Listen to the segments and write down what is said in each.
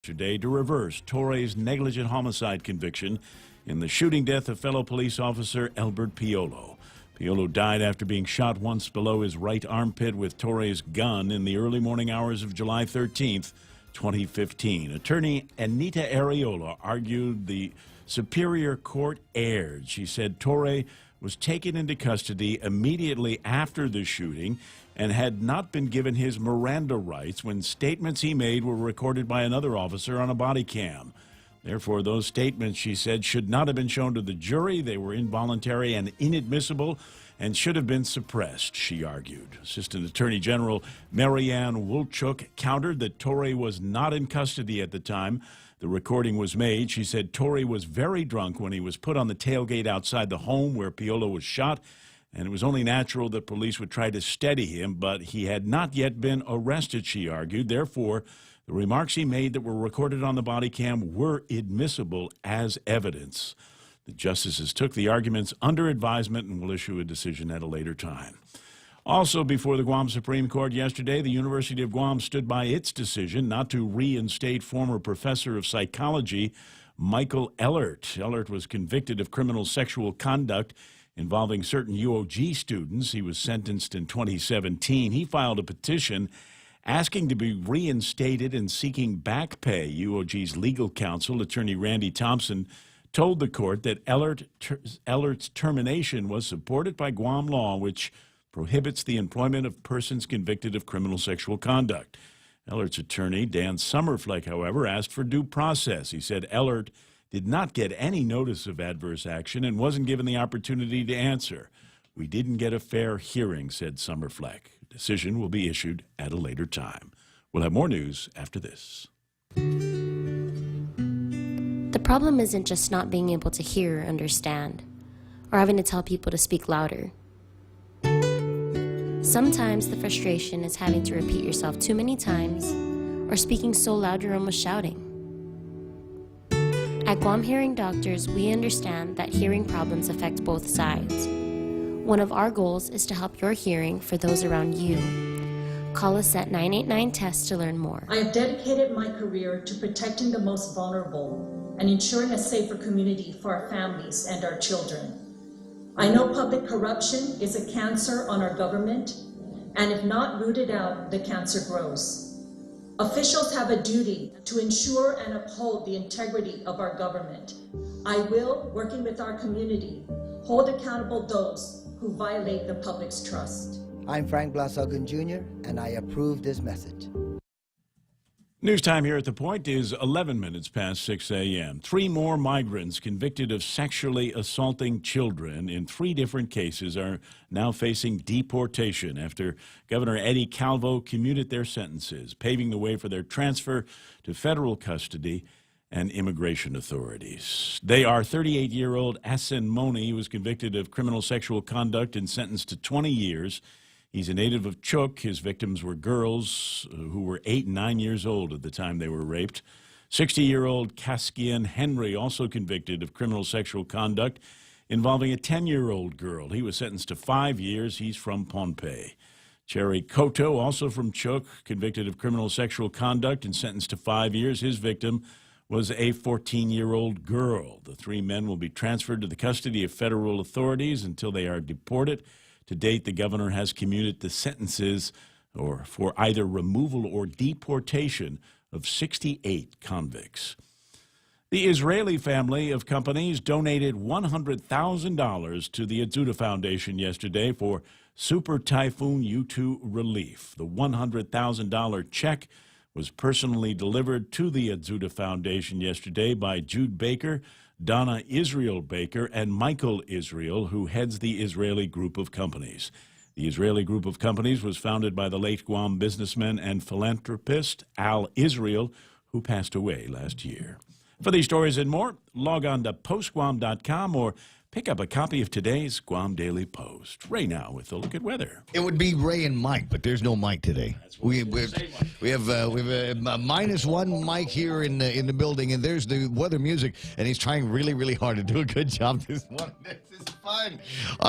yesterday to reverse Torre's negligent homicide conviction in the shooting death of fellow police officer Albert Piolo. Piolo died after being shot once below his right armpit with Torre's gun in the early morning hours of July 13th, 2015. Attorney Anita Areola argued the Superior Court erred. She said Torre was taken into custody immediately after the shooting and had not been given his Miranda rights when statements he made were recorded by another officer on a body cam. Therefore, those statements, she said, should not have been shown to the jury. They were involuntary and inadmissible and should have been suppressed, she argued. Assistant Attorney General Marianne Wolchuk countered that Torre was not in custody at the time the recording was made. She said Torre was very drunk when he was put on the tailgate outside the home where Piolo was shot, and it was only natural that police would try to steady him, but he had not yet been arrested, she argued. Therefore, the remarks he made that were recorded on the body cam were admissible as evidence. The justices took the arguments under advisement and will issue a decision at a later time. Also before the Guam Supreme Court yesterday, the University of Guam stood by its decision not to reinstate former professor of psychology Michael Ehlert. Ehlert was convicted of criminal sexual conduct involving certain UOG students. He was sentenced in 2017. He filed a petition asking to be reinstated and seeking back pay. UOG's legal counsel, attorney Randy Thompson, told the court that Ehlert's termination was supported by Guam law, which prohibits the employment of persons convicted of criminal sexual conduct. Ehlert's attorney, Dan Summerfleck, however, asked for due process. He said Ehlert did not get any notice of adverse action and wasn't given the opportunity to answer. We didn't get a fair hearing, said Summerfleck. A decision will be issued at a later time. We'll have more news after this. The problem isn't just not being able to hear or understand, or having to tell people to speak louder. Sometimes the frustration is having to repeat yourself too many times or speaking so loud you're almost shouting. At Guam Hearing Doctors, we understand that hearing problems affect both sides. One of our goals is to help your hearing for those around you. Call us at 989-TEST to learn more. I have dedicated my career to protecting the most vulnerable and ensuring a safer community for our families and our children. I know public corruption is a cancer on our government, and if not rooted out, the cancer grows. Officials have a duty to ensure and uphold the integrity of our government. I will, working with our community, hold accountable those who violate the public's trust. I'm Frank Blasogun Jr., and I approve this message. News time here at The Point is 11 minutes past 6 a.m. 3 more migrants convicted of sexually assaulting children in 3 different cases are now facing deportation after Governor Eddie Calvo commuted their sentences, paving the way for their transfer to federal custody and immigration authorities. They are 38-year-old Asen Moni, who was convicted of criminal sexual conduct and sentenced to 20 years. He's a native of Chuuk. His victims were girls who were 8 and 9 years old at the time they were raped. 60-year-old Kaskian Henry, also convicted of criminal sexual conduct involving a 10-year-old girl. He was sentenced to 5 years. He's from Pohnpei. Cherry Koto, also from Chuuk, convicted of criminal sexual conduct and sentenced to 5 years. His victim was a 14-year-old girl. The 3 men will be transferred to the custody of federal authorities until they are deported. To date, the governor has commuted the sentences for either removal or deportation of 68 convicts. The Israeli family of companies donated $100,000 to the Atzuta Foundation yesterday for Super Typhoon U2 relief. The $100,000 check was personally delivered to the Atzuta Foundation yesterday by Jude Baker, Donna Israel Baker, and Michael Israel, who heads the Israeli Group of Companies. The Israeli Group of Companies was founded by the late Guam businessman and philanthropist Al Israel, who passed away last year. For these stories and more, log on to postguam.com or pick up a copy of today's Guam Daily Post. Ray now with a look at weather. It would be Ray and Mike, but there's no Mike today. We have a -1 Mike here in the building, and there's the weather music, and he's trying really, really hard to do a good job this morning. This is fun.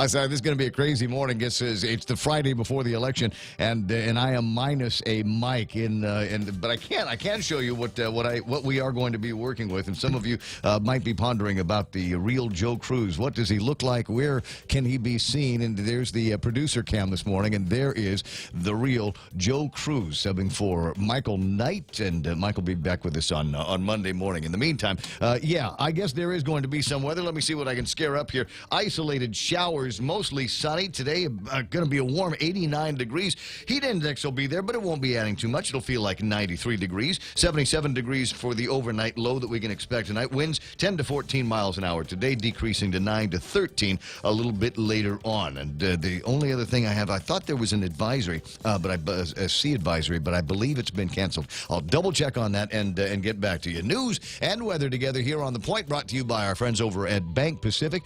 Sorry, this is going to be a crazy morning. It's the Friday before the election, and I am minus a Mike but I can't show you what we are going to be working with, and some of you might be pondering about the real Joe Cruz. What does he look like? Where can he be seen? And there's the producer cam this morning, and there is the real Joe Cruz subbing for Michael Knight, and Mike will be back with us on Monday morning. In the meantime, I guess there is going to be some weather. Let me see what I can scare up here. Isolated showers, mostly sunny. Today, going to be a warm 89 degrees. Heat index will be there, but it won't be adding too much. It'll feel like 93 degrees. 77 degrees for the overnight low that we can expect tonight. Winds 10 to 14 miles an hour today, decreasing to 9 to 13 a little bit later on. And the only other thing I thought there was an advisory, a sea advisory, but I believe it's been canceled. I'll double check on that and get back to you. News and weather together here on The Point, brought to you by our friends over at Bank Pacific,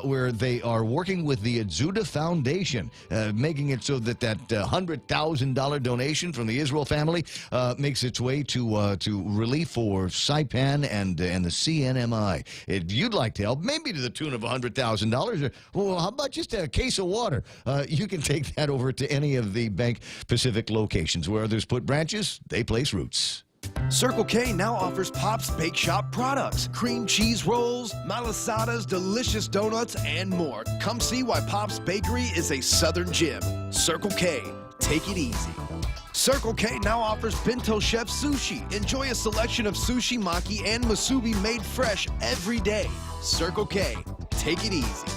where they are working with the Adzuda Foundation, making it so that $100,000 donation from the Israel family makes its way to relief for Saipan and the CNMI. If you'd like to help, maybe to the tune of $100,000, well, how about just a case of water? You can take that over to any of the Bank Pacific locations. Where others put branches, they place roots. Circle K now offers Pop's Bake Shop products, cream cheese rolls, malasadas, delicious donuts, and more. Come see why Pop's Bakery is a Southern gem. Circle K, take it easy. Circle K now offers Bento Chef Sushi. Enjoy a selection of sushi, maki, and musubi made fresh every day. Circle K, take it easy.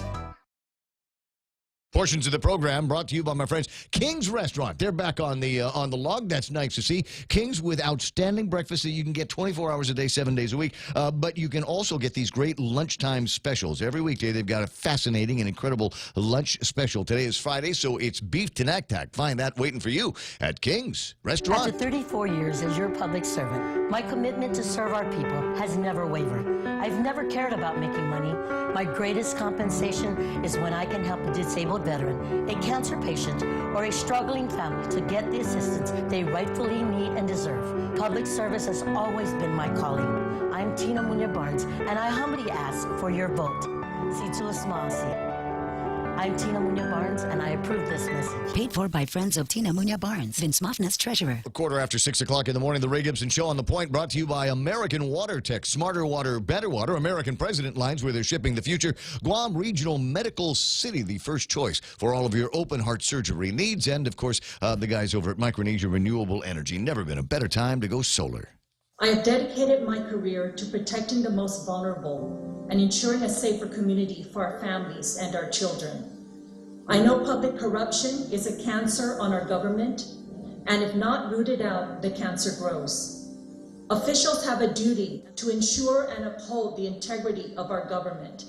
Portions of the program brought to you by my friends King's Restaurant. They're back on the log. That's nice to see. King's, with outstanding breakfast that you can get 24 hours a day, 7 days a week. But you can also get these great lunchtime specials. Every weekday, they've got a fascinating and incredible lunch special. Today is Friday, so it's beef tenactac. Find that waiting for you at King's Restaurant. After 34 years as your public servant, my commitment to serve our people has never wavered. I've never cared about making money. My greatest compensation is when I can help a disabled veteran, a cancer patient, or a struggling family to get the assistance they rightfully need and deserve. Public service has always been my calling. I'm Tina Munya Barnes, and I humbly ask for your vote. See to a small seat. I'm Tina Munya Barnes, and I approve this message. Paid for by friends of Tina Munya Barnes, Vince Mofness, treasurer. A quarter after 6 o'clock in the morning, the Ray Gibson Show on The Point, brought to you by American Water Tech. Smarter water, better water. American President lines, where they're shipping the future. Guam Regional Medical City, the first choice for all of your open heart surgery needs. And, of course, the guys over at Micronesia Renewable Energy. Never been a better time to go solar. I have dedicated my career to protecting the most vulnerable and ensuring a safer community for our families and our children. I know public corruption is a cancer on our government, and if not rooted out, the cancer grows. Officials have a duty to ensure and uphold the integrity of our government.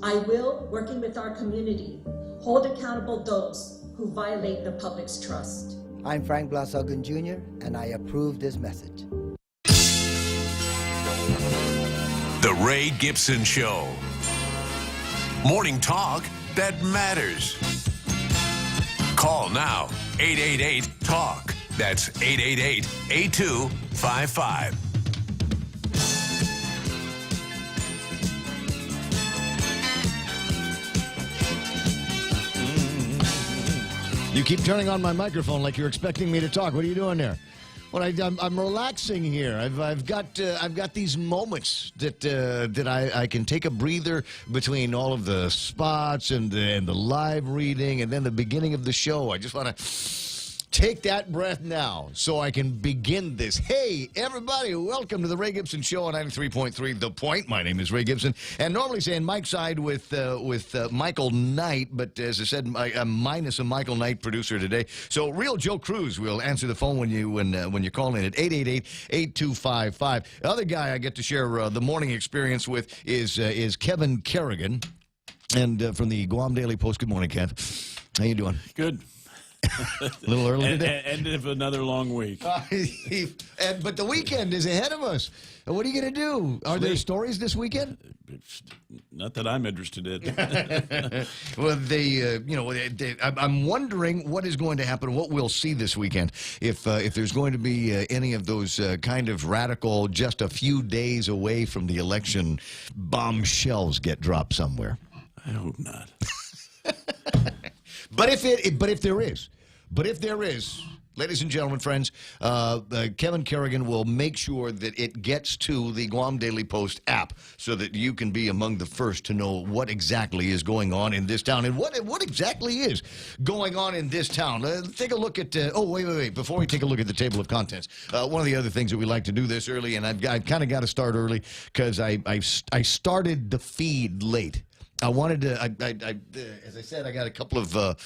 I will, working with our community, hold accountable those who violate the public's trust. I'm Frank Blasogun Jr., and I approve this message. The Ray Gibson Show. Morning talk that matters. Call now, 888-TALK. That's 888-8255. You keep turning on my microphone like you're expecting me to talk. What are you doing there? Well, I'm relaxing here. I've got these moments that I can take a breather between all of the spots and the live reading and then the beginning of the show. I just want to take that breath now so I can begin this. Hey, everybody, welcome to the Ray Gibson Show on 93.3 The Point. My name is Ray Gibson, and normally saying Mike's side with Michael Knight, but as I said, I'm minus a Michael Knight producer today. So real Joe Cruz will answer the phone when you call in at 888-8255. The other guy I get to share the morning experience with is Kevin Kerrigan, and from the Guam Daily Post. Good morning, Kev. How you doing? Good. A little early and, today. end of another long week. But the weekend is ahead of us. What are you going to do? Are there stories this weekend? Not that I'm interested in. Well, I'm wondering what is going to happen, what we'll see this weekend, if there's going to be any of those kind of radical, just a few days away from the election, bombshells get dropped somewhere. I hope not. But if there is, ladies and gentlemen, friends, Kevin Kerrigan will make sure that it gets to the Guam Daily Post app so that you can be among the first to know what exactly is going on in this town and what exactly is going on in this town. Take a look at. Wait! Before we take a look at the table of contents, one of the other things that we like to do this early, and I've kind of got to start early because I started the feed late. I wanted to, as I said, I got a couple of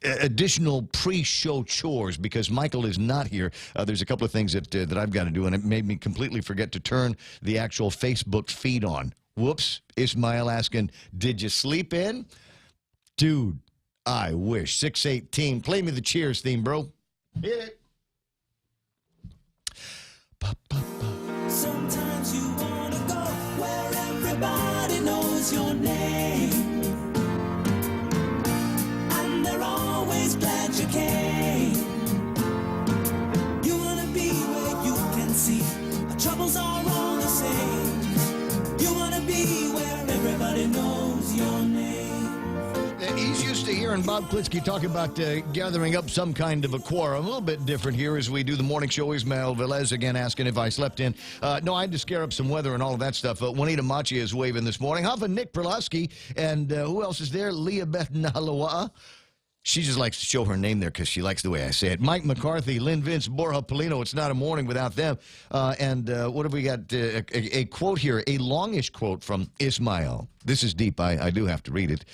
additional pre-show chores because Michael is not here. There's a couple of things that I've got to do, and it made me completely forget to turn the actual Facebook feed on. Whoops. Ismail asking, did you sleep in? Dude, I wish. 618. Play me the Cheers theme, bro. Hit it. Sometimes you want to go where everybody knows your name, and they're always glad you came. You want to be where you can see our troubles are all the same. You want to be where everybody knows your name. He's used to hearing Bob Klitsky talk about gathering up some kind of a quorum. A little bit different here as we do the morning show. Ismael Velez again asking if I slept in. No, I had to scare up some weather and all of that stuff. Juanita Machia is waving this morning. Huff and Nick Perlowski. And who else is there? Leah Beth Nahalawa. She just likes to show her name there because she likes the way I say it. Mike McCarthy, Lynn Vince, Borja Polino. It's not a morning without them. And what have we got? A quote here, a longish quote from Ismael. This is deep. I do have to read it.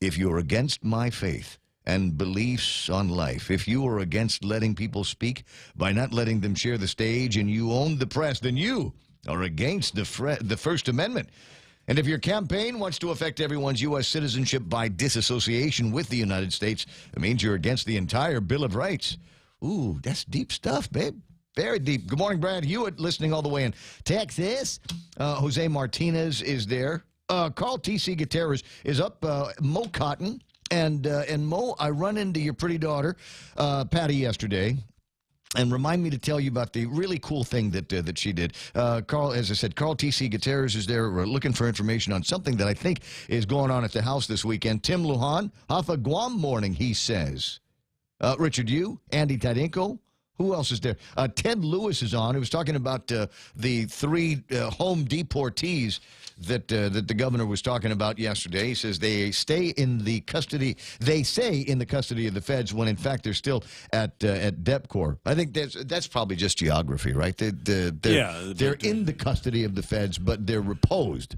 If you're against my faith and beliefs on life, if you are against letting people speak by not letting them share the stage and you own the press, then you are against the First Amendment. And if your campaign wants to affect everyone's U.S. citizenship by disassociation with the United States, it means you're against the entire Bill of Rights. Ooh, that's deep stuff, babe. Very deep. Good morning, Brad Hewitt, listening all the way in Texas. Jose Martinez is there. Carl T.C. Gutierrez is up. Mo Cotton. And Mo, I run into your pretty daughter, Patty, yesterday. And remind me to tell you about the really cool thing that she did. Carl, as I said, Carl T.C. Gutierrez is there. We're looking for information on something that I think is going on at the house this weekend. Tim Lujan, Hafa Guam morning, he says. Richard Yu, Andy Tadenko. Who else is there? Ted Lewis is on. He was talking about the three home deportees that the governor was talking about yesterday. He says they stay in the custody. They say in the custody of the feds when in fact they're still at DEPCOR. I think that's probably just geography, right? They're in the custody of the feds, but they're reposed.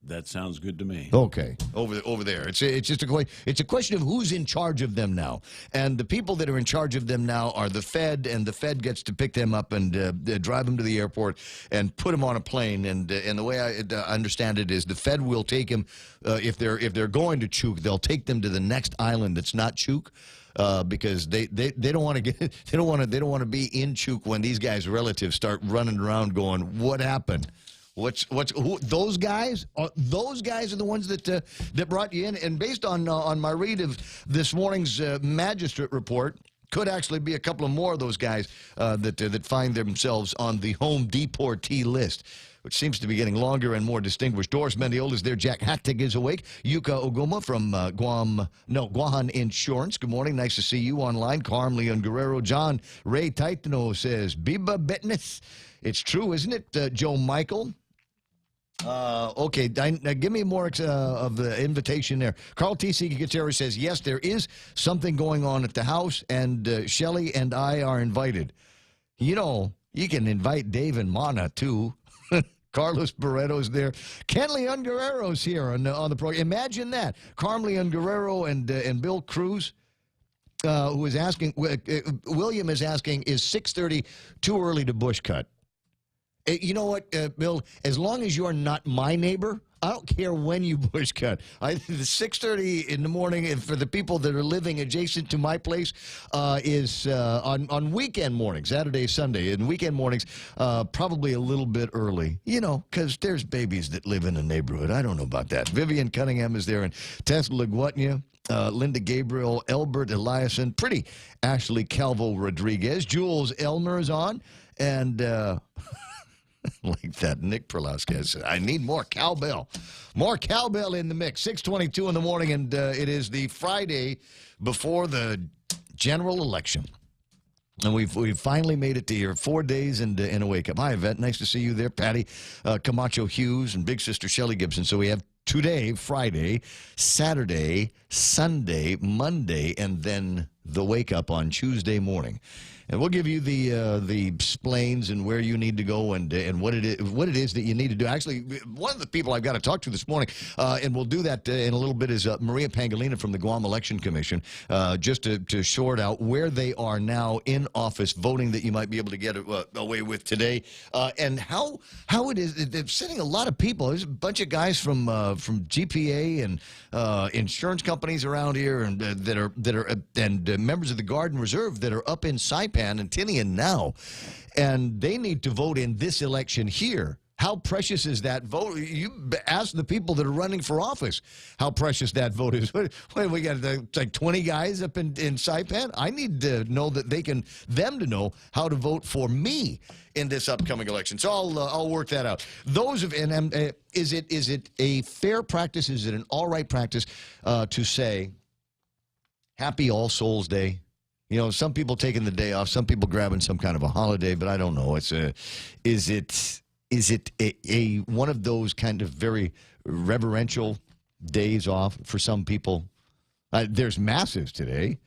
That sounds good to me. Okay, over there. It's just a question of who's in charge of them now, and the people that are in charge of them now are the Fed, and the Fed gets to pick them up and drive them to the airport and put them on a plane. And the way I understand it is the Fed will take them if they're going to Chuuk, they'll take them to the next island that's not Chuuk. Because they don't want to get they don't want to be in Chuuk when these guys' relatives start running around going, what happened? Those guys? Those guys are the ones that brought you in. And based on my read of this morning's magistrate report, could actually be a couple of more of those guys that find themselves on the home deportee list, which seems to be getting longer and more distinguished. Doris Mendiola is there. Jack Hattig is awake. Yuka Oguma from Guahan Insurance. Good morning. Nice to see you online. Carm Leon Guerrero. John Ray Taitano says, Biba Betness. It's true, isn't it, Joe Michael? Okay, give me more of the invitation there. Carl T.C. Gutierrez says, yes, there is something going on at the house, and Shelley and I are invited. You know, you can invite Dave and Mana, too. Carlos Barreto's there. Ken Leon Guerrero's here on the program. Imagine that. Carm Leon Guerrero and Bill Cruz, who is asking, William is asking, is 6:30 too early to bush cut? You know what, Bill? As long as you're not my neighbor, I don't care when you bush cut. The 6:30 in the morning, and for the people that are living adjacent to my place, is on weekend mornings, Saturday, Sunday, and weekend mornings, probably a little bit early. You know, because there's babies that live in the neighborhood. I don't know about that. Vivian Cunningham is there, and Tess Laguatnia. Linda Gabriel, Elbert Eliason, pretty Ashley Calvo Rodriguez, Jules Elmer is on, and like that Nick Perlowski said, I need more cowbell. More cowbell in the mix. 6:22 in the morning, and it is the Friday before the general election. And we've finally made it to here. 4 days and a wake-up. Hi, Yvette. Nice to see you there. Patty Camacho Hughes and Big Sister Shelley Gibson. So we have today, Friday, Saturday, Sunday, Monday, and then the wake-up on Tuesday morning. And we'll give you the explains and where you need to go and what it is that you need to do. Actually, one of the people I've got to talk to this morning, and we'll do that in a little bit, is Maria Pangolina from the Guam Election Commission, just to sort out where they are now in office voting that you might be able to get away with today, and how it is. They're sending a lot of people. There's a bunch of guys from GPA and insurance companies around here, and that are members of the Guard and Reserve that are up in Saipan and Tinian now, and they need to vote in this election here. How precious is that vote? You ask the people that are running for office how precious that vote is. We got like 20 guys up in Saipan. I need to know that them to know how to vote for me in this upcoming election. So I'll work that out. Is it a fair practice? Is it an all right practice to say Happy All Souls Day? You know, some people taking the day off, some people grabbing some kind of a holiday, but I don't know. Is it a one of those kind of very reverential days off for some people? There's masses today,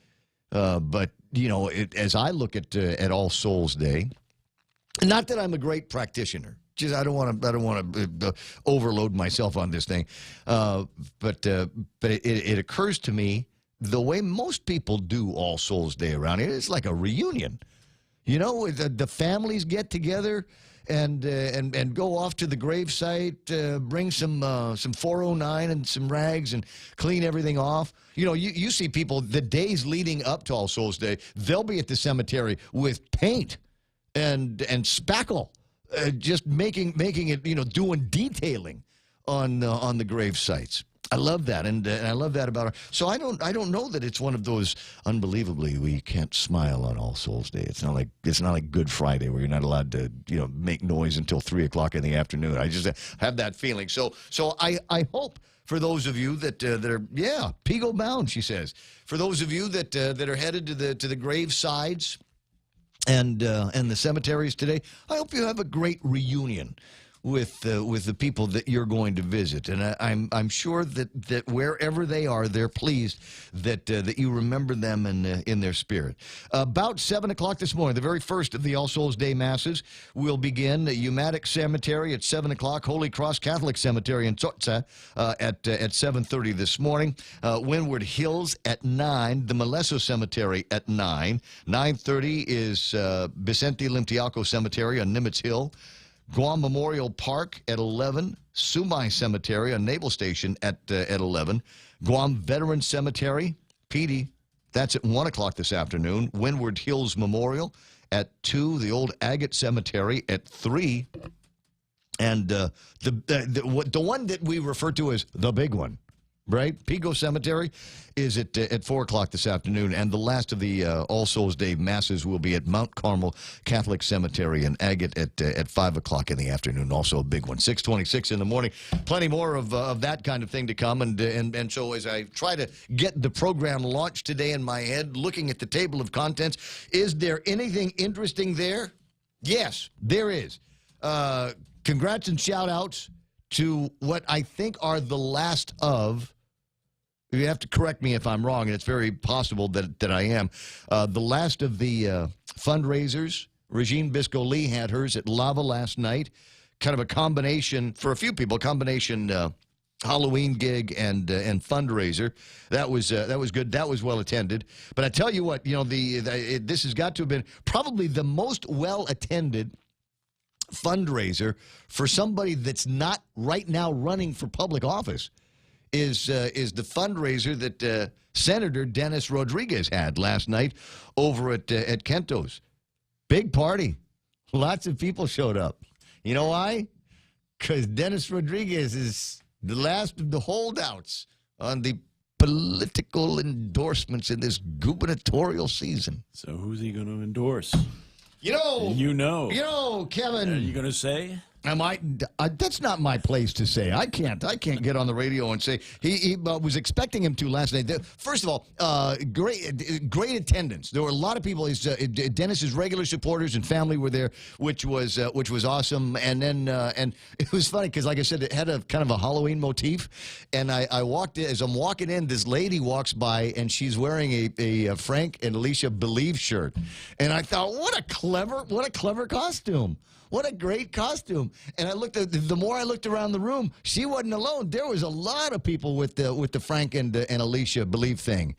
but you know, as I look at All Souls Day, not that I'm a great practitioner. Just I don't want to overload myself on this thing, but it occurs to me. The way most people do All Souls Day around here, it's like a reunion. You know, the families get together and go off to the gravesite, bring some 409 and some rags and clean everything off. You know, you see people the days leading up to All Souls Day, they'll be at the cemetery with paint and spackle, just making it, you know, doing detailing on the grave sites. I love that, and I love that about her. So I don't know that it's one of those unbelievably we can't smile on All Souls Day. It's not like Good Friday where you're not allowed to, you know, make noise until 3 o'clock in the afternoon. I just have that feeling. So I hope for those of you that are Pigo bound, she says. For those of you that are headed to the grave sides and the cemeteries today, I hope you have a great reunion with the people that you're going to visit, and I'm sure that wherever they are, they're pleased that you remember them in their spirit. About 7 o'clock this morning, the very first of the All Souls Day masses will begin. Umatic Cemetery at 7 o'clock, Holy Cross Catholic Cemetery in Tsotsa at 7:30 this morning. Windward Hills at 9, the Maleso Cemetery at 9. 9:30 is Vicente Limtiaco Cemetery on Nimitz Hill. Guam Memorial Park at 11, Sumai Cemetery on Naval Station at 11, Guam Veterans Cemetery, PD, that's at 1 o'clock this afternoon, Windward Hills Memorial at 2, the old Agate Cemetery at 3, and the one that we refer to as the big one, right? Pigo Cemetery is at 4 o'clock this afternoon, and the last of the All Souls Day masses will be at Mount Carmel Catholic Cemetery in Agate at 5 o'clock in the afternoon. Also a big one. 6:26 in the morning. Plenty more of that kind of thing to come, and so as I try to get the program launched today in my head, looking at the table of contents, is there anything interesting there? Yes, there is. Congrats and shout-outs to what I think are the last of, you have to correct me if I'm wrong, and it's very possible that I am, the last of the fundraisers. Regine Bisco-Lee had hers at Lava last night. Kind of a combination, for a few people, Halloween gig and fundraiser. That was good. That was well attended. But I tell you what, you know, this has got to have been probably the most well attended fundraiser for somebody that's not right now running for public office is the fundraiser that Senator Dennis Rodriguez had last night over at Kento's. Big party. Lots of people showed up. You know why? Because Dennis Rodriguez is the last of the holdouts on the political endorsements in this gubernatorial season. So who's he going to endorse? You know, Kevin. Are you going to say? That's not my place to say. I can't get on the radio and say he was expecting him to last night. First of all, great attendance. There were a lot of people. Dennis's regular supporters and family were there, which was awesome. And then and it was funny because, like I said, it had a kind of a Halloween motif. And I walked in, as I'm walking in, this lady walks by and she's wearing a Frank and Alicia Believe shirt. And I thought, what a clever costume. What a great costume. And the more I looked around the room, she wasn't alone. There was a lot of people with the Frank and Alicia Believe thing.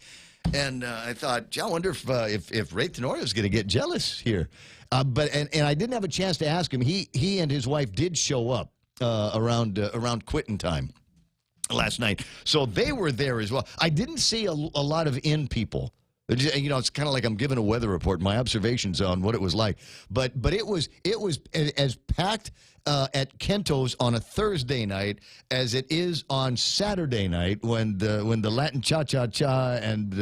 And I thought, I wonder if Ray Tenorio is going to get jealous here. But I didn't have a chance to ask him. He and his wife did show up around quitting time last night. So they were there as well. I didn't see a lot of people. You know, it's kind of like I'm giving a weather report, my observations on what it was like. But it was as packed at Kento's on a Thursday night as it is on Saturday night when the Latin cha-cha-cha and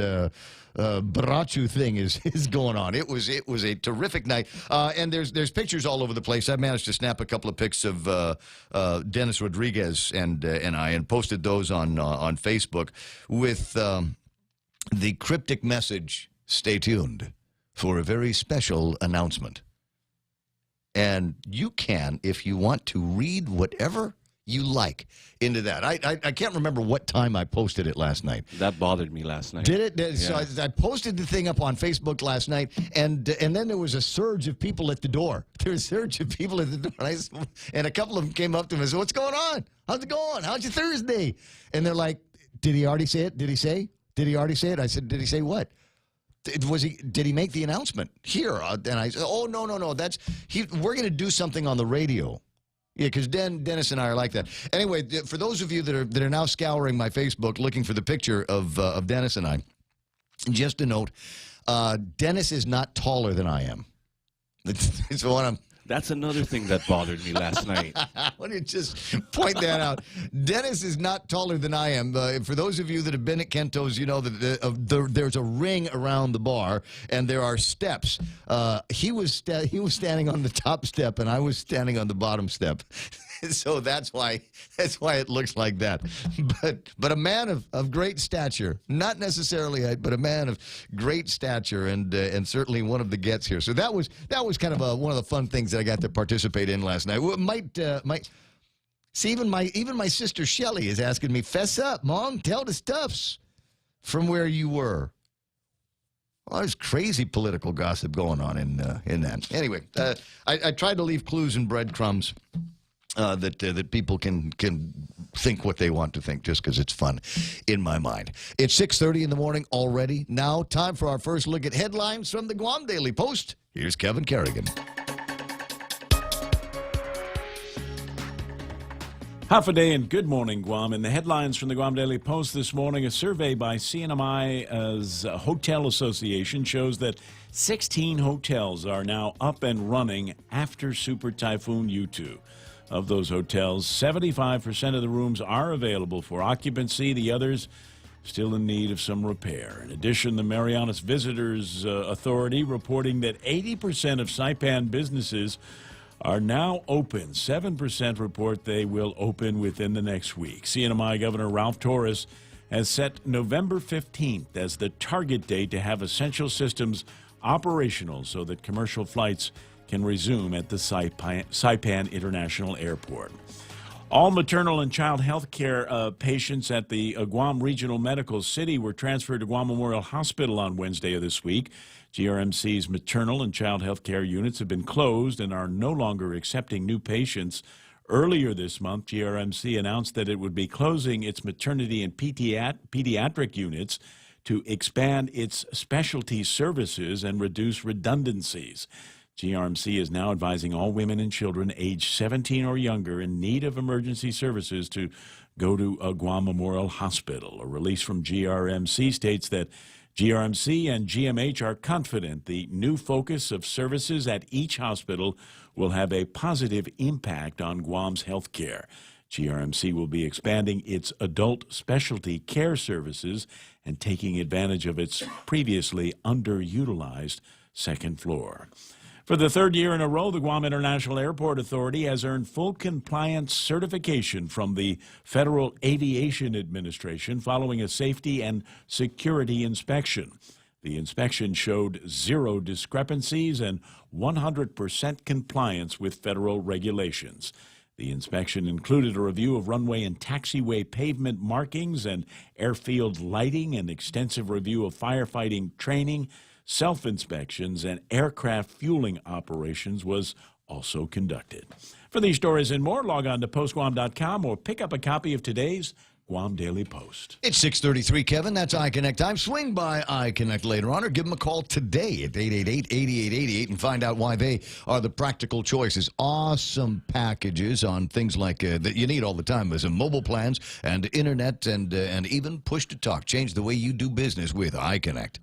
Barachu thing is going on. It was a terrific night. And there's pictures all over the place. I managed to snap a couple of pics of Dennis Rodriguez and I and posted those on Facebook with the cryptic message, stay tuned for a very special announcement. And you can, if you want to, read whatever you like into that. I can't remember what time I posted it last night. That bothered me last night. Did it? Yeah. So I posted the thing up on Facebook last night, and then there was a surge of people at the door. There was a surge of people at the door. And a couple of them came up to me and said, what's going on? How's it going? How's your Thursday? And they're like, did he already say it? Did he say? Did he already say it? I said, did he say what? Did he make the announcement here? And I said, oh, no. We're going to do something on the radio. Yeah, because Dennis and I are like that. Anyway, for those of you that are now scouring my Facebook looking for the picture of Dennis and I, just a note, Dennis is not taller than I am. It's one I'm... That's another thing that bothered me last night. I want to just point that out. Dennis is not taller than I am. For those of you that have been at Kento's, you know that there's a ring around the bar, and there are steps. He was standing on the top step, and I was standing on the bottom step. So that's why it looks like that. But a man of great stature, not necessarily height, but a man of great stature, and certainly one of the gets here. So that was kind of one of the fun things that I got to participate in last night. See, even my sister Shelley is asking me, fess up, Mom, tell the stuffs from where you were. Well, there's crazy political gossip going on in that. Anyway, I tried to leave clues and breadcrumbs. That people can think what they want to think just because it's fun in my mind. It's 6:30 in the morning already. Now, time for our first look at headlines from the Guam Daily Post. Here's Kevin Kerrigan. Half a day and good morning, Guam. In the headlines from the Guam Daily Post this morning, a survey by CNMI's Hotel Association shows that 16 hotels are now up and running after Super Typhoon U2. Of those hotels, 75% of the rooms are available for occupancy. The others still in need of some repair. In addition, the Marianas Visitors Authority reporting that 80% of Saipan businesses are now open. 7% report they will open within the next week. CNMI Governor Ralph Torres has set November 15th as the target date to have essential systems operational so that commercial flights can resume at the Saipan International Airport. All maternal and child health care patients at the Guam Regional Medical City were transferred to Guam Memorial Hospital on Wednesday of this week. GRMC's maternal and child health care units have been closed and are no longer accepting new patients. Earlier this month, GRMC announced that it would be closing its maternity and pediatric units to expand its specialty services and reduce redundancies. GRMC is now advising all women and children aged 17 or younger in need of emergency services to go to Guam Memorial Hospital. A release from GRMC states that GRMC and GMH are confident the new focus of services at each hospital will have a positive impact on Guam's health care. GRMC will be expanding its adult specialty care services and taking advantage of its previously underutilized second floor. For the third year in a row, the Guam International Airport Authority has earned full compliance certification from the Federal Aviation Administration following a safety and security inspection. The inspection showed 0 discrepancies and 100% compliance with federal regulations. The inspection included a review of runway and taxiway pavement markings and airfield lighting, an extensive review of firefighting training, self-inspections, and aircraft fueling operations was also conducted. For these stories and more, log on to postguam.com or pick up a copy of today's Guam Daily Post. It's 6:33, Kevin. That's iConnect time. Swing by iConnect later on or give them a call today at 888-8888 and find out why they are the practical choices. Awesome packages on things like that you need all the time. There's mobile plans and internet and even push-to-talk. Change the way you do business with iConnect.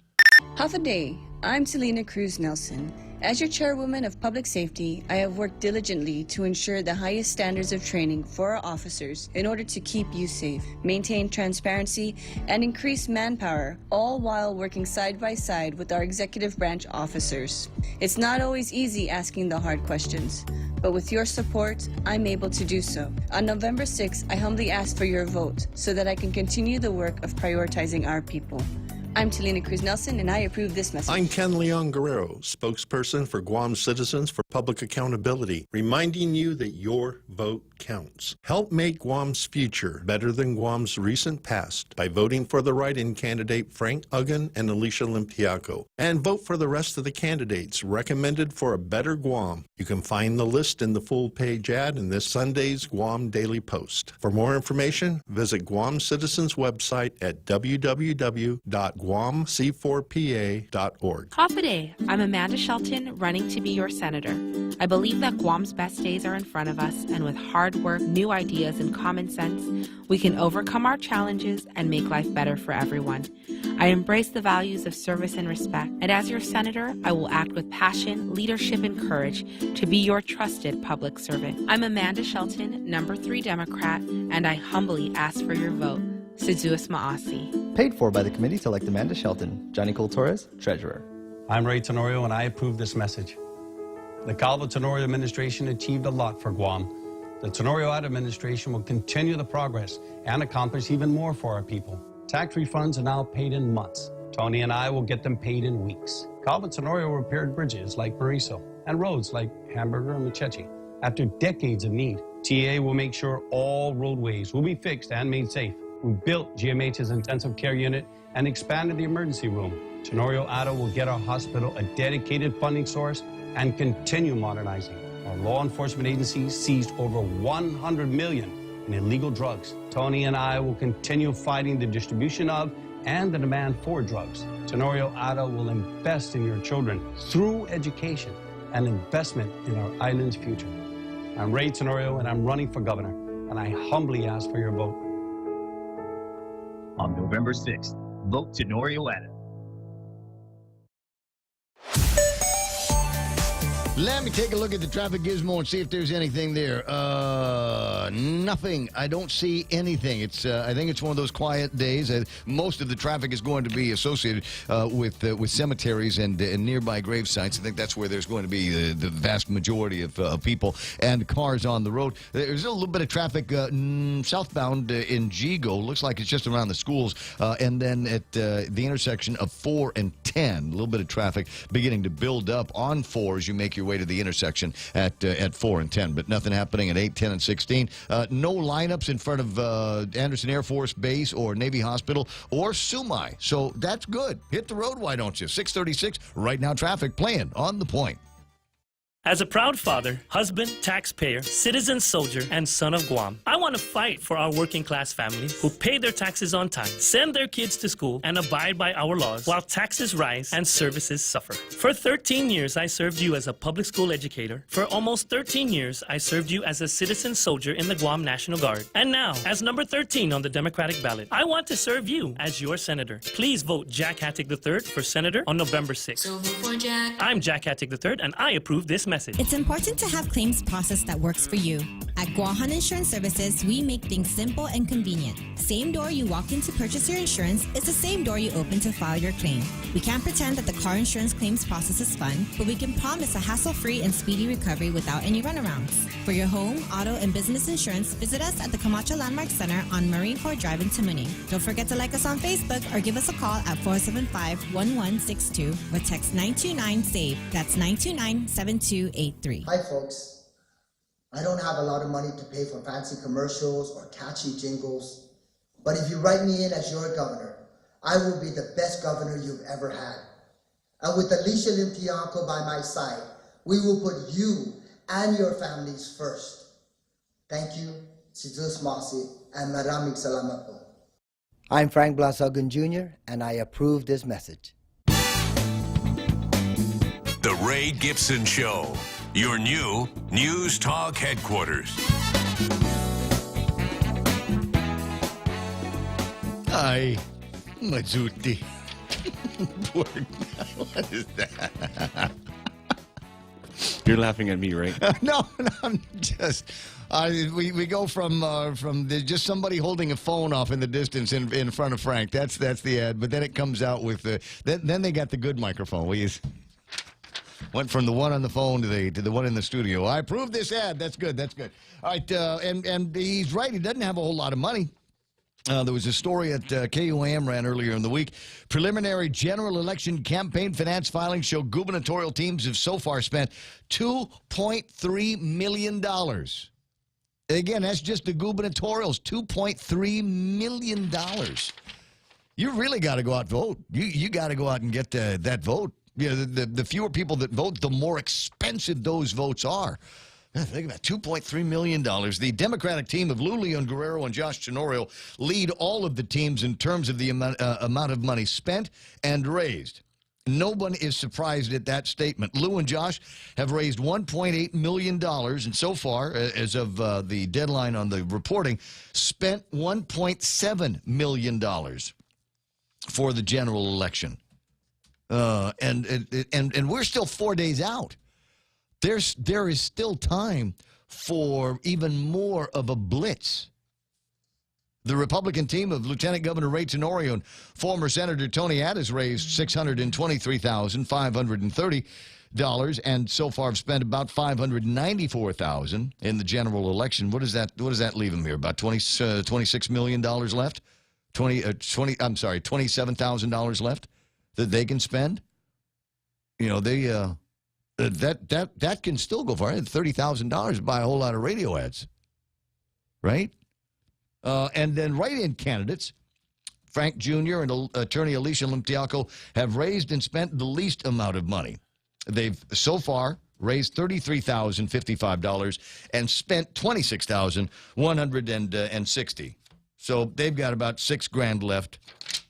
Half a day. I'm Selena Cruz Nelson. As your chairwoman of public safety, I have worked diligently to ensure the highest standards of training for our officers in order to keep you safe, maintain transparency, and increase manpower, all while working side by side with our executive branch officers. It's not always easy asking the hard questions, but with your support, I'm able to do so. On November 6th, I humbly ask for your vote so that I can continue the work of prioritizing our people. I'm Selena Cruz Nelson, and I approve this message. I'm Ken Leon Guerrero, spokesperson for Guam Citizens for Public Accountability, reminding you that your vote counts. Help make Guam's future better than Guam's recent past by voting for the write-in candidate Frank Uggan and Alicia Limpiaco. And vote for the rest of the candidates recommended for a better Guam. You can find the list in the full-page ad in this Sunday's Guam Daily Post. For more information, visit Guam Citizens' website at www.guamc4pa.org. Hafa I'm Amanda Shelton, running to be your senator. I believe that Guam's best days are in front of us, and with hard work, new ideas, and common sense, we can overcome our challenges and make life better for everyone. I embrace the values of service and respect, and as your senator, I will act with passion, leadership, and courage to be your trusted public servant. I'm Amanda Shelton, number 3 Democrat, and I humbly ask for your vote. Seduas Maasi. Paid for by the committee to elect Amanda Shelton. Johnny Cole Torres, Treasurer. I'm Ray Tenorio, and I approve this message. The Calvo Tenorio administration achieved a lot for Guam. The Tenorio administration will continue the progress and accomplish even more for our people. Tax refunds are now paid in months. Tony and I will get them paid in weeks. Calvo Tenorio repaired bridges like Bariso and roads like Hamburger and Machechi. After decades of need, TA will make sure all roadways will be fixed and made safe. We built GMH's intensive care unit and expanded the emergency room. Tenorio Ado will get our hospital a dedicated funding source and continue modernizing. Our law enforcement agencies seized over 100 million in illegal drugs. Tony and I will continue fighting the distribution of and the demand for drugs. Tenorio Ado will invest in your children through education and investment in our island's future. I'm Ray Tenorio, and I'm running for governor, and I humbly ask for your vote. On November 6th, vote Tenorio Ado. Let me take a look at the traffic gizmo and see if there's anything there. Nothing. I don't see anything. It's. I think it's one of those quiet days. Most of the traffic is going to be associated with cemeteries and nearby grave sites. I think that's where there's going to be the vast majority of people and cars on the road. There's a little bit of traffic southbound in Gigo. Looks like it's just around the schools, and then at the intersection of 4 and 10, a little bit of traffic beginning to build up on 4 as you make your way to the intersection at 4 and 10, but nothing happening at 8, 10, and 16. No lineups in front of Anderson Air Force Base or Navy Hospital or Sumai. So that's good. Hit the road, why don't you? 6:36 right now. Traffic playing on The Point. As a proud father, husband, taxpayer, citizen soldier, and son of Guam, I want to fight for our working class families who pay their taxes on time, send their kids to school, and abide by our laws while taxes rise and services suffer. For 13 years, I served you as a public school educator. For almost 13 years, I served you as a citizen soldier in the Guam National Guard. And now, as number 13 on the Democratic ballot, I want to serve you as your senator. Please vote Jack Hattig III for senator on November 6th. So vote for Jack. I'm Jack Hattig III, and I approve this message. It's important to have claims process that works for you. At Guahan Insurance Services, we make things simple and convenient. Same door you walk in to purchase your insurance is the same door you open to file your claim. We can't pretend that the car insurance claims process is fun, but we can promise a hassle-free and speedy recovery without any runarounds. For your home, auto, and business insurance, visit us at the Camacho Landmark Center on Marine Corps Drive in Tamuning. Don't forget to like us on Facebook or give us a call at 475-1162 or text 929-SAVE. That's 929-7283. Hi, folks. I don't have a lot of money to pay for fancy commercials or catchy jingles, but if you write me in as your governor, I will be the best governor you've ever had. And with Alicia Limtiaco by my side, we will put you and your families first. Thank you, si Jesus Masi, and maraming salamat po. I'm Frank Blasogan Jr., and I approve this message. The Ray Gibson Show, your new News Talk headquarters. Hi, Mazuti. What is that? You're laughing at me, right? No, I'm just. We go from just somebody holding a phone off in the distance in front of Frank. That's the ad. But then it comes out with the. Then they got the good microphone. We went from the one on the phone to the one in the studio. I approve this ad. That's good. That's good. All right, and he's right. He doesn't have a whole lot of money. There was a story at KUAM ran earlier in the week. Preliminary general election campaign finance filings show gubernatorial teams have so far spent $2.3 million. Again, that's just the gubernatorials, $2.3 million. You really got to go out and vote. You got to go out and get that vote. You know, the fewer people that vote, the more expensive those votes are. Think about $2.3 million. The Democratic team of Lou Leon Guerrero and Josh Tenorio lead all of the teams in terms of the amount of money spent and raised. No one is surprised at that statement. Lou and Josh have raised $1.8 million, and so far, as of the deadline on the reporting, spent $1.7 million for the general election. And we're still 4 days out. There is still time for even more of a blitz. The Republican team of Lieutenant Governor Ray Tenorio and former Senator Tony Addis raised $623,530 and so far have spent about $594,000 in the general election. What does that leave them here? About $26 million left? $27,000 left that they can spend? You know, they that can still go far. $30,000 to buy a whole lot of radio ads, right? And then write-in candidates, Frank Jr. and attorney Alicia Limtiaco, have raised and spent the least amount of money. They've so far raised $33,055 and spent $26,160. So they've got about $6,000 left.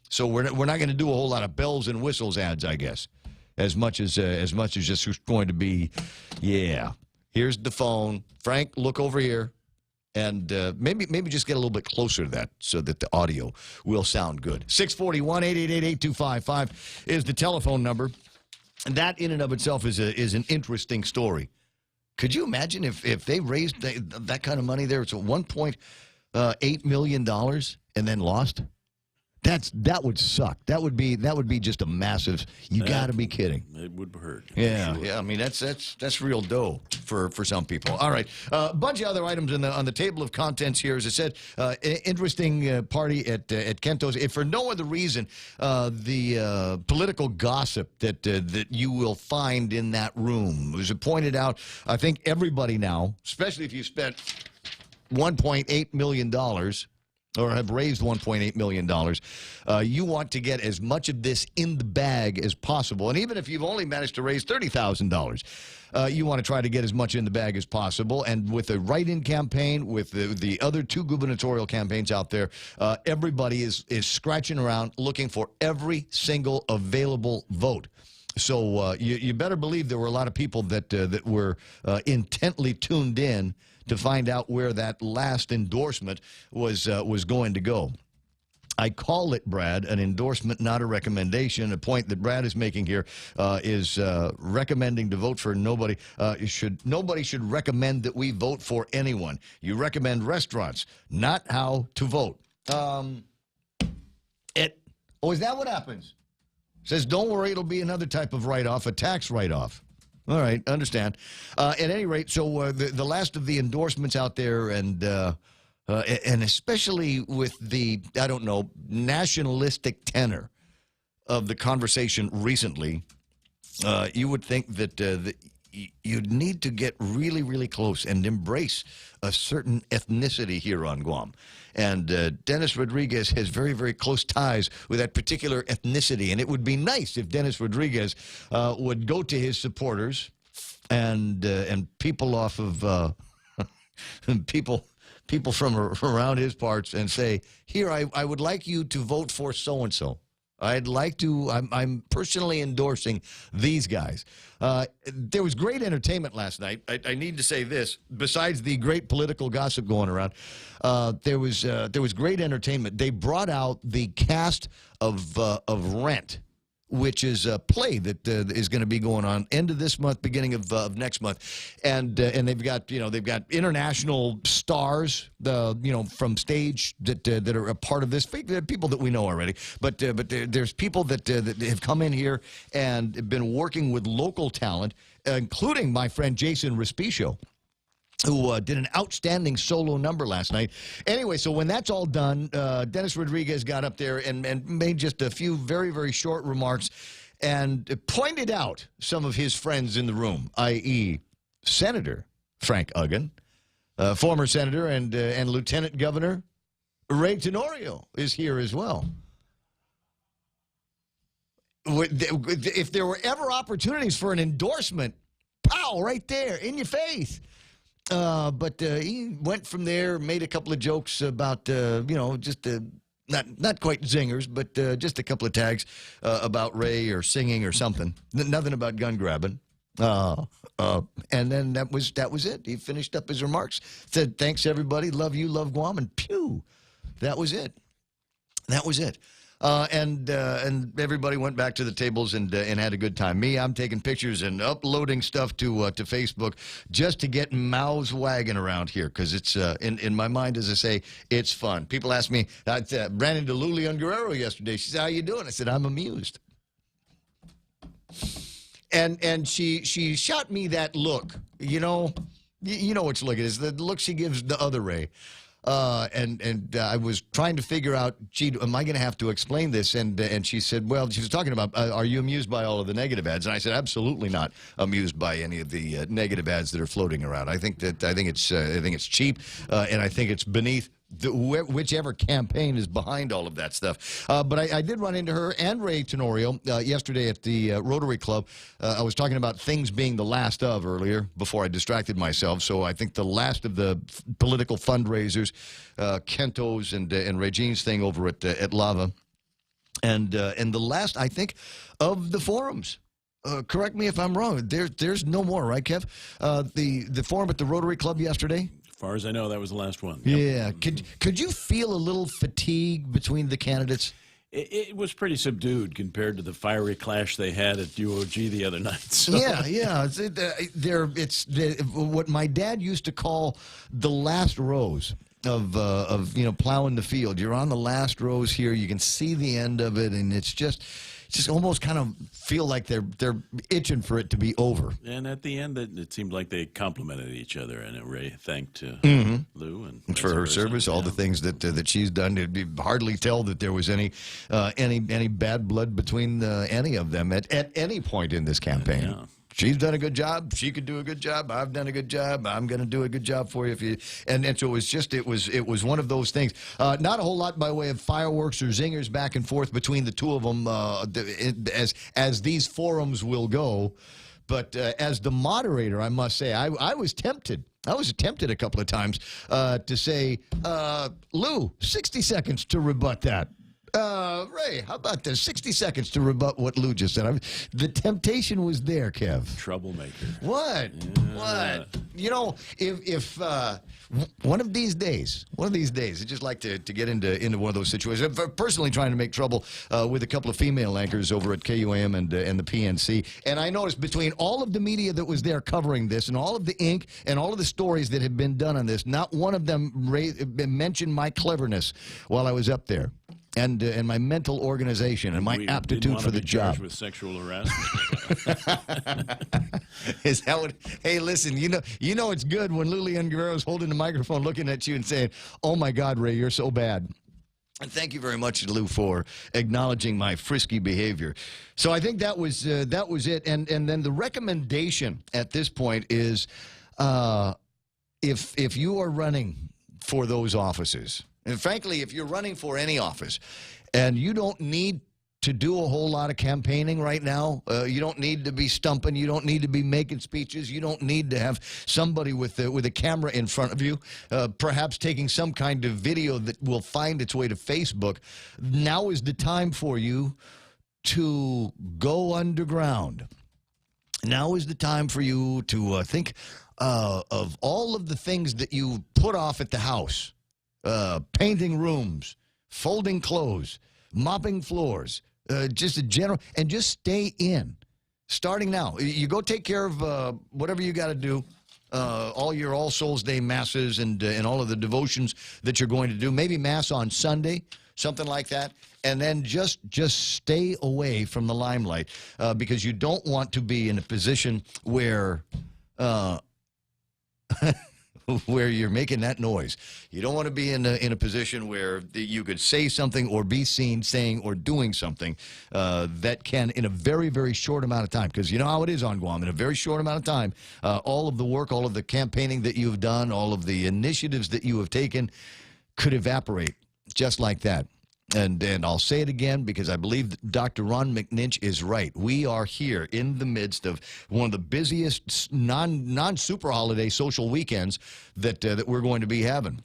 So we're not going to do a whole lot of bells and whistles ads, I guess. As much as just who's going to be, yeah. Here's the phone. Frank, look over here, and maybe just get a little bit closer to that so that the audio will sound good. 641-888-8255 is the telephone number, and that in and of itself is an interesting story. Could you imagine if they raised that kind of money there? It's $1.8 million and then lost. That would suck. That would be just a massive. You got to be kidding. It would hurt. Yeah, sure. yeah. I mean, that's real dough for some people. All right, a bunch of other items on the table of contents here. As I said, interesting party at Kento's. If for no other reason, the political gossip that you will find in that room. As it pointed out, I think everybody now, especially if you spent $1.8 million. or have raised $1.8 million. You want to get as much of this in the bag as possible. And even if you've only managed to raise $30,000, you want to try to get as much in the bag as possible. And with the write-in campaign, with the other 2 gubernatorial campaigns out there, everybody is scratching around looking for every single available vote. So you better believe there were a lot of people that were intently tuned in to find out where that last endorsement was going to go. I call it, Brad, an endorsement, not a recommendation. A point that Brad is making here is recommending to vote for nobody. Nobody should recommend that we vote for anyone. You recommend restaurants, not how to vote. Is that what happens? Says, don't worry, it'll be another type of write-off, a tax write-off. All right, understand. At any rate, so the last of the endorsements out there, and especially with the, I don't know, nationalistic tenor of the conversation recently, you would think that you'd need to get really, really close and embrace a certain ethnicity here on Guam. And Dennis Rodriguez has very, very close ties with that particular ethnicity. And it would be nice if Dennis Rodriguez would go to his supporters and people off of people from around his parts and say, here, I would like you to vote for so-and-so. I'd like to, I'm personally endorsing these guys. There was great entertainment last night. I need to say this, besides the great political gossip going around, there was great entertainment. They brought out the cast of Rent, which is a play that is going to be going on end of this month, beginning of next month, and they've got international stars, from stage that are a part of this. People that we know already, but there's people that have come in here and have been working with local talent, including my friend Jason Respicio, who did an outstanding solo number last night. Anyway, so when that's all done, Dennis Rodriguez got up there and made just a few very, very short remarks and pointed out some of his friends in the room, i.e. Senator Frank Uggan, former senator and Lieutenant Governor Ray Tenorio is here as well. If there were ever opportunities for an endorsement, pow, right there, in your face. But he went from there, made a couple of jokes about, just not quite zingers, but just a couple of tags about Ray or singing or something. Nothing about gun grabbing. And then that was it. He finished up his remarks, said, thanks, everybody. Love you, love Guam. And pew, that was it. That was it. And everybody went back to the tables and had a good time. I'm taking pictures and uploading stuff to Facebook just to get mouths wagging around here, because it's in my mind, as I say, it's fun. People ask me, ran into Lulian Guerrero yesterday. She said, how you doing? I said, I'm amused. And she shot me that look. You know which look it is. The look she gives the other Ray. And I was trying to figure out, gee, am I going to have to explain this? And she said, well, she was talking about, are you amused by all of the negative ads? And I said, absolutely not amused by any of the negative ads that are floating around. I think it's cheap, and I think it's beneath whichever campaign is behind all of that stuff. But I did run into her and Ray Tenorio yesterday at the Rotary Club. I was talking about things being the last of earlier before I distracted myself. So I think the last of the political fundraisers, Kento's and Regine's thing over at Lava, and the last, I think, of the forums. Correct me if I'm wrong. There's no more, right, Kev? The forum at the Rotary Club yesterday. As far as I know, that was the last one. Yeah. Could you feel a little fatigue between the candidates? It was pretty subdued compared to the fiery clash they had at UOG the other night. So. Yeah. It's what my dad used to call the last rows of plowing the field. You're on the last rows here. You can see the end of it, and it's just almost kind of feel like they're itching for it to be over. And at the end, it seemed like they complimented each other, and Ray thanked Lou and for her service, all the things that she's done. It'd hardly tell that there was any bad blood between any of them at any point in this campaign. She's done a good job. She could do a good job. I've done a good job. I'm going to do a good job for you. If you and so it was one of those things. Not a whole lot by way of fireworks or zingers back and forth between the two of them as these forums will go. But as the moderator, I must say, I was tempted. I was tempted a couple of times to say, Lou, 60 seconds to rebut that. Ray, how about this? 60 seconds to rebut what Lou just said. The temptation was there, Kev. Troublemaker. What? Yeah. What? You know, if one of these days, I'd just like to get into one of those situations. I'm personally trying to make trouble with a couple of female anchors over at KUAM and the PNC. And I noticed between all of the media that was there covering this and all of the ink and all of the stories that had been done on this, not one of them mentioned my cleverness while I was up there. And my mental organization and my aptitude for the job. With sexual harassment. Is that what? Hey, listen. You know it's good when Lilian Guerrero's holding the microphone, looking at you and saying, "Oh my God, Ray, you're so bad." And thank you very much, Lou, for acknowledging my frisky behavior. So I think that was it. And then the recommendation at this point is, if you are running for those offices. And frankly, if you're running for any office and you don't need to do a whole lot of campaigning right now, you don't need to be stumping, you don't need to be making speeches, you don't need to have somebody with a camera in front of you, perhaps taking some kind of video that will find its way to Facebook. Now is the time for you to go underground. Now is the time for you to think of all of the things that you put off at the house. Painting rooms, folding clothes, mopping floors, just a general, and just stay in. Starting now, you go take care of whatever you got to do, all your All Souls Day masses and all of the devotions that you're going to do. Maybe mass on Sunday, something like that, and then just stay away from the limelight because you don't want to be in a position where. Where you're making that noise. You don't want to be in a position where you could say something or be seen saying or doing something that can, in a very, very short amount of time, because you know how it is on Guam, in a very short amount of time, all of the work, all of the campaigning that you've done, all of the initiatives that you have taken could evaporate just like that. And I'll say it again because I believe Dr. Ron McNinch is right. We are here in the midst of one of the busiest non-super holiday social weekends that we're going to be having.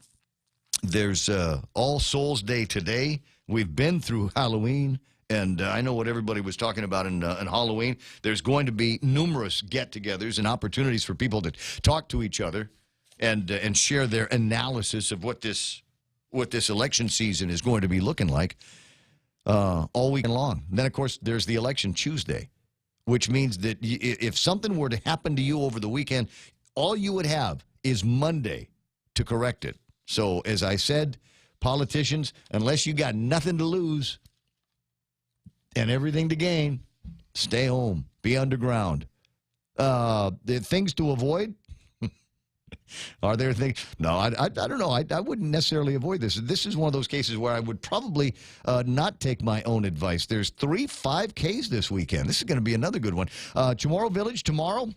There's All Souls Day today. We've been through Halloween, and I know what everybody was talking about in Halloween. There's going to be numerous get-togethers and opportunities for people to talk to each other and share their analysis of what this election season is going to be looking like all weekend long. And then, of course, there's the election Tuesday, which means that if something were to happen to you over the weekend, all you would have is Monday to correct it. So, as I said, politicians, unless you got nothing to lose and everything to gain, stay home, be underground. The things to avoid. Are there things? No, I don't know. I wouldn't necessarily avoid this. This is one of those cases where I would probably not take my own advice. There's 3 5Ks this weekend. This is going to be another good one. Chamorro Village tomorrow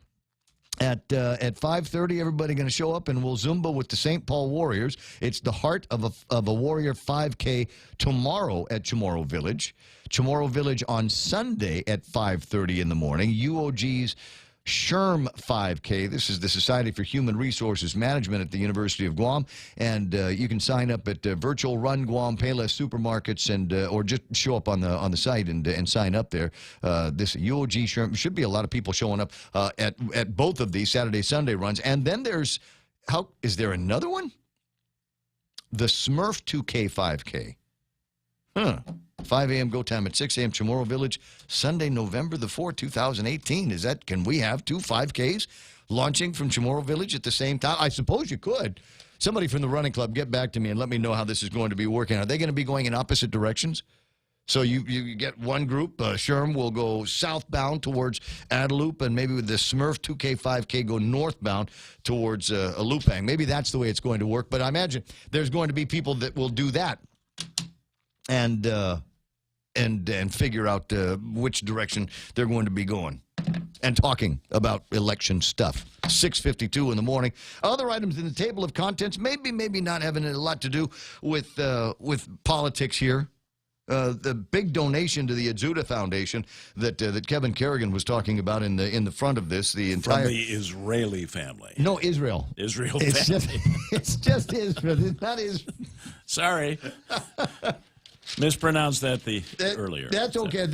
at 5:30. Everybody going to show up and we'll Zumba with the St. Paul Warriors. It's the heart of a Warrior 5K tomorrow at Chamorro Village. Chamorro Village on Sunday at 5:30 in the morning. UOG's SHRM 5K. This is the Society for Human Resources Management at the University of Guam, and you can sign up at Virtual Run Guam, Payless Supermarkets, and or just show up on the site and sign up there. This UOG SHRM, should be a lot of people showing up at both of these Saturday Sunday runs, and then there's is there another one? The Smurf 2K 5K. 5 a.m. go time at 6 a.m. Chamorro Village, Sunday, November the 4th, 2018. Can we have 2 5Ks launching from Chamorro Village at the same time? I suppose you could. Somebody from the running club, get back to me and let me know how this is going to be working. Are they going to be going in opposite directions? So you get one group, SHRM will go southbound towards Adelup, and maybe with the Smurf 2K 5K go northbound towards Alupang. Maybe that's the way it's going to work, but I imagine there's going to be people that will do that and figure out which direction they're going to be going. and talking about election stuff. 6:52 in the morning. Other items in the table of contents, maybe not having a lot to do with politics here. The big donation to the Azuda Foundation that Kevin Kerrigan was talking about in the front of this, the entire From the Israeli family. No, Israel. Israel It's family. it's just Israel. It's not Israel. Sorry. Mispronounced that earlier. That's okay.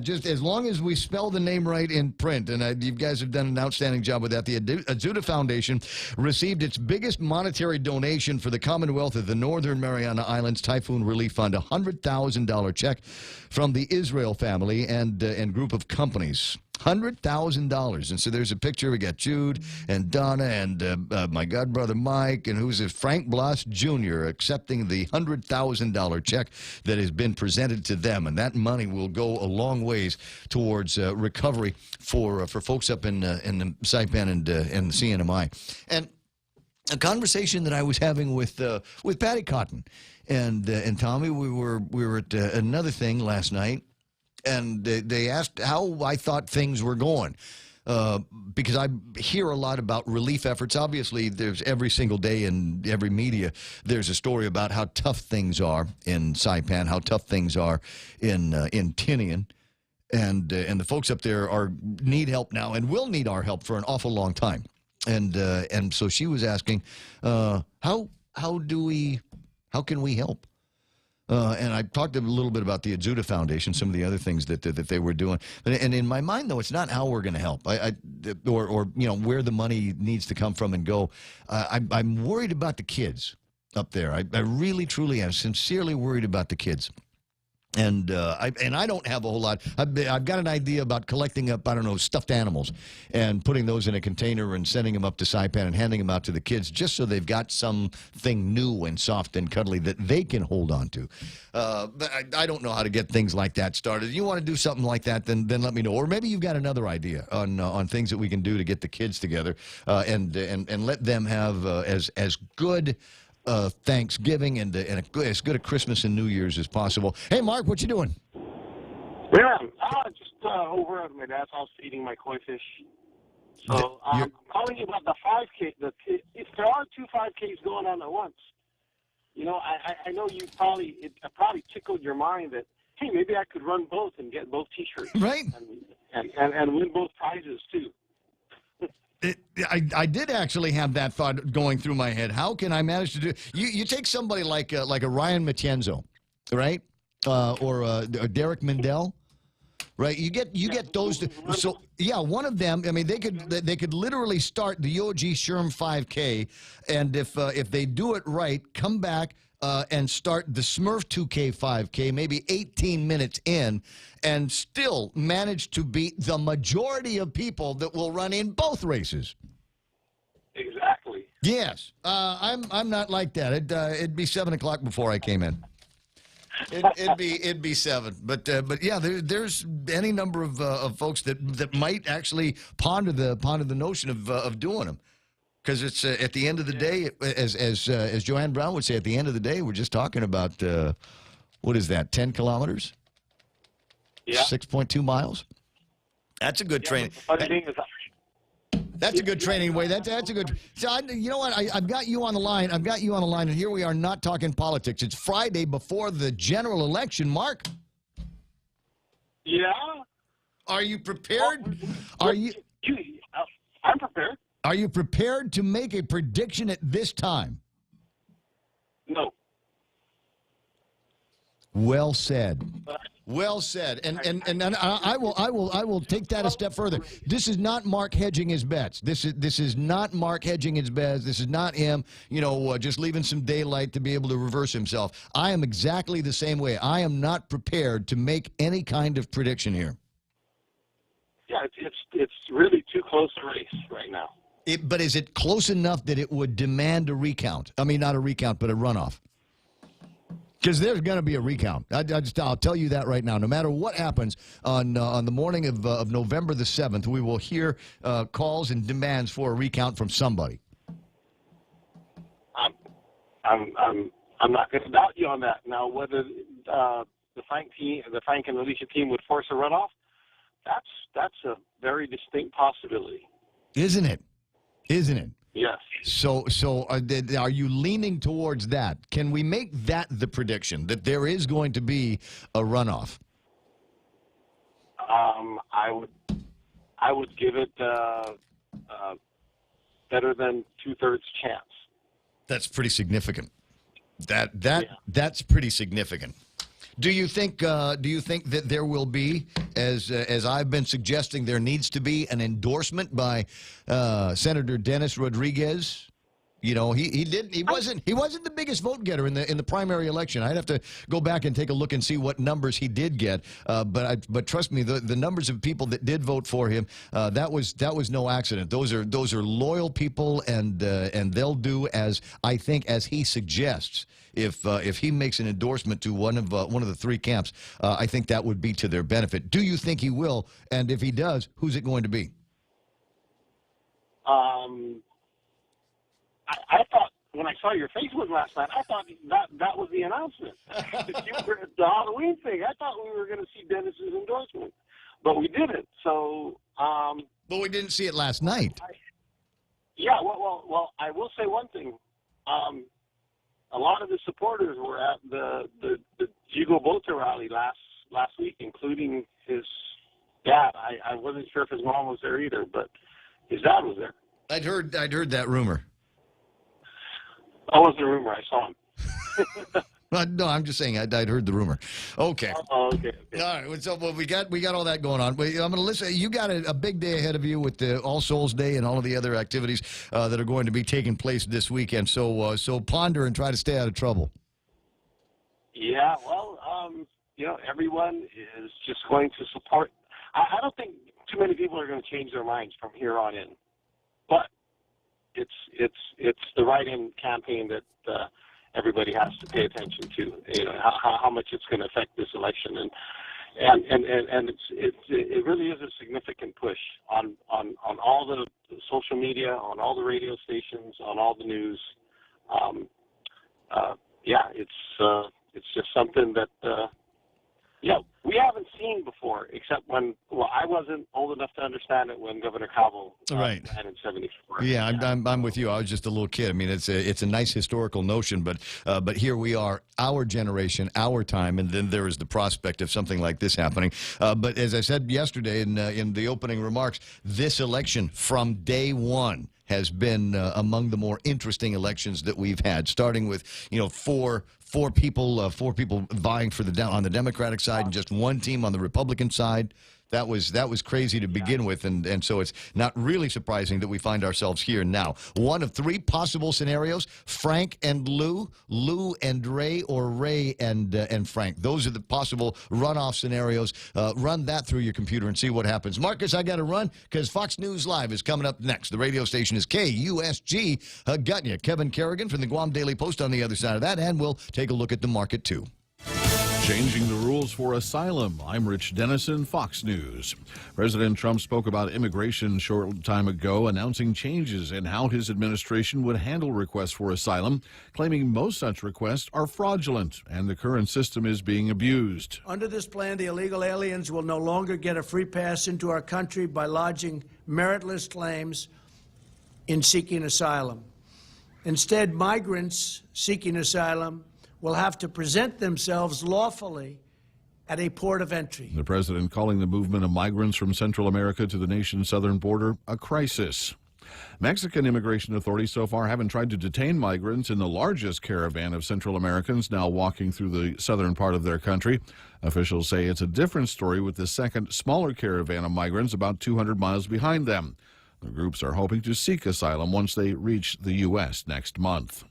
Just as long as we spell the name right in print, and you guys have done an outstanding job with that. The Azuda Foundation received its biggest monetary donation for the Commonwealth of the Northern Mariana Islands Typhoon Relief Fund, a $100,000 check from the Israel family and group of companies. $100,000. And so there's a picture. We got Jude and Donna and my godbrother Mike, and who's Frank Blas Jr. accepting the $100,000 check that has been presented to them. And that money will go a long ways towards recovery for folks up in the Saipan and the CNMI. And a conversation that I was having with Patty Cotton and Tommy, we were at another thing last night. And they asked how I thought things were going, because I hear a lot about relief efforts. Obviously, there's every single day in every media, there's a story about how tough things are in Saipan, how tough things are in Tinian. And the folks up there need help now and will need our help for an awful long time. And so she was asking, how can we help? And I talked a little bit about the Azuda Foundation, some of the other things that they were doing. And in my mind, though, it's not how we're going to help, or where the money needs to come from and go. I'm worried about the kids up there. I really, truly am sincerely worried about the kids. And I don't have a whole lot. I've got an idea about collecting up, I don't know, stuffed animals and putting those in a container and sending them up to Saipan and handing them out to the kids just so they've got something new and soft and cuddly that they can hold on to. But I don't know how to get things like that started. If you want to do something like that, then let me know. Or maybe you've got another idea on things that we can do to get the kids together and let them have as good Thanksgiving and as good a Christmas and New Year's as possible. Hey, Mark, what you doing? Yeah, just over at my dad's house feeding my koi fish. So I'm calling you about the 5K. If there are two 5Ks going on at once, I know it probably tickled your mind that, hey, maybe I could run both and get both T-shirts, right? And win both prizes too. I did actually have that thought going through my head. How can I manage to do? You take somebody like a Ryan Matienzo, right, or Derek Mindell, right? You get those. So yeah, one of them. I mean, they could literally start the Yogi Sherm 5K, and if they do it right, come back. And start the Smurf 2K 5K maybe 18 minutes in and still manage to beat the majority of people that will run in both races. Exactly. Yes. I'm not like that. It'd be 7 o'clock before I came in. It'd be 7. But yeah, there's any number of folks that might actually ponder the notion of doing them. Because it's at the end of the day, as Joanne Brown would say, at the end of the day, we're just talking about, what is that, 10 kilometers? Yeah. 6.2 miles? That's a good training. That's a good training way. That's a good. So you know what? I've got you on the line. And here we are not talking politics. It's Friday before the general election, Mark. Yeah. Are you prepared? I'm prepared. Are you prepared to make a prediction at this time? No. Well said. Well said. And I will take that a step further. This is not Mark hedging his bets. This is not Mark hedging his bets. This is not him, just leaving some daylight to be able to reverse himself. I am exactly the same way. I am not prepared to make any kind of prediction here. Yeah, it's really too close a race right now. But is it close enough that it would demand a recount? I mean, not a recount, but a runoff. Because there's going to be a recount. I'll tell you that right now. No matter what happens on the morning of November the 7th, we will hear calls and demands for a recount from somebody. I'm not going to doubt you on that. Now, whether the Frank and Alicia team would force a runoff, that's a very distinct possibility. Isn't it? Isn't it? Yes. So are you leaning towards that? Can we make that the prediction, that there is going to be a runoff? I would give it better than 2/3 chance. That's pretty significant. That's pretty significant. Do you think that there will be, as I've been suggesting, there needs to be an endorsement by Senator Dennis Rodriguez? You know, he wasn't the biggest vote getter in the primary election. I'd have to go back and take a look and see what numbers he did get. But trust me, the numbers of people that did vote for him, that was no accident. Those are loyal people, and they'll do as he suggests. If he makes an endorsement to one of the three camps, I think that would be to their benefit. Do you think he will? And if he does, who's it going to be? I thought when I saw your Facebook last night, I thought that was the announcement. You were at the Halloween thing. I thought we were going to see Dennis's endorsement, but we didn't. So, but we didn't see it last night. Well, I will say one thing. A lot of the supporters were at the Jigo Bota rally last week, including his dad. I wasn't sure if his mom was there either, but his dad was there. I'd heard that rumor. That wasn't a rumor. I saw him. No, I'm just saying I'd heard the rumor. Okay. Okay. All right. So we got all that going on. I'm going to listen. You got a big day ahead of you with the All Souls Day and all of the other activities that are going to be taking place this weekend. So ponder and try to stay out of trouble. Yeah. Well, everyone is just going to support. I don't think too many people are going to change their minds from here on in, but it's the write-in campaign that everybody has to pay attention to. You know how much it's going to affect this election, and it really is a significant push on all the social media, on all the radio stations, on all the news. It's just something that we haven't seen before, except when I wasn't old enough to understand it when Governor Calvo ran in '74. Yeah, I'm with you. I was just a little kid. I mean, it's a nice historical notion, but here we are, our generation, our time, and then there is the prospect of something like this happening. But as I said yesterday in the opening remarks, this election from day one has been among the more interesting elections that we've had, starting with four people vying for on the Democratic side and just one team on the Republican side. That was crazy to begin with, and so it's not really surprising that we find ourselves here now. One of three possible scenarios: Frank and Lou, Lou and Ray, or Ray and Frank. Those are the possible runoff scenarios. Run that through your computer and see what happens. Marcus, I got to run because Fox News Live is coming up next. The radio station is KUSG. Got you. Kevin Kerrigan from the Guam Daily Post on the other side of that, and we'll take a look at the market too. Changing the rules for asylum. I'm Rich Dennison, Fox News. President Trump spoke about immigration a short time ago, announcing changes in how his administration would handle requests for asylum, claiming most such requests are fraudulent and the current system is being abused. Under this plan, the illegal aliens will no longer get a free pass into our country by lodging meritless claims in seeking asylum. Instead, migrants seeking asylum will have to present themselves lawfully at a port of entry. The president calling the movement of migrants from Central America to the nation's southern border a crisis. Mexican immigration authorities so far haven't tried to detain migrants in the largest caravan of Central Americans now walking through the southern part of their country. Officials say it's a different story with the second, smaller caravan of migrants about 200 miles behind them. The groups are hoping to seek asylum once they reach the U.S. next month.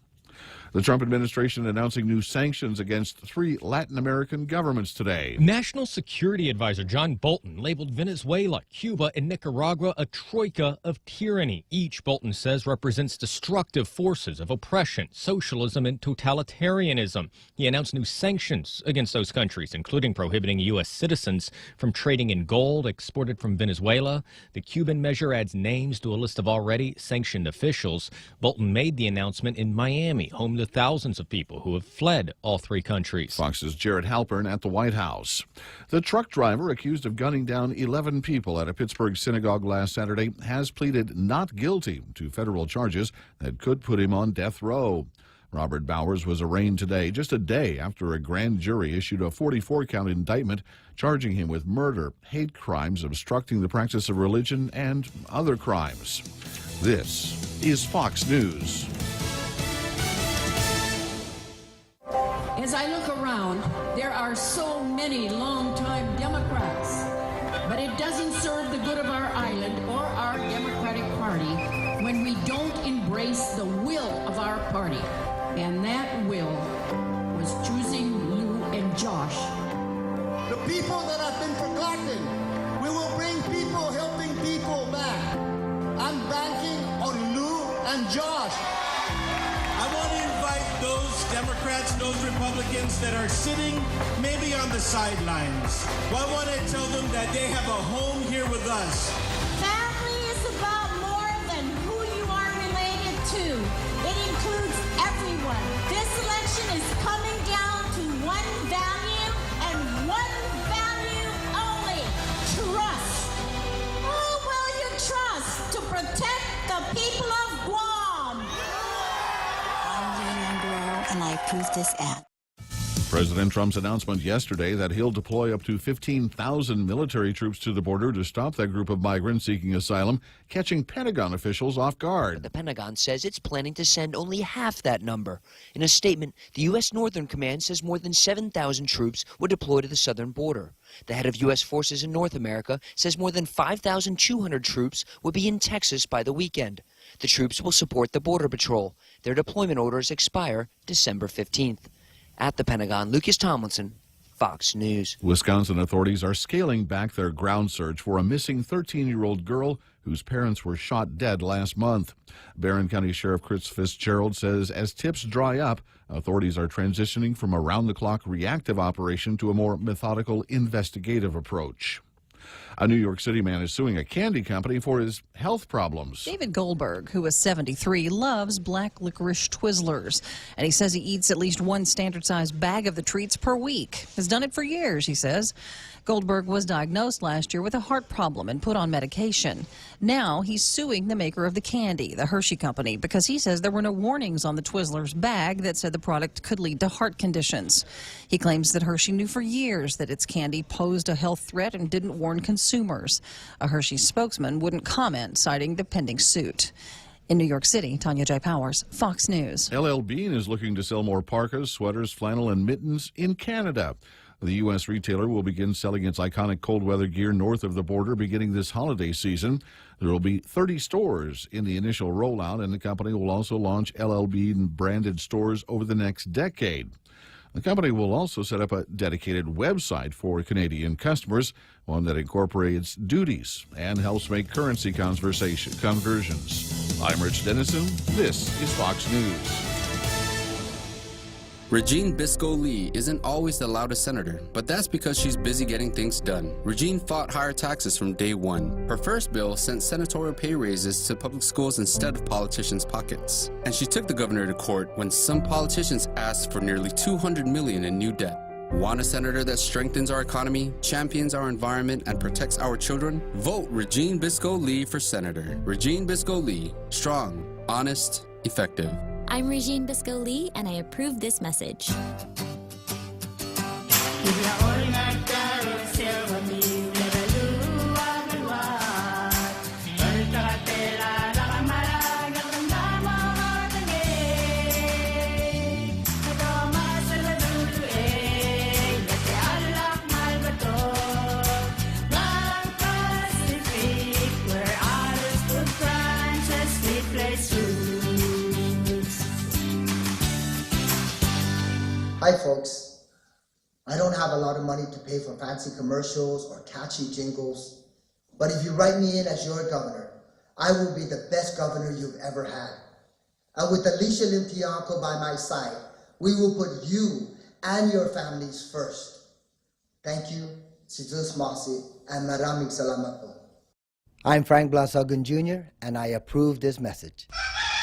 The Trump administration announcing new sanctions against 3 Latin American governments today. National Security Advisor John Bolton labeled Venezuela, Cuba, and Nicaragua a troika of tyranny. Each, Bolton says, represents destructive forces of oppression, socialism, and totalitarianism. He announced new sanctions against those countries, including prohibiting U.S. citizens from trading in gold exported from Venezuela. The Cuban measure adds names to a list of already sanctioned officials. Bolton made the announcement in Miami, home the thousands of people who have fled all three countries. Fox's Jared Halpern at the White House. The truck driver accused of gunning down 11 people at a Pittsburgh synagogue last Saturday has pleaded not guilty to federal charges that could put him on death row. Robert Bowers was arraigned today, just a day after a grand jury issued a 44-count indictment charging him with murder, hate crimes, obstructing the practice of religion, and other crimes. This is Fox News. As I look around, there are so many longtime Democrats, but it doesn't serve the good of our island or our Democratic Party when we don't embrace the will of our party. And that will was choosing Lou and Josh. The people that have been forgotten, we will bring people helping people back. I'm banking on Lou and Josh. I want to invite those Democrats, those Republicans that are sitting maybe on the sidelines. Well, I want to tell them that they have a home here with us. Family is about more than who you are related to. It includes everyone. This election is coming down to one value and one value only: trust. Who will you trust to protect the people of Guam? I'm Jane Andrew, and I approve this ad. President Trump's announcement yesterday that he'll deploy up to 15,000 military troops to the border to stop that group of migrants seeking asylum, catching Pentagon officials off guard. The Pentagon says it's planning to send only half that number. In a statement, the U.S. Northern Command says more than 7,000 troops will deploy to the southern border. The head of U.S. forces in North America says more than 5,200 troops will be in Texas by the weekend. The troops will support the Border Patrol. Their deployment orders expire December 15th. At the Pentagon, Lucas Tomlinson, Fox News. Wisconsin authorities are scaling back their ground search for a missing 13-year-old girl whose parents were shot dead last month. Barron County Sheriff Chris Fitzgerald says as tips dry up, authorities are transitioning from a round-the-clock reactive operation to a more methodical investigative approach. A New York City man is suing a candy company for his health problems. David Goldberg, who is 73, loves black licorice Twizzlers, and he says he eats at least one standard-sized bag of the treats per week. Has done it for years, he says. Goldberg was diagnosed last year with a heart problem and put on medication. Now he's suing the maker of the candy, the Hershey Company, because he says there were no warnings on the Twizzlers bag that said the product could lead to heart conditions. He claims that Hershey knew for years that its candy posed a health threat and didn't warn consumers. A Hershey spokesman wouldn't comment, citing the pending suit. In New York City, Tanya J. Powers, Fox News. LL Bean is looking to sell more parkas, sweaters, flannel, and mittens in Canada. The U.S. retailer will begin selling its iconic cold weather gear north of the border beginning this holiday season. There will be 30 stores in the initial rollout, and the company will also launch LL Bean branded stores over the next decade. The company will also set up a dedicated website for Canadian customers, one that incorporates duties and helps make currency conversions. I'm Rich Dennison. This is Fox News. Regine Biscoe-Lee isn't always the loudest senator, but that's because she's busy getting things done. Regine fought higher taxes from day one. Her first bill sent senatorial pay raises to public schools instead of politicians' pockets. And she took the governor to court when some politicians asked for nearly $200 million in new debt. Want a senator that strengthens our economy, champions our environment, and protects our children? Vote Regine Biscoe-Lee for senator. Regine Biscoe-Lee, strong, honest, effective. I'm Regine Biscoe-Lee, and I approve this message. Hi folks, I don't have a lot of money to pay for fancy commercials or catchy jingles, but if you write me in as your governor, I will be the best governor you've ever had. And with Alicia Lim Tiangco by my side, we will put you and your families first. Thank you, si Jesus Masi, and maraming salamat po. I'm Frank Blasagun Jr., and I approve this message.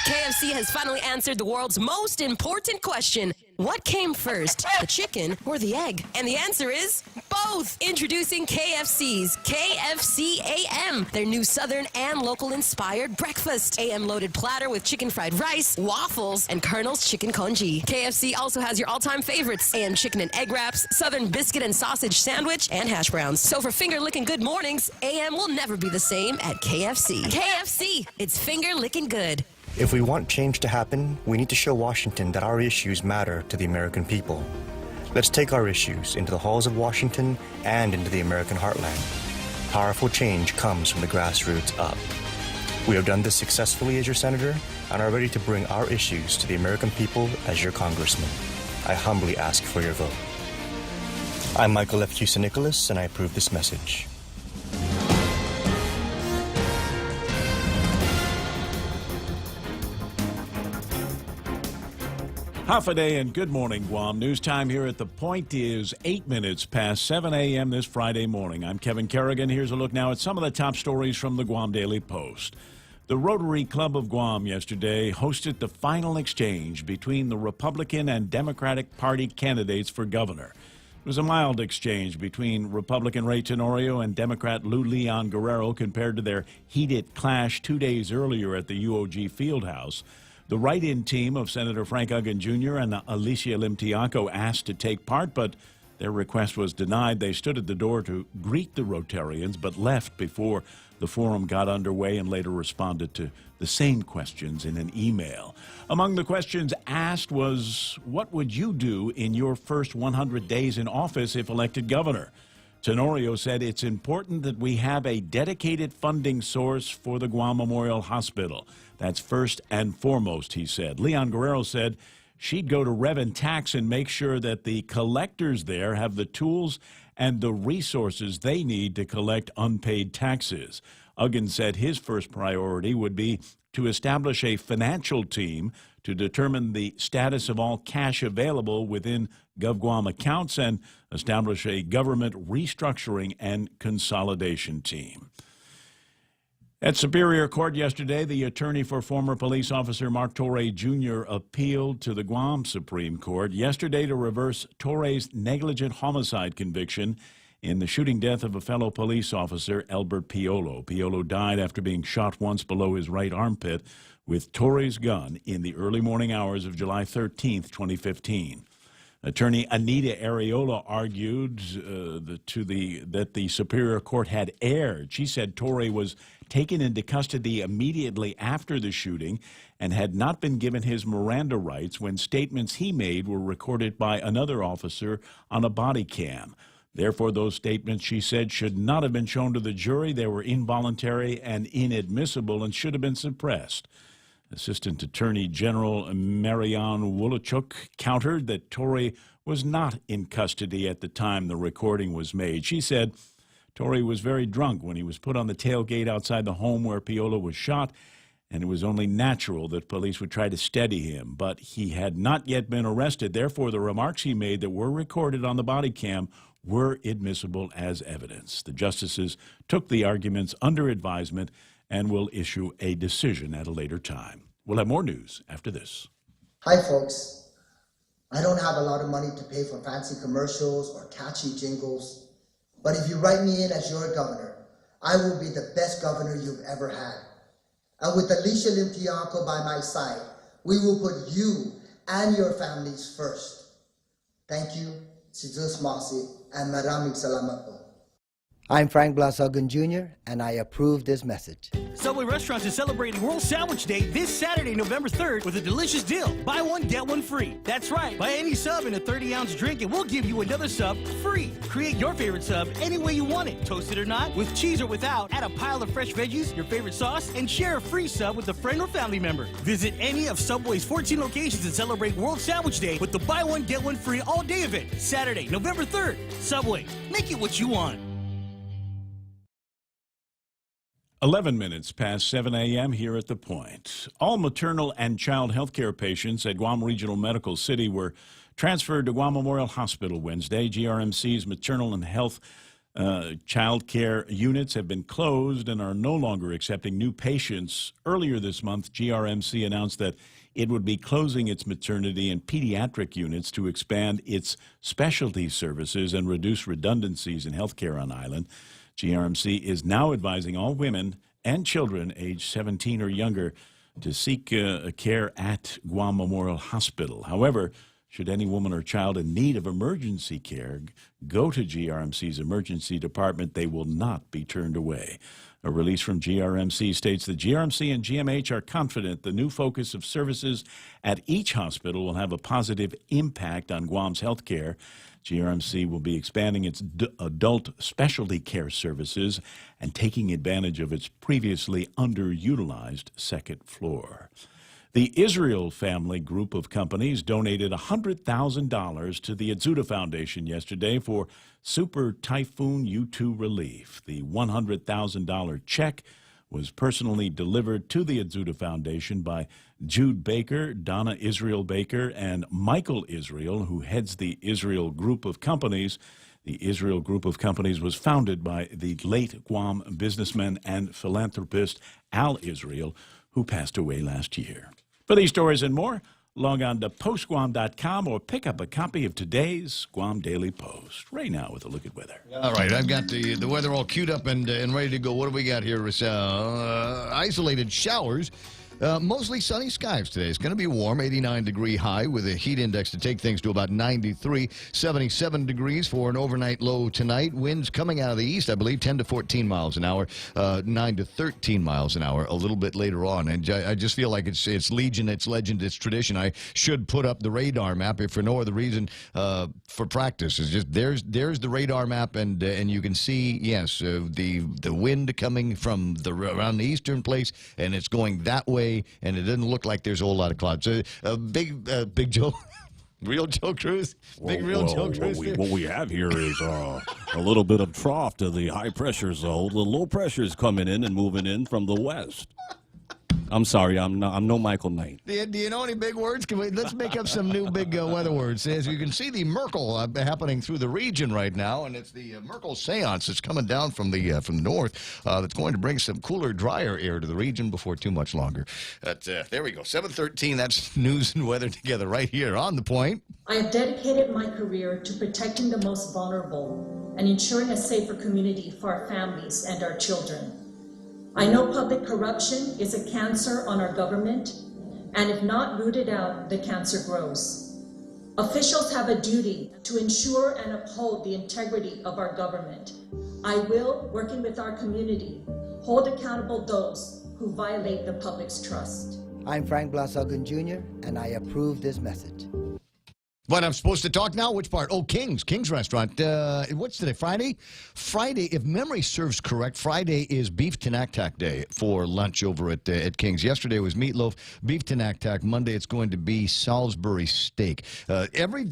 KFC has finally answered the world's most important question. What came first, the chicken or the egg? And the answer is both. Introducing KFC's KFC AM, their new Southern and local-inspired breakfast. AM-loaded platter with chicken fried rice, waffles, and Colonel's chicken congee. KFC also has your all-time favorites, AM chicken and egg wraps, Southern biscuit and sausage sandwich, and hash browns. So for finger-licking good mornings, AM will never be the same at KFC. KFC, it's finger-licking good. If we want change to happen, we need to show Washington that our issues matter to the American people. Let's take our issues into the halls of Washington and into the American heartland. Powerful change comes from the grassroots up. We have done this successfully as your senator and are ready to bring our issues to the American people as your congressman. I humbly ask for your vote. I'm Michael F. Cusa-Nicholas, and I approve this message. Half a day and good morning, Guam. News time here at The Point is 8 minutes past 7 a.m. this Friday morning. I'm Kevin Kerrigan. Here's a look now at some of the top stories from the Guam Daily Post. The Rotary Club of Guam yesterday hosted the final exchange between the Republican and Democratic Party candidates for governor. It was a mild exchange between Republican Ray Tenorio and Democrat Lou Leon Guerrero compared to their heated clash 2 days earlier at the UOG Fieldhouse. The write-in team of Senator Frank Uggan Jr. and Alicia Lim Tiaco asked to take part, but their request was denied. They stood at the door to greet the Rotarians, but left before the forum got underway and later responded to the same questions in an email. Among the questions asked was, what would you do in your first 100 days in office if elected governor? Tenorio said it's important that we have a dedicated funding source for the Guam Memorial Hospital. That's first and foremost, he said. Leon Guerrero said she'd go to Rev and Tax and make sure that the collectors there have the tools and the resources they need to collect unpaid taxes. Uggan said his first priority would be to establish a financial team to determine the status of all cash available within GovGuam accounts and establish a government restructuring and consolidation team. At Superior Court yesterday, the attorney for former police officer Mark Torre Jr. appealed to the Guam Supreme Court yesterday to reverse Torre's negligent homicide conviction in the shooting death of a fellow police officer, Albert Piolo. Piolo died after being shot once below his right armpit with Torre's gun in the early morning hours of July 13, 2015. Attorney Anita Areola argued that the Superior Court had erred. She said Torre was taken into custody immediately after the shooting and had not been given his Miranda rights when statements he made were recorded by another officer on a body cam. Therefore, those statements, she said, should not have been shown to the jury. They were involuntary and inadmissible and should have been suppressed. Assistant Attorney General Marianne Wolochuk countered that Torre was not in custody at the time the recording was made. She said Torre was very drunk when he was put on the tailgate outside the home where Piolo was shot, and it was only natural that police would try to steady him. But he had not yet been arrested. Therefore, the remarks he made that were recorded on the body cam were admissible as evidence. The justices took the arguments under advisement and will issue a decision at a later time. We'll have more news after this. Hi, folks. I don't have a lot of money to pay for fancy commercials or catchy jingles, but if you write me in as your governor, I will be the best governor you've ever had. And with Alicia Lim Tiaco by my side, we will put you and your families first. Thank you, si Zeus Masi, and maraming salamat po. I'm Frank Blas Uggan Jr., and I approve this message. Subway Restaurants is celebrating World Sandwich Day this Saturday, November 3rd, with a delicious deal. Buy one, get one free. That's right. Buy any sub in a 30-ounce drink, and we'll give you another sub free. Create your favorite sub any way you want it, toasted or not, with cheese or without. Add a pile of fresh veggies, your favorite sauce, and share a free sub with a friend or family member. Visit any of Subway's 14 locations and celebrate World Sandwich Day with the Buy One, Get One Free all-day event. Saturday, November 3rd. Subway. Make it what you want. 11 minutes past 7 a.m. here at The Point. All maternal and child health care patients at Guam Regional Medical City were transferred to Guam Memorial Hospital Wednesday. GRMC's maternal and Child care units have been closed and are no longer accepting new patients. Earlier this month, GRMC announced that it would be closing its maternity and pediatric units to expand its specialty services and reduce redundancies in healthcare on island. GRMC is now advising all women and children aged 17 or younger to seek care at Guam Memorial Hospital. However, should any woman or child in need of emergency care go to GRMC's emergency department, they will not be turned away. A release from GRMC states that GRMC and GMH are confident the new focus of services at each hospital will have a positive impact on Guam's health care. GRMC will be expanding its adult specialty care services and taking advantage of its previously underutilized second floor. The Israel Family Group of companies donated $100,000 to the Atzuta Foundation yesterday for Super Typhoon U2 relief. The $100,000 check was personally delivered to the Atzuta Foundation by Jude Baker, Donna Israel Baker, and Michael Israel, who heads the Israel Group of Companies. The Israel Group of Companies was founded by the late Guam businessman and philanthropist Al Israel, who passed away last year. For these stories and more, log on to postguam.com or pick up a copy of today's Guam Daily Post. Right now with a look at weather. All right, I've got the weather all queued up and ready to go. What do we got here? Isolated showers. Mostly sunny skies today. It's going to be warm, 89-degree high with a heat index to take things to about 93, 77 degrees for an overnight low tonight. Winds coming out of the east, I believe, 10 to 14 miles an hour, 9 to 13 miles an hour a little bit later on. And I just feel like it's legion, it's legend, it's tradition. I should put up the radar map if for no other reason for practice. It's just there's the radar map, and you can see, yes, the wind coming from around the eastern place, and it's going that way. And it doesn't look like there's a whole lot of clouds. Big Joe, real Joe Cruz, Joe Cruz. What we have here is a little bit of trough to the high pressure zone. The low pressure is coming in and moving in from the west. I'm sorry, I'm no Michael Knight. Do you know any big words? Let's make up some new big weather words. As you can see, the Merkel happening through the region right now, and it's the Merkel seance that's coming down from the north that's going to bring some cooler, drier air to the region before too much longer. But there we go, 7:13. That's news and weather together right here on The Point. I have dedicated my career to protecting the most vulnerable and ensuring a safer community for our families and our children. I know public corruption is a cancer on our government, and if not rooted out, the cancer grows. Officials have a duty to ensure and uphold the integrity of our government. I will, working with our community, hold accountable those who violate the public's trust. I'm Frank Blasogan Jr., and I approve this message. But I'm supposed to talk now? Which part? Oh, King's Restaurant. What's today? Friday? Friday, if memory serves correct, Friday is Beef Tinactac Day for lunch over at King's. Yesterday was meatloaf, beef tinactac. Monday it's going to be Salisbury steak. Every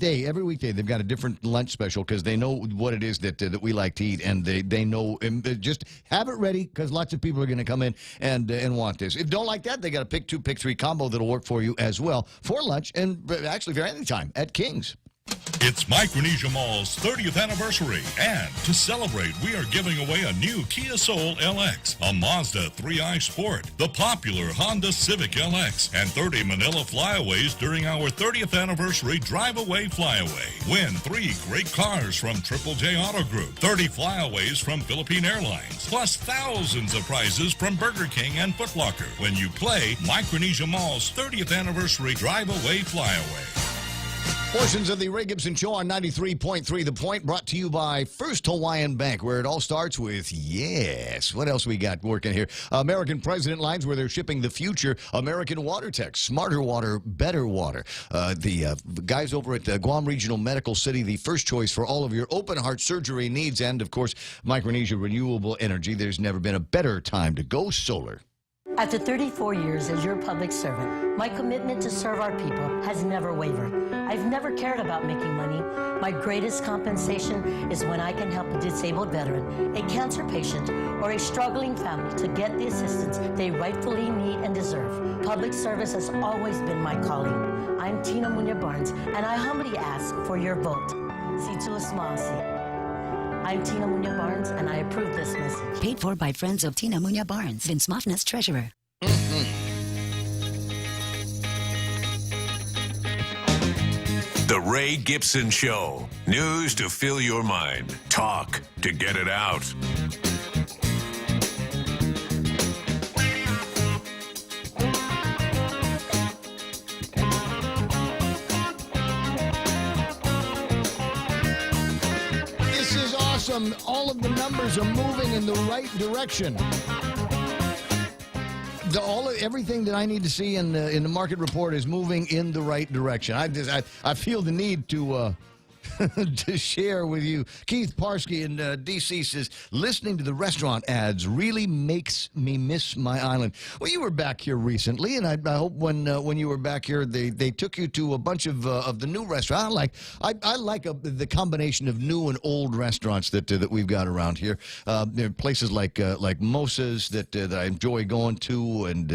weekday, they've got a different lunch special because they know what it is that we like to eat, and they know, and they just have it ready because lots of people are going to come in and want this. If you don't like that, they got a pick 2, pick 3 combo that'll work for you as well for lunch and actually for any time at King's. It's Micronesia Mall's 30th anniversary, and to celebrate, we are giving away a new Kia Soul LX, a Mazda 3i Sport, the popular Honda Civic LX, and 30 Manila Flyaways during our 30th anniversary Drive-Away Flyaway. Win 3 great cars from Triple J Auto Group, 30 Flyaways from Philippine Airlines, plus thousands of prizes from Burger King and Foot Locker when you play Micronesia Mall's 30th anniversary Drive-Away Flyaway. Portions of the Ray Gibson Show on 93.3 The Point, brought to you by First Hawaiian Bank, where it all starts with yes. What else we got working here? American President Lines, where they're shipping the future. American Water Tech, smarter water, better water. The guys over at Guam Regional Medical City, the first choice for all of your open heart surgery needs. And, of course, Micronesia Renewable Energy. There's never been a better time to go solar. After 34 years as your public servant, my commitment to serve our people has never wavered. I've never cared about making money. My greatest compensation is when I can help a disabled veteran, a cancer patient, or a struggling family to get the assistance they rightfully need and deserve. Public service has always been my calling. I'm Tina Munya Barnes, and I humbly ask for your vote. Si tu smasi. I'm Tina Muñoz Barnes, and I approve this message. Paid for by friends of Tina Muñoz Barnes, Vince Mofness, treasurer. The Ray Gibson Show. News to fill your mind. Talk to get it out. This is awesome. All of the numbers are moving in the right direction. Everything that I need to see in the market report is moving in the right direction. I feel the need to to share with you. Keith Parsky in D.C. says, listening to the restaurant ads really makes me miss my island. Well, you were back here recently, and I hope when you were back here, they took you to a bunch of the new restaurants. I like the combination of new and old restaurants that we've got around here. There are places like Mosa's that I enjoy going to, and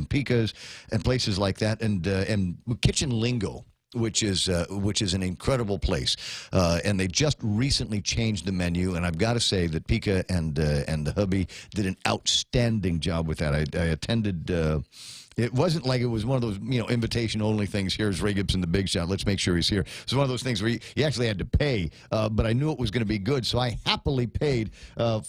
Pika's, and places like that, and Kitchen Lingo, which is an incredible place, and they just recently changed the menu, and I've got to say that Pika and the hubby did an outstanding job with that. I attended. It wasn't like it was one of those invitation only things. Here's Ray Gibson, the Big Shot. Let's make sure he's here. It was one of those things where you actually had to pay, but I knew it was going to be good, so I happily paid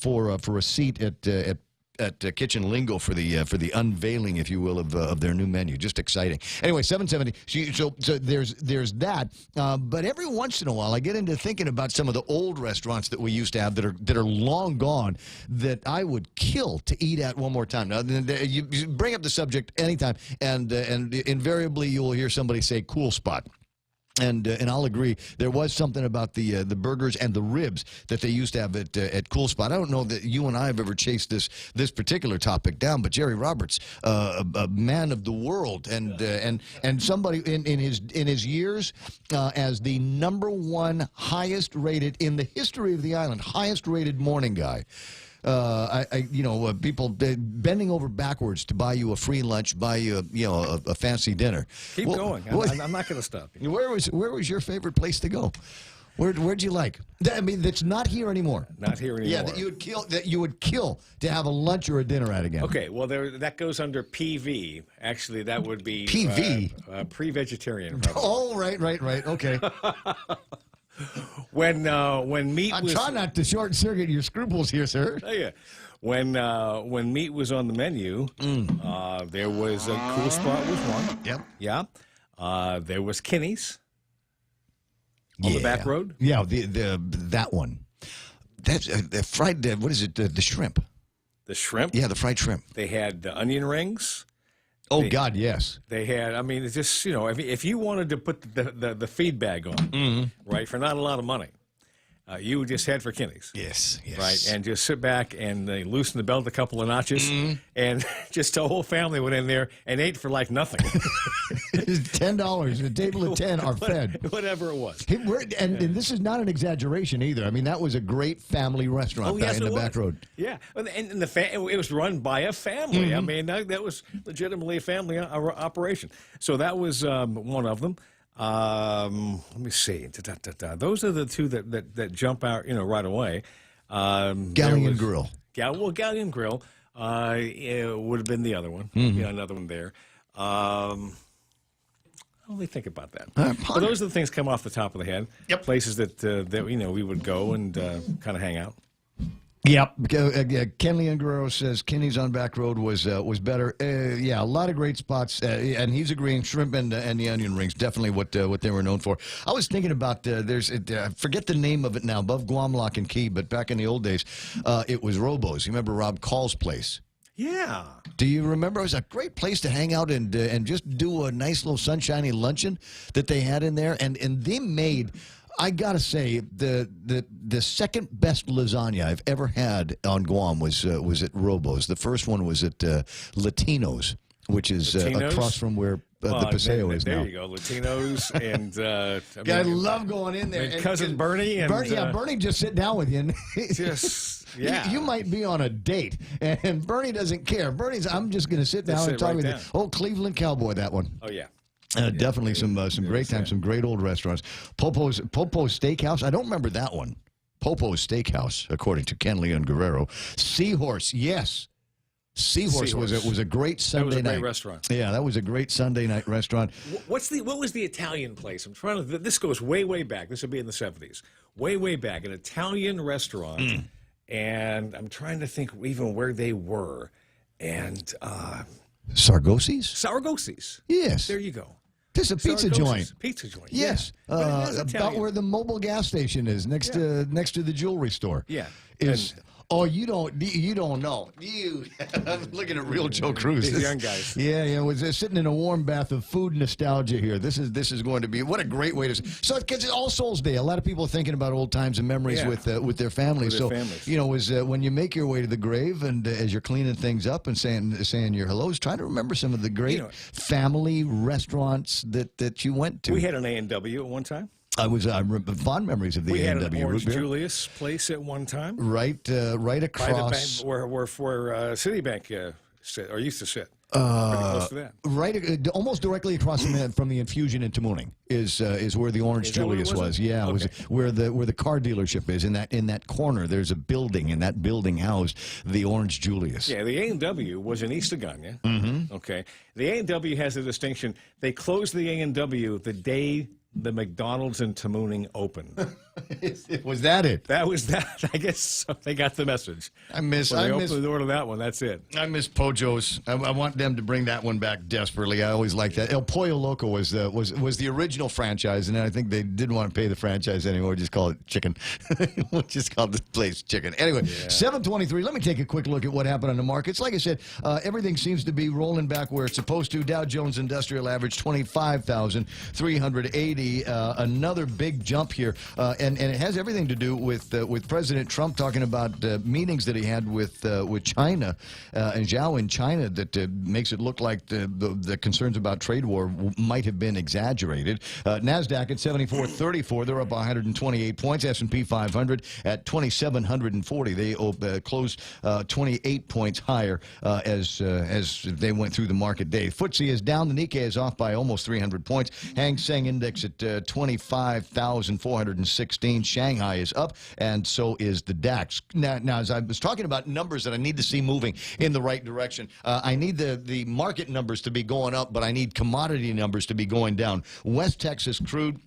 for a seat at Kitchen Lingo for the unveiling, if you will, of their new menu. Just exciting. Anyway, 770. So there's that. But every once in a while, I get into thinking about some of the old restaurants that we used to have that are long gone, that I would kill to eat at one more time. Now, you bring up the subject anytime, and invariably you will hear somebody say Cool Spot. And I'll agree. There was something about the burgers and the ribs that they used to have at Cool Spot. I don't know that you and I have ever chased this particular topic down, but Jerry Roberts, a man of the world, and somebody in his years as the #1 highest rated in the history of the island, highest rated morning guy. People bending over backwards to buy you a free lunch, buy you a fancy dinner. Keep going. I'm not going to stop you. Where was your favorite place to go? Where'd you like? I mean, that's not here anymore. Not here anymore. Yeah, that you would kill to have a lunch or a dinner at again. Okay, well that goes under PV. Actually, that would be PV, pre-vegetarian. Oh, right. Okay. When meat I'm was... trying not to short circuit your scruples here, sir. Oh, yeah. When meat was on the menu, there was a Cool Spot was one. Yep. Yeah. There was Kinney's on the back road. Yeah, that one. That's the fried. What is it? The shrimp. The shrimp. Yeah, the fried shrimp. They had the onion rings. Oh, God, yes. They had, I mean, it's just, if you wanted to put the feed bag on, right, for not a lot of money, you would just head for Kinney's. Yes. Right, and just sit back and loosen the belt a couple of notches, and just the whole family went in there and ate for like nothing. $10. A table of 10 are fed. Whatever it was. And this is not an exaggeration either. I mean, that was a great family restaurant in the back road. Yeah, and it was run by a family. I mean, that was legitimately a family operation. So that was one of them. Let me see. Those are the two that jump out, right away. Galleon Grill. Galleon Grill would have been the other one. Another one there. Let me think about that. But those are the things come off the top of the head. Yep. Places that we would go and kind of hang out. Yep. Ken Leon Guerrero says Kinney's on Back Road was better. Yeah, a lot of great spots, and he's agreeing. Shrimp and the onion rings, definitely what they were known for. I was thinking about forget the name of it now, above Guam Lock and Key, but back in the old days, it was Robo's. You remember Rob Call's place? Yeah. Do you remember? It was a great place to hang out and just do a nice little sunshiny luncheon that they had in there, and they made. I gotta say, the second best lasagna I've ever had on Guam was at Robo's. The first one was at Latino's, which is across from where the Paseo is now. There you go, Latinos, and I love going in there. And cousin Bernie, and Bernie just sit down with you. And yeah, you might be on a date, and Bernie doesn't care. Bernie's, I'm just going to sit down and talk with you. Oh, Cleveland Cowboy, that one. Oh yeah. Definitely some great times, some great old restaurants. Popo's Steakhouse. I don't remember that one. Popo's Steakhouse, according to Ken Leon Guerrero. Seahorse, yes. Seahorse. Was a great Sunday night. That was a great restaurant. Yeah, that was a great Sunday night restaurant. What was the Italian place? I'm trying to. This goes way back. This would be in the 70s. Way back, an Italian restaurant, and I'm trying to think even where they were. And Sargosi's? Sargosi's. Yes. There you go. This is a pizza joint. Pizza joint. Yes. Yeah. About where the mobile gas station is, next to the jewelry store. Yeah. Oh, you don't know. I'm looking at real Joe Cruz. These young guys. Yeah, was sitting in a warm bath of food nostalgia here. This is going to be what a great way to. So it's All Souls Day. A lot of people are thinking about old times and memories with their families. Was when you make your way to the grave and as you're cleaning things up and saying your hellos, try to remember some of the great family restaurants that you went to. We had an A&W at one time. I remember fond memories of the A&W. We had an Orange Julius place at one time. Right across. By the bank, where Citibank used to sit. Pretty close to that. Right, almost directly across from the Infusion in Tamuning is where the Orange Julius was. Yeah, okay. where the car dealership is. In that corner, there's a building, and that building housed the Orange Julius. Yeah, the A&W was in East Agania. Mm-hmm. Okay, the A&W has a distinction. They closed the A&W the day the McDonald's in Tamuning opened. Was that it? That was that. I guess they got the message. When they opened the door to that one, that's it. I miss Pojo's. I want them to bring that one back desperately. I always like that. El Pollo Loco was the original franchise, and I think they didn't want to pay the franchise anymore. Just call it Chicken. We'll just call the place Chicken. Anyway, 7:23. Let me take a quick look at what happened on the markets. Like I said, everything seems to be rolling back where it's supposed to. Dow Jones Industrial Average 25,380. Another big jump here, and it has everything to do with President Trump talking about meetings that he had with China and Zhao in China that makes it look like the concerns about trade war might have been exaggerated. Nasdaq at 7434, they're up 128 points. S&P 500 at 2,740. They closed 28 points higher as they went through the market day. FTSE is down. The Nikkei is off by almost 300 points. Hang Seng Index at 25,416. Shanghai is up, and so is the DAX. Now, as I was talking about numbers that I need to see moving in the right direction, I need the market numbers to be going up, but I need commodity numbers to be going down. West Texas crude,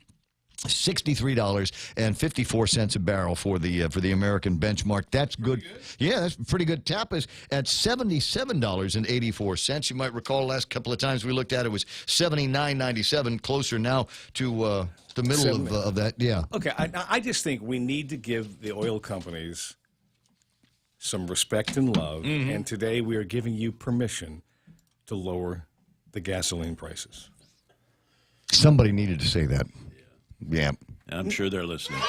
$63.54 a barrel for the American benchmark. That's good. Yeah, that's pretty good. Tapas at $77.84. You might recall last couple of times we looked at it was $79.97. Closer now to the middle of that. Yeah. Okay, I just think we need to give the oil companies some respect and love. Mm-hmm. And today we are giving you permission to lower the gasoline prices. Somebody needed to say that. Yeah. I'm sure they're listening.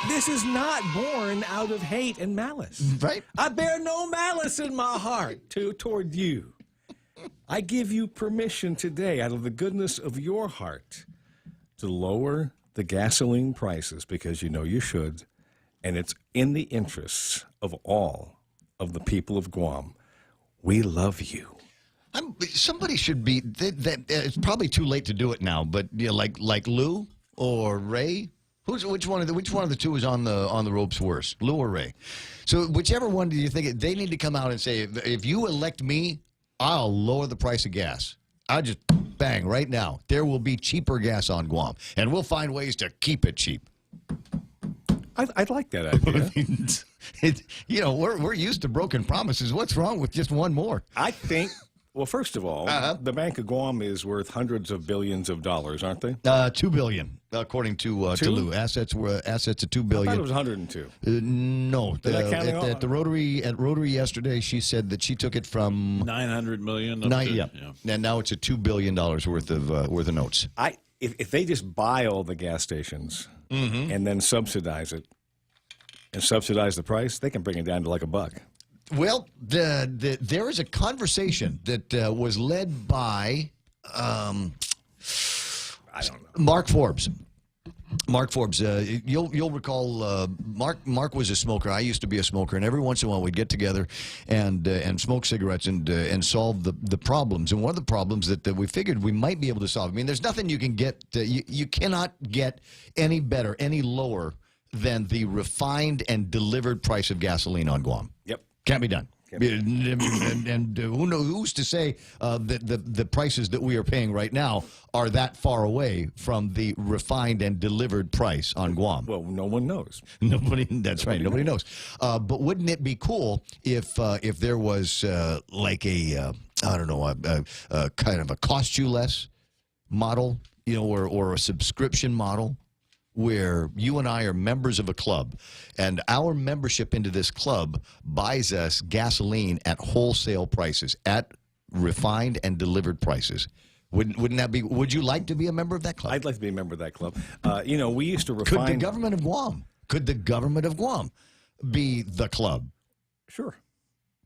This is not born out of hate and malice. Right. I bear no malice in my heart toward you. I give you permission today, out of the goodness of your heart, to lower the gasoline prices because you know you should, and it's in the interests of all of the people of Guam. We love you. Somebody should be. It's probably too late to do it now, but like Lou or Ray. Which one of the two is on the ropes worse, Lou or Ray? So whichever one do you think they need to come out and say, if you elect me, I'll lower the price of gas. I just bang right now. There will be cheaper gas on Guam, and we'll find ways to keep it cheap. I'd like that idea. We're used to broken promises. What's wrong with just one more? I think. Well, first of all, the Bank of Guam is worth hundreds of billions of dollars, aren't they? $2 billion, according to Lou. Assets at $2 billion. I thought it was 102. No, at the Rotary yesterday, she said that she took it from $900 million. And now it's at $2 billion worth of notes. If they just buy all the gas stations and then subsidize it and subsidize the price, they can bring it down to like $1. Well, there is a conversation that was led by I don't know, Mark Forbes. Mark Forbes, you'll recall Mark was a smoker. I used to be a smoker, and every once in a while we'd get together and smoke cigarettes and solve the problems. And one of the problems that we figured we might be able to solve. I mean, there's nothing you can get. You cannot get any better, any lower than the refined and delivered price of gasoline on Guam. Yep. Can't be done. And who's to say that the prices that we are paying right now are that far away from the refined and delivered price on Guam? Well, no one knows. That's right. Nobody knows. But wouldn't it be cool if there was like a I don't know, a kind of a cost you less model, you know, or a subscription model, where you and I are members of a club, and our membership into this club buys us gasoline at wholesale prices, at refined and delivered prices. Wouldn't that be? Would you like to be a member of that club? I'd like to be a member of that club. You know, we used to refine. Could the government of Guam be the club? Sure.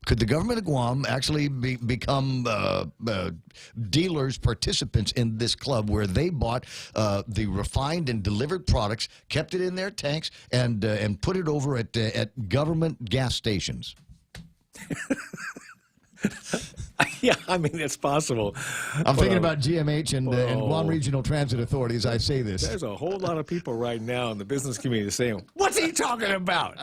Could the government of Guam actually become dealers, participants in this club where they bought the refined and delivered products, kept it in their tanks, and put it over at government gas stations? Yeah, I mean, it's possible. I'm thinking about GMH and Guam Regional Transit Authority as I say this. There's a whole lot of people right now in the business community saying, "What's he talking about?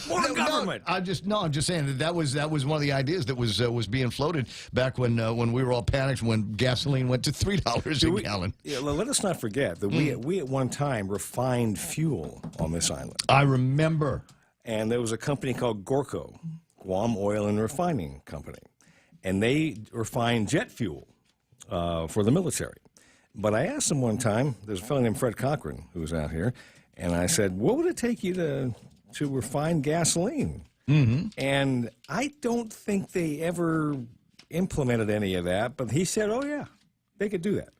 More government." I'm just saying that was one of the ideas that was being floated back when we were all panicked when gasoline went to $3 a gallon. Yeah, let us not forget that we at one time refined fuel on this island. I remember. And there was a company called Gorco, Guam Oil and Refining Company. And they refine jet fuel for the military. But I asked them one time, there's a fellow named Fred Cochran who was out here, and I said, what would it take you to refine gasoline? Mm-hmm. And I don't think they ever implemented any of that, but he said, oh, yeah, they could do that.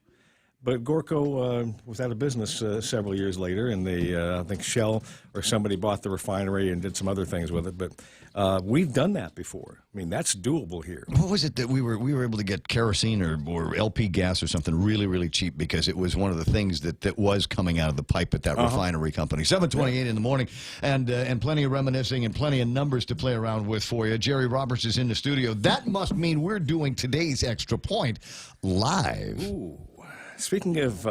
But Gorco was out of business several years later, and they, I think Shell or somebody bought the refinery and did some other things with it. But we've done that before. I mean, that's doable here. What was it that we were able to get kerosene or LP gas or something really, really cheap because it was one of the things that was coming out of the pipe at that refinery company. 7:28 in the morning, and plenty of reminiscing and plenty of numbers to play around with for you. Jerry Roberts is in the studio. That must mean we're doing today's Extra Point live. Ooh. Speaking of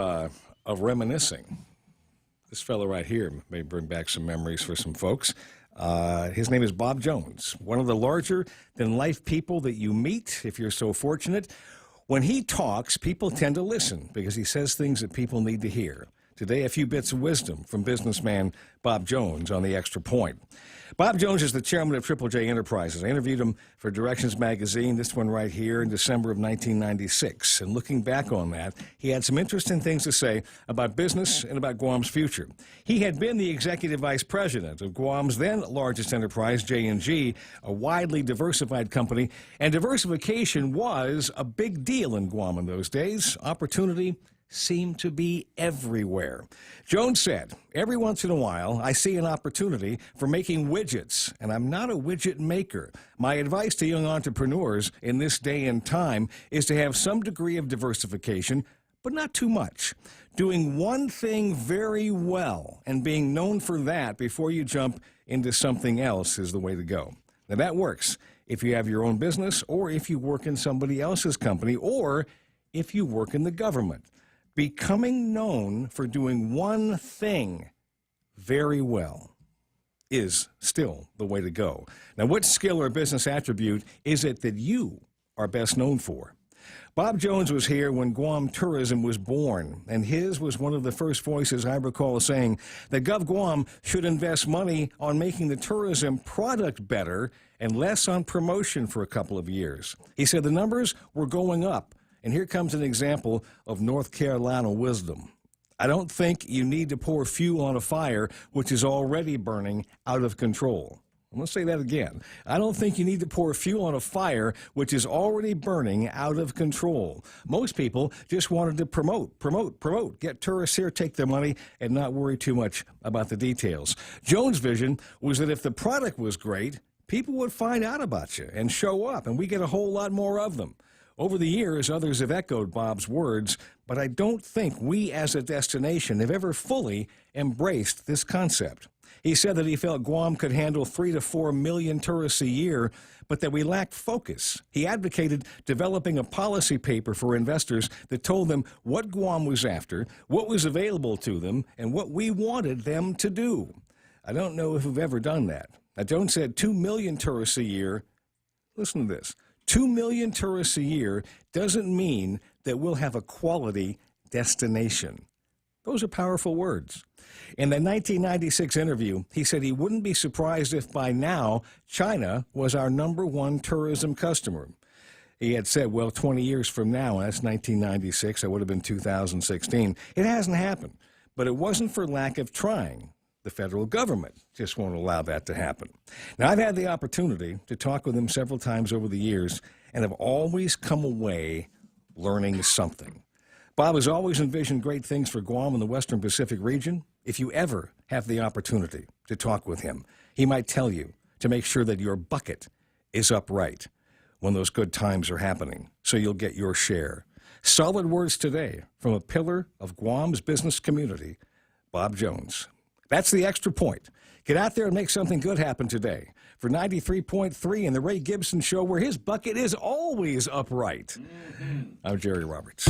reminiscing, this fellow right here may bring back some memories for some folks. His name is Bob Jones, one of the larger-than-life people that you meet, if you're so fortunate. When he talks, people tend to listen because he says things that people need to hear. Today, a few bits of wisdom from businessman Bob Jones on the Extra Point. Bob Jones is the chairman of Triple J Enterprises. I interviewed him for Directions Magazine, this one right here, in December of 1996. And looking back on that, he had some interesting things to say about business and about Guam's future. He had been the executive vice president of Guam's then largest enterprise, J&G, a widely diversified company. And diversification was a big deal in Guam in those days. Opportunity seemed to be everywhere. Jones said, every once in a while, I see an opportunity for making widgets, and I'm not a widget maker. My advice to young entrepreneurs in this day and time is to have some degree of diversification, but not too much. Doing one thing very well and being known for that before you jump into something else is the way to go. Now, that works if you have your own business, or if you work in somebody else's company, or if you work in the government. Becoming known for doing one thing very well is still the way to go. Now, what skill or business attribute is it that you are best known for? Bob Jones was here when Guam tourism was born, and his was one of the first voices I recall saying that GovGuam should invest money on making the tourism product better and less on promotion for a couple of years. He said the numbers were going up. And here comes an example of North Carolina wisdom. I don't think you need to pour fuel on a fire which is already burning out of control. I'm going to say that again. I don't think you need to pour fuel on a fire which is already burning out of control. Most people just wanted to promote, get tourists here, take their money, and not worry too much about the details. Jones' vision was that if the product was great, people would find out about you and show up, and we get a whole lot more of them. Over the years, others have echoed Bob's words, but I don't think we as a destination have ever fully embraced this concept. He said that he felt Guam could handle 3 to 4 million tourists a year, but that we lacked focus. He advocated developing a policy paper for investors that told them what Guam was after, what was available to them, and what we wanted them to do. I don't know if we've ever done that. Now, Jones said 2 million tourists a year. Listen to this. 2 million tourists a year doesn't mean that we'll have a quality destination. Those are powerful words. In the 1996 interview, he said he wouldn't be surprised if by now China was our #1 tourism customer. He had said, well, 20 years from now, that's 1996, that would have been 2016. It hasn't happened, but it wasn't for lack of trying. The federal government just won't allow that to happen. Now, I've had the opportunity to talk with him several times over the years and have always come away learning something. Bob has always envisioned great things for Guam and the Western Pacific region. If you ever have the opportunity to talk with him, he might tell you to make sure that your bucket is upright when those good times are happening, so you'll get your share. Solid words today from a pillar of Guam's business community, Bob Jones. That's the Extra Point. Get out there and make something good happen today. For 93.3 and the Ray Gibson Show, where his bucket is always upright. I'm Jerry Roberts.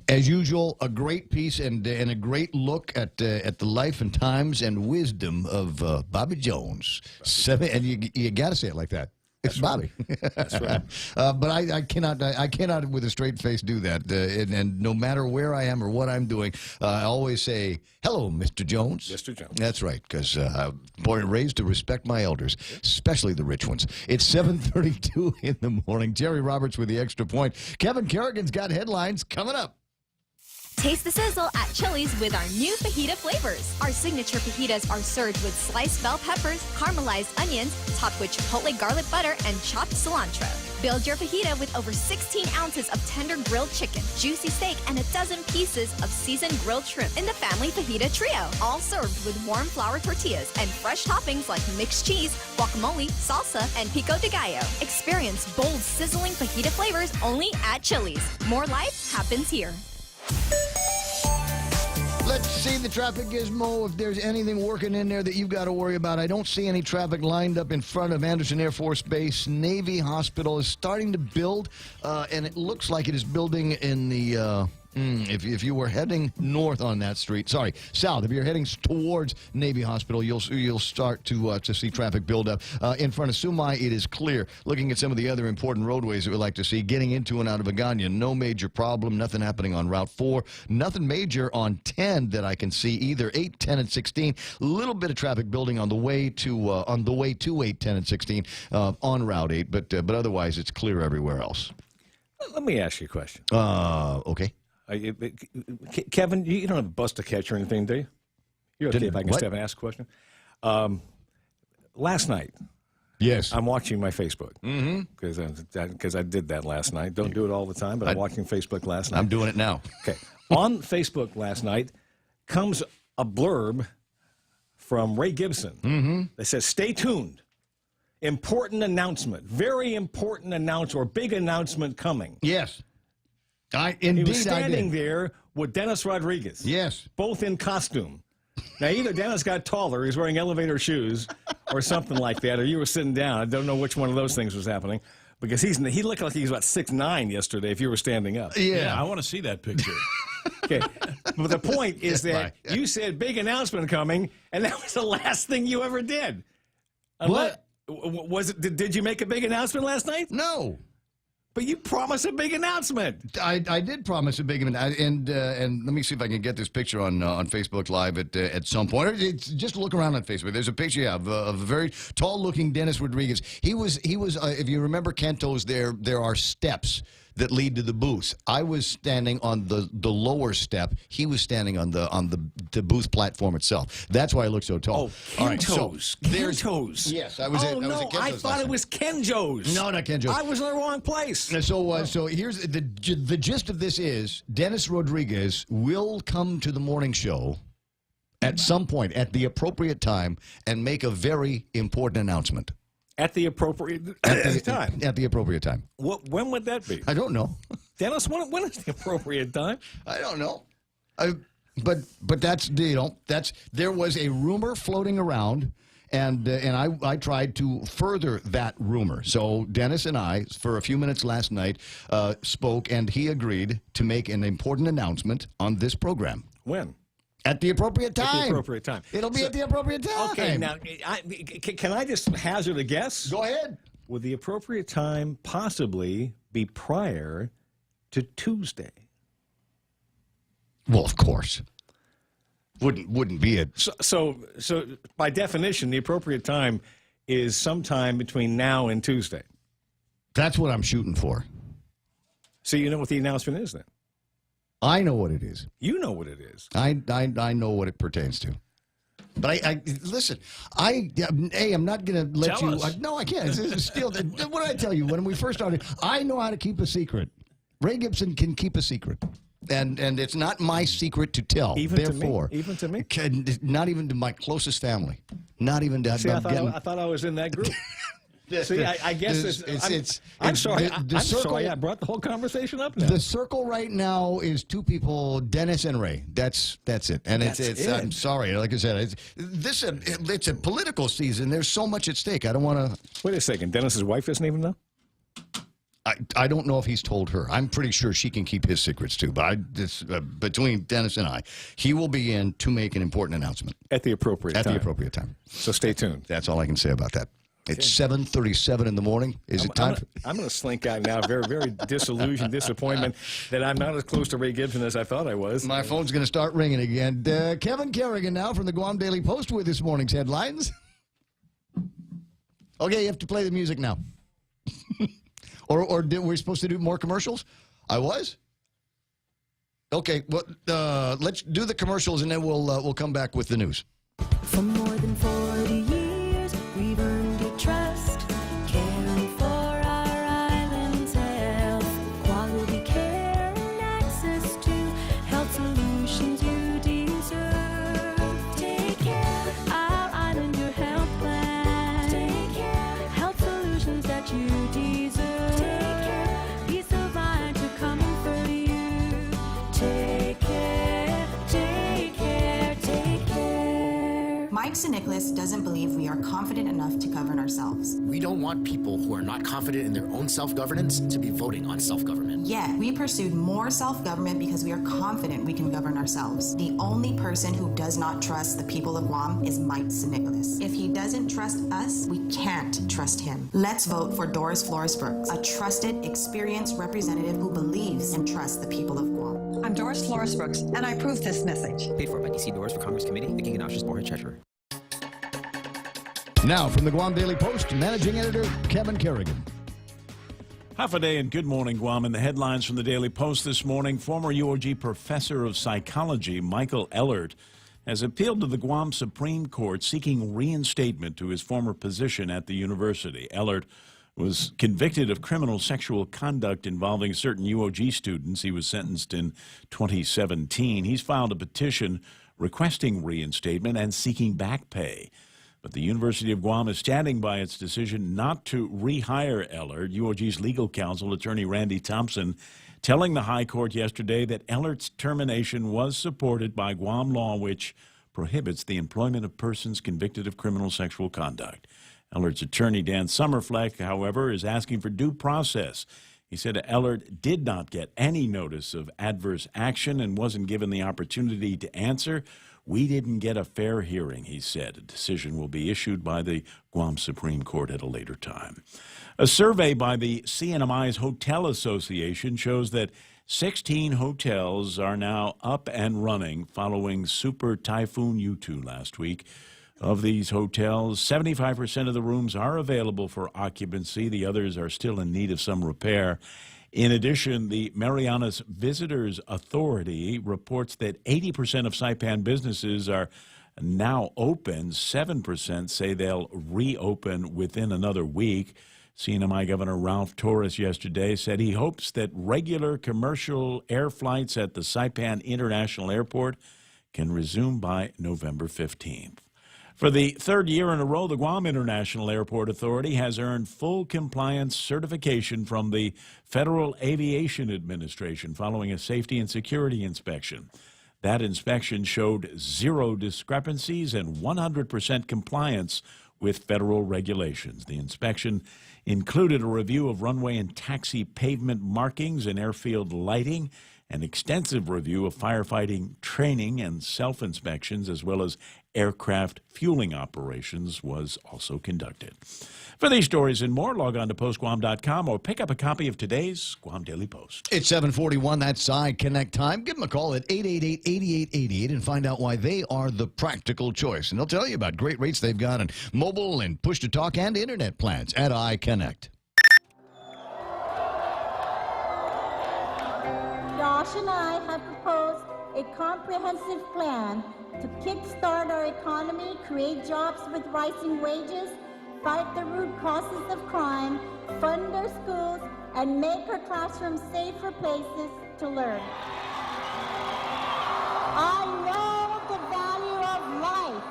As usual, a great piece and a great look at the life and times and wisdom of Bobby Jones. And you got to say it like that. It's Bobby. That's right. But I cannot with a straight face do that. And no matter where I am or what I'm doing, I always say, hello, Mr. Jones. Mr. Jones. That's right, because I'm born and raised to respect my elders, especially the rich ones. It's 7:32 in the morning. Jerry Roberts with the Extra Point. Kevin Kerrigan's got headlines coming up. Taste the sizzle at Chili's with our new fajita flavors. Our signature fajitas are served with sliced bell peppers, caramelized onions, topped with chipotle garlic butter, and chopped cilantro. Build your fajita with over 16 ounces of tender grilled chicken, juicy steak, and a dozen pieces of seasoned grilled shrimp in the family fajita trio. All served with warm flour tortillas and fresh toppings like mixed cheese, guacamole, salsa, and pico de gallo. Experience bold, sizzling fajita flavors only at Chili's. More life happens here. Let's see the traffic gizmo, if there's anything working in there that you've got to worry about. I don't see any traffic lined up in front of Anderson Air Force Base. Navy Hospital is starting to build, and it looks like it is building in the... If you were heading north on that street, south. If you're heading towards Navy Hospital, you'll start to see traffic build up. In front of Sumai, it is clear. Looking at some of the other important roadways that we like to see, getting into and out of Agana, no major problem. Nothing happening on Route 4. Nothing major on 10 that I can see either. 8, 10, and 16. A little bit of traffic building on the way to 8, 10, and 16 on Route 8, but otherwise it's clear everywhere else. Let me ask you a question. Okay. Kevin, you don't have a bus to catch or anything, do you? You're okay if I can step and ask a question? Last night, yes, I'm watching my Facebook because I did that last night. Don't do it all the time, but I'm watching Facebook last night. I'm doing it now. Okay. On Facebook last night comes a blurb from Ray Gibson that says, stay tuned. Important announcement. Very important announcement or big announcement coming. Yes. He was standing there with Dennis Rodriguez. Yes. Both in costume. Now, either Dennis got taller, he's wearing elevator shoes, or something like that, or you were sitting down. I don't know which one of those things was happening, because he looked like he was about 6'9" yesterday if you were standing up. Yeah, I want to see that picture. Okay. But the point is that you said big announcement coming, and that was the last thing you ever did. What? Did you make a big announcement last night? No. But you promised a big announcement. I did promise a big announcement, and let me see if I can get this picture on Facebook Live at some point. It's just look around on Facebook. There's a picture of a very tall-looking Dennis Rodriguez. He was. If you remember Kento's, there are steps that lead to the booth. I was standing on the lower step. He was standing on the booth platform itself. That's why I look so tall. Oh, Kento's. Kento's. Yes, I was. Oh, no, I thought it was Kenjo's. No, not Kenjo's. I was in the wrong place. So here's the gist of this is Dennis Rodriguez will come to the morning show at some point at the appropriate time and make a very important announcement. At the appropriate time. At the appropriate time. When would that be? I don't know. Dennis, when is the appropriate time? I don't know. But that's there was a rumor floating around, and I tried to further that rumor. So Dennis and I, for a few minutes last night, spoke, and he agreed to make an important announcement on this program. When? At the appropriate time. At the appropriate time. It'll be at the appropriate time. Okay, now, can I just hazard a guess? Go ahead. Would the appropriate time possibly be prior to Tuesday? Well, of course. Wouldn't be it. So by definition, the appropriate time is sometime between now and Tuesday. That's what I'm shooting for. So you know what the announcement is then? I know what it is. You know what it is. I know what it pertains to. But I listen. I'm not going to let Tell you. us. No, I can't. It's still, what did I tell you when we first started? I know how to keep a secret. Ray Gibson can keep a secret, and it's not my secret to tell. Even Therefore, to me. Even to me. Not even to my closest family. Not even to. See, I thought I was in that group. See, I guess I'm sorry. I'm sorry I brought the whole conversation up now. The circle right now is two people, Dennis and Ray. That's it. And it's I'm sorry. Like I said, it's a political season. There's so much at stake. I don't want to. Wait a second. Dennis's wife doesn't even know? I don't know if he's told her. I'm pretty sure she can keep his secrets too. But between Dennis and I, he will be in to make an important announcement. At the appropriate time. At the appropriate time. So stay tuned. That's all I can say about that. It's 7:37 in the morning. Is it time? I'm going to slink out now. Very, very disillusioned, disappointment that I'm not as close to Ray Gibson as I thought I was. My phone's going to start ringing again. Kevin Kerrigan now from the Guam Daily Post with this morning's headlines. Okay, you have to play the music now. or were we supposed to do more commercials? I was? Okay, well, let's do the commercials and then we'll come back with the news. For more than 40 years, we've earned your trust, caring for our island's health, quality care and access to health solutions you deserve. Take care, our island, your health plan. Take care, health solutions that you deserve. Take care, peace of mind to coming for you. Take care, take care, take care. Mike St. Nicholas doesn't believe we are confident enough to govern ourselves. We don't want people who are not confident in their own self-governance to be voting on self-government. Yet, we pursued more self-government because we are confident we can govern ourselves. The only person who does not trust the people of Guam is Mike St. Nicholas. If he doesn't trust us, we can't trust him. Let's vote for Doris Flores Brooks, a trusted, experienced representative who believes and trusts the people of Guam. I'm Doris Flores Brooks, and I approve this message. Paid for by DC Doris for Congress Committee, the King and Osh's Board Treasurer. Now, from the Guam Daily Post, Managing Editor Kevin Kerrigan. Half a day and good morning, Guam. In the headlines from the Daily Post this morning, former UOG professor of psychology Michael Ellert has appealed to the Guam Supreme Court seeking reinstatement to his former position at the university. Ellert was convicted of criminal sexual conduct involving certain UOG students. He was sentenced in 2017. He's filed a petition requesting reinstatement and seeking back pay. But the University of Guam is standing by its decision not to rehire Ellert. UOG's legal counsel, attorney Randy Thompson, telling the High Court yesterday that Ellert's termination was supported by Guam law, which prohibits the employment of persons convicted of criminal sexual conduct. Ellert's attorney, Dan Summerfleck, however, is asking for due process. He said Ellert did not get any notice of adverse action and wasn't given the opportunity to answer. We didn't get a fair hearing, he said. A decision will be issued by the Guam Supreme Court at a later time. A survey by the CNMI's Hotel Association shows that 16 hotels are now up and running following Super Typhoon Yutu last week. Of these hotels, 75% of the rooms are available for occupancy. The others are still in need of some repair. In addition, the Marianas Visitors Authority reports that 80% of Saipan businesses are now open. 7% say they'll reopen within another week. CNMI Governor Ralph Torres yesterday said he hopes that regular commercial air flights at the Saipan International Airport can resume by November 15th. For the third year in a row, the Guam International Airport Authority has earned full compliance certification from the Federal Aviation Administration following a safety and security inspection. That inspection showed zero discrepancies and 100% compliance with federal regulations. The inspection included a review of runway and taxi pavement markings and airfield lighting An extensive review of firefighting training and self-inspections, as well as aircraft fueling operations, was also conducted. For these stories and more, log on to postguam.com or pick up a copy of today's Guam Daily Post. It's 7:41. That's iConnect time. Give them a call at 888-8888 and find out why they are the practical choice. And they'll tell you about great rates they've got on mobile and push-to-talk and internet plans at iConnect. Josh and I have proposed a comprehensive plan to kickstart our economy, create jobs with rising wages, fight the root causes of crime, fund our schools, and make our classrooms safer places to learn. I know the value of life,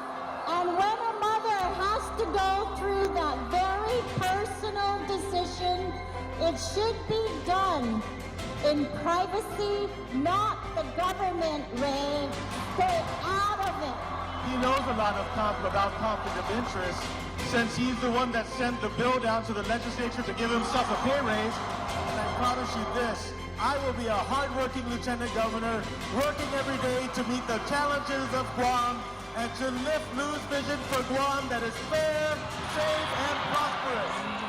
and when a mother has to go through that very personal decision, it should be done in privacy, not the government, Ray. Stay out of it. He knows a lot about conflict of interest, since he's the one that sent the bill down to the legislature to give himself a pay raise. And I promise you this, I will be a hard-working lieutenant governor, working every day to meet the challenges of Guam and to lift Lou's vision for Guam that is fair, safe, and prosperous.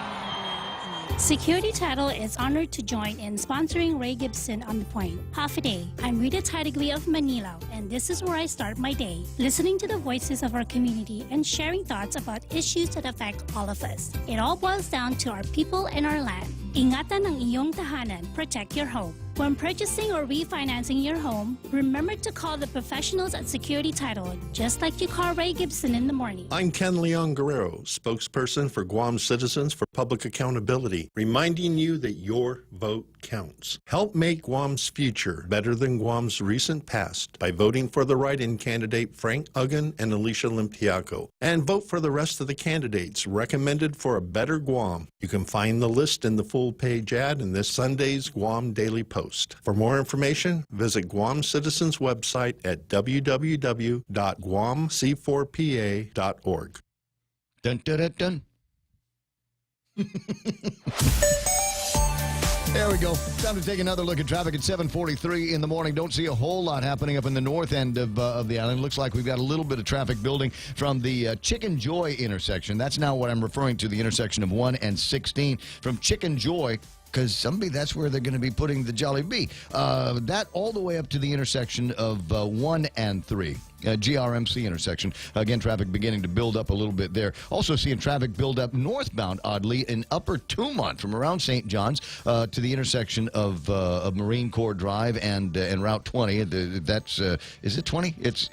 Security Title is honored to join in sponsoring Ray Gibson on The Point. Half a day. I'm Rita Tadigli of Manila, and this is where I start my day, listening to the voices of our community and sharing thoughts about issues that affect all of us. It all boils down to our people and our land. Ingatan ang iyong tahanan, protect your home. When purchasing or refinancing your home, remember to call the professionals at Security Title, just like you call Ray Gibson in the morning. I'm Ken Leon Guerrero, spokesperson for Guam Citizens for Public Accountability, reminding you that your vote counts. Help make Guam's future better than Guam's recent past by voting for the write-in candidate Frank Uggan and Alicia Limtiaco, and vote for the rest of the candidates recommended for a better Guam. You can find the list in the full-page ad in this Sunday's Guam Daily Post. For more information, visit Guam Citizens' website at www.guamc4pa.org. Dun, dun, dun, dun. There we go. Time to take another look at traffic at 7:43 in the morning. Don't see a whole lot happening up in the north end of the island. Looks like we've got a little bit of traffic building from the Chicken Joy intersection. That's now what I'm referring to, the intersection of 1 and 16. From Chicken Joy, because that's where they're going to be putting the Jollibee. That all the way up to the intersection of 1 and 3. GRMC intersection. Again, traffic beginning to build up a little bit there. Also seeing traffic build up northbound, oddly, in Upper Tumont from around St. John's to the intersection of Marine Corps Drive and Route 20. That's, is it 20? It's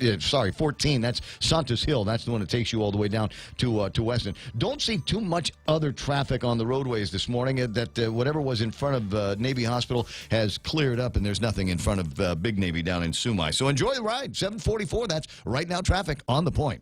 14. That's Santos Hill. That's the one that takes you all the way down to Weston. Don't see too much other traffic on the roadways this morning. Whatever was in front of Navy Hospital has cleared up, and there's nothing in front of Big Navy down in Sumai. So enjoy the ride. 7:44. That's right now traffic on The Point.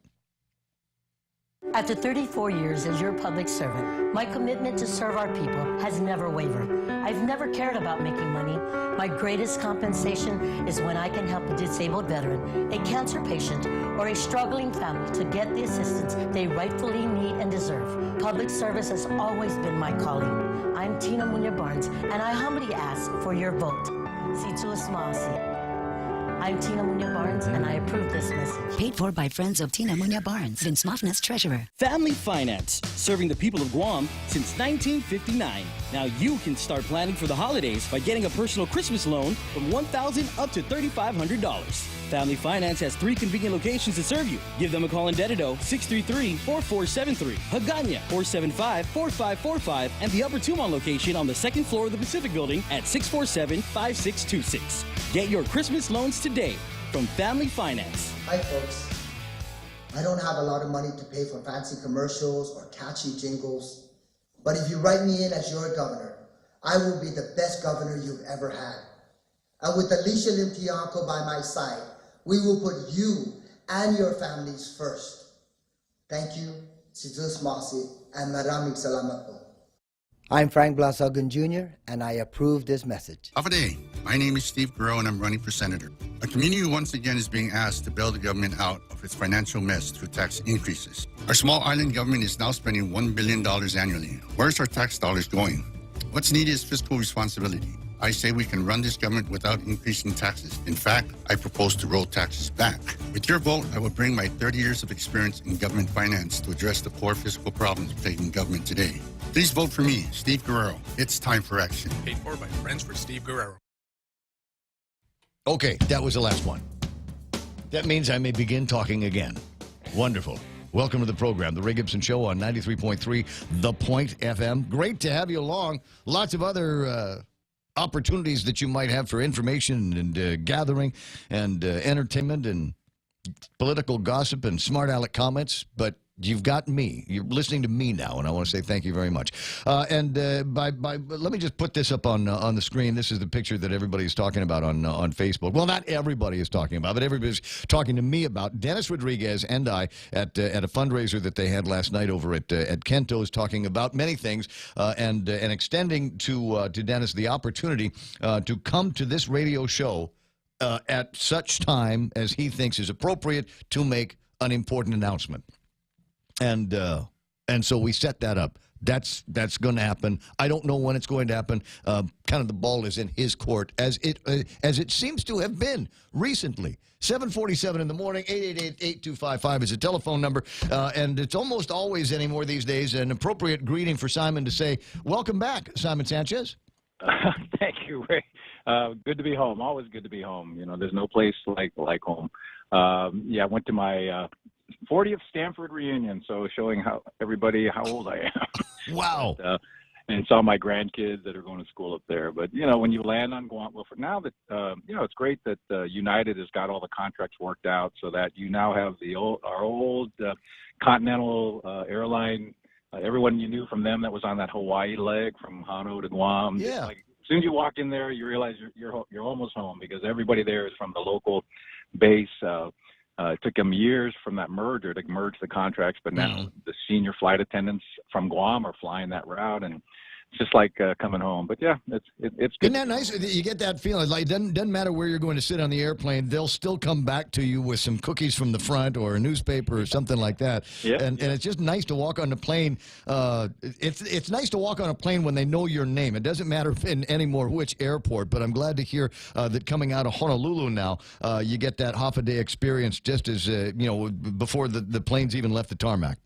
After 34 years as your public servant, my commitment to serve our people has never wavered. I've never cared about making money. My greatest compensation is when I can help a disabled veteran, a cancer patient, or a struggling family to get the assistance they rightfully need and deserve. Public service has always been my calling. I'm Tina Munya Barnes, and I humbly ask for your vote. Situ Asmasi. I'm Tina Munya Barnes, and I approve this message. Paid for by friends of Tina Munya Barnes, Vince Mofness, Treasurer. Family Finance, serving the people of Guam since 1959. Now you can start planning for the holidays by getting a personal Christmas loan from $1,000 up to $3,500. Family Finance has 3 convenient locations to serve you. Give them a call in Dededo, 633-4473, Hagana, 475-4545, and the Upper Tumon location on the 2nd floor of the Pacific Building at 647-5626. Get your Christmas loans today from Family Finance. Hi, folks. I don't have a lot of money to pay for fancy commercials or catchy jingles, but if you write me in as your governor, I will be the best governor you've ever had. And with Alicia Limtiaco by my side, we will put you and your families first. Thank you, Jesus Masi, and maraming salamat po. I'm Frank Blasogan Jr., and I approve this message. Afade, my name is Steve Guerrero, and I'm running for senator. A community once again is being asked to bail the government out of its financial mess through tax increases. Our small island government is now spending $1 billion annually. Where's our tax dollars going? What's needed is fiscal responsibility. I say we can run this government without increasing taxes. In fact, I propose to roll taxes back. With your vote, I will bring my 30 years of experience in government finance to address the poor fiscal problems plaguing government today. Please vote for me, Steve Guerrero. It's time for action. Paid for by Friends for Steve Guerrero. Okay, that was the last one. That means I may begin talking again. Wonderful. Welcome to the program, The Ray Gibson Show on 93.3 The Point FM. Great to have you along. Lots of other opportunities that you might have for information and gathering and entertainment and political gossip and smart aleck comments, but you've got me. You're listening to me now, and I want to say thank you very much. Let me just put this up on the screen. This is the picture that everybody's talking about on Facebook. Well, not everybody is talking about, but everybody's talking to me about. Dennis Rodriguez and I at a fundraiser that they had last night over at Kento's, talking about many things and extending to Dennis the opportunity to come to this radio show at such time as he thinks is appropriate to make an important announcement. And so we set that up. That's going to happen. I don't know when it's going to happen. Kind of the ball is in his court, as it seems to have been recently. 7:47 in the morning. 888-8255 is a telephone number, and it's almost always anymore these days an appropriate greeting for Simon to say, "Welcome back, Simon Sanchez." Thank you, Ray. Good to be home. Always good to be home. You know, there's no place like home. I went to my 40th Stanford reunion, so showing how old I am. Wow. And saw my grandkids that are going to school up there. But, you know, when you land on Guam, well, for now that, it's great that United has got all the contracts worked out so that you now have our old Continental airline, everyone you knew from them that was on that Hawaii leg from Hano to Guam. Yeah. Like, as soon as you walk in there, you realize you're almost home because everybody there is from the local base. It took them years from that merger to merge the contracts, but now the senior flight attendants from Guam are flying that route, and it's just like coming home. But yeah, it's good. Isn't that nice? You get that feeling. Like, it doesn't matter where you're going to sit on the airplane, they'll still come back to you with some cookies from the front or a newspaper or something like that. Yeah. And it's just nice to walk on the plane. It's nice to walk on a plane when they know your name. It doesn't matter anymore which airport, but I'm glad to hear that coming out of Honolulu now, you get that half-a-day experience just as, before the planes even left the tarmac.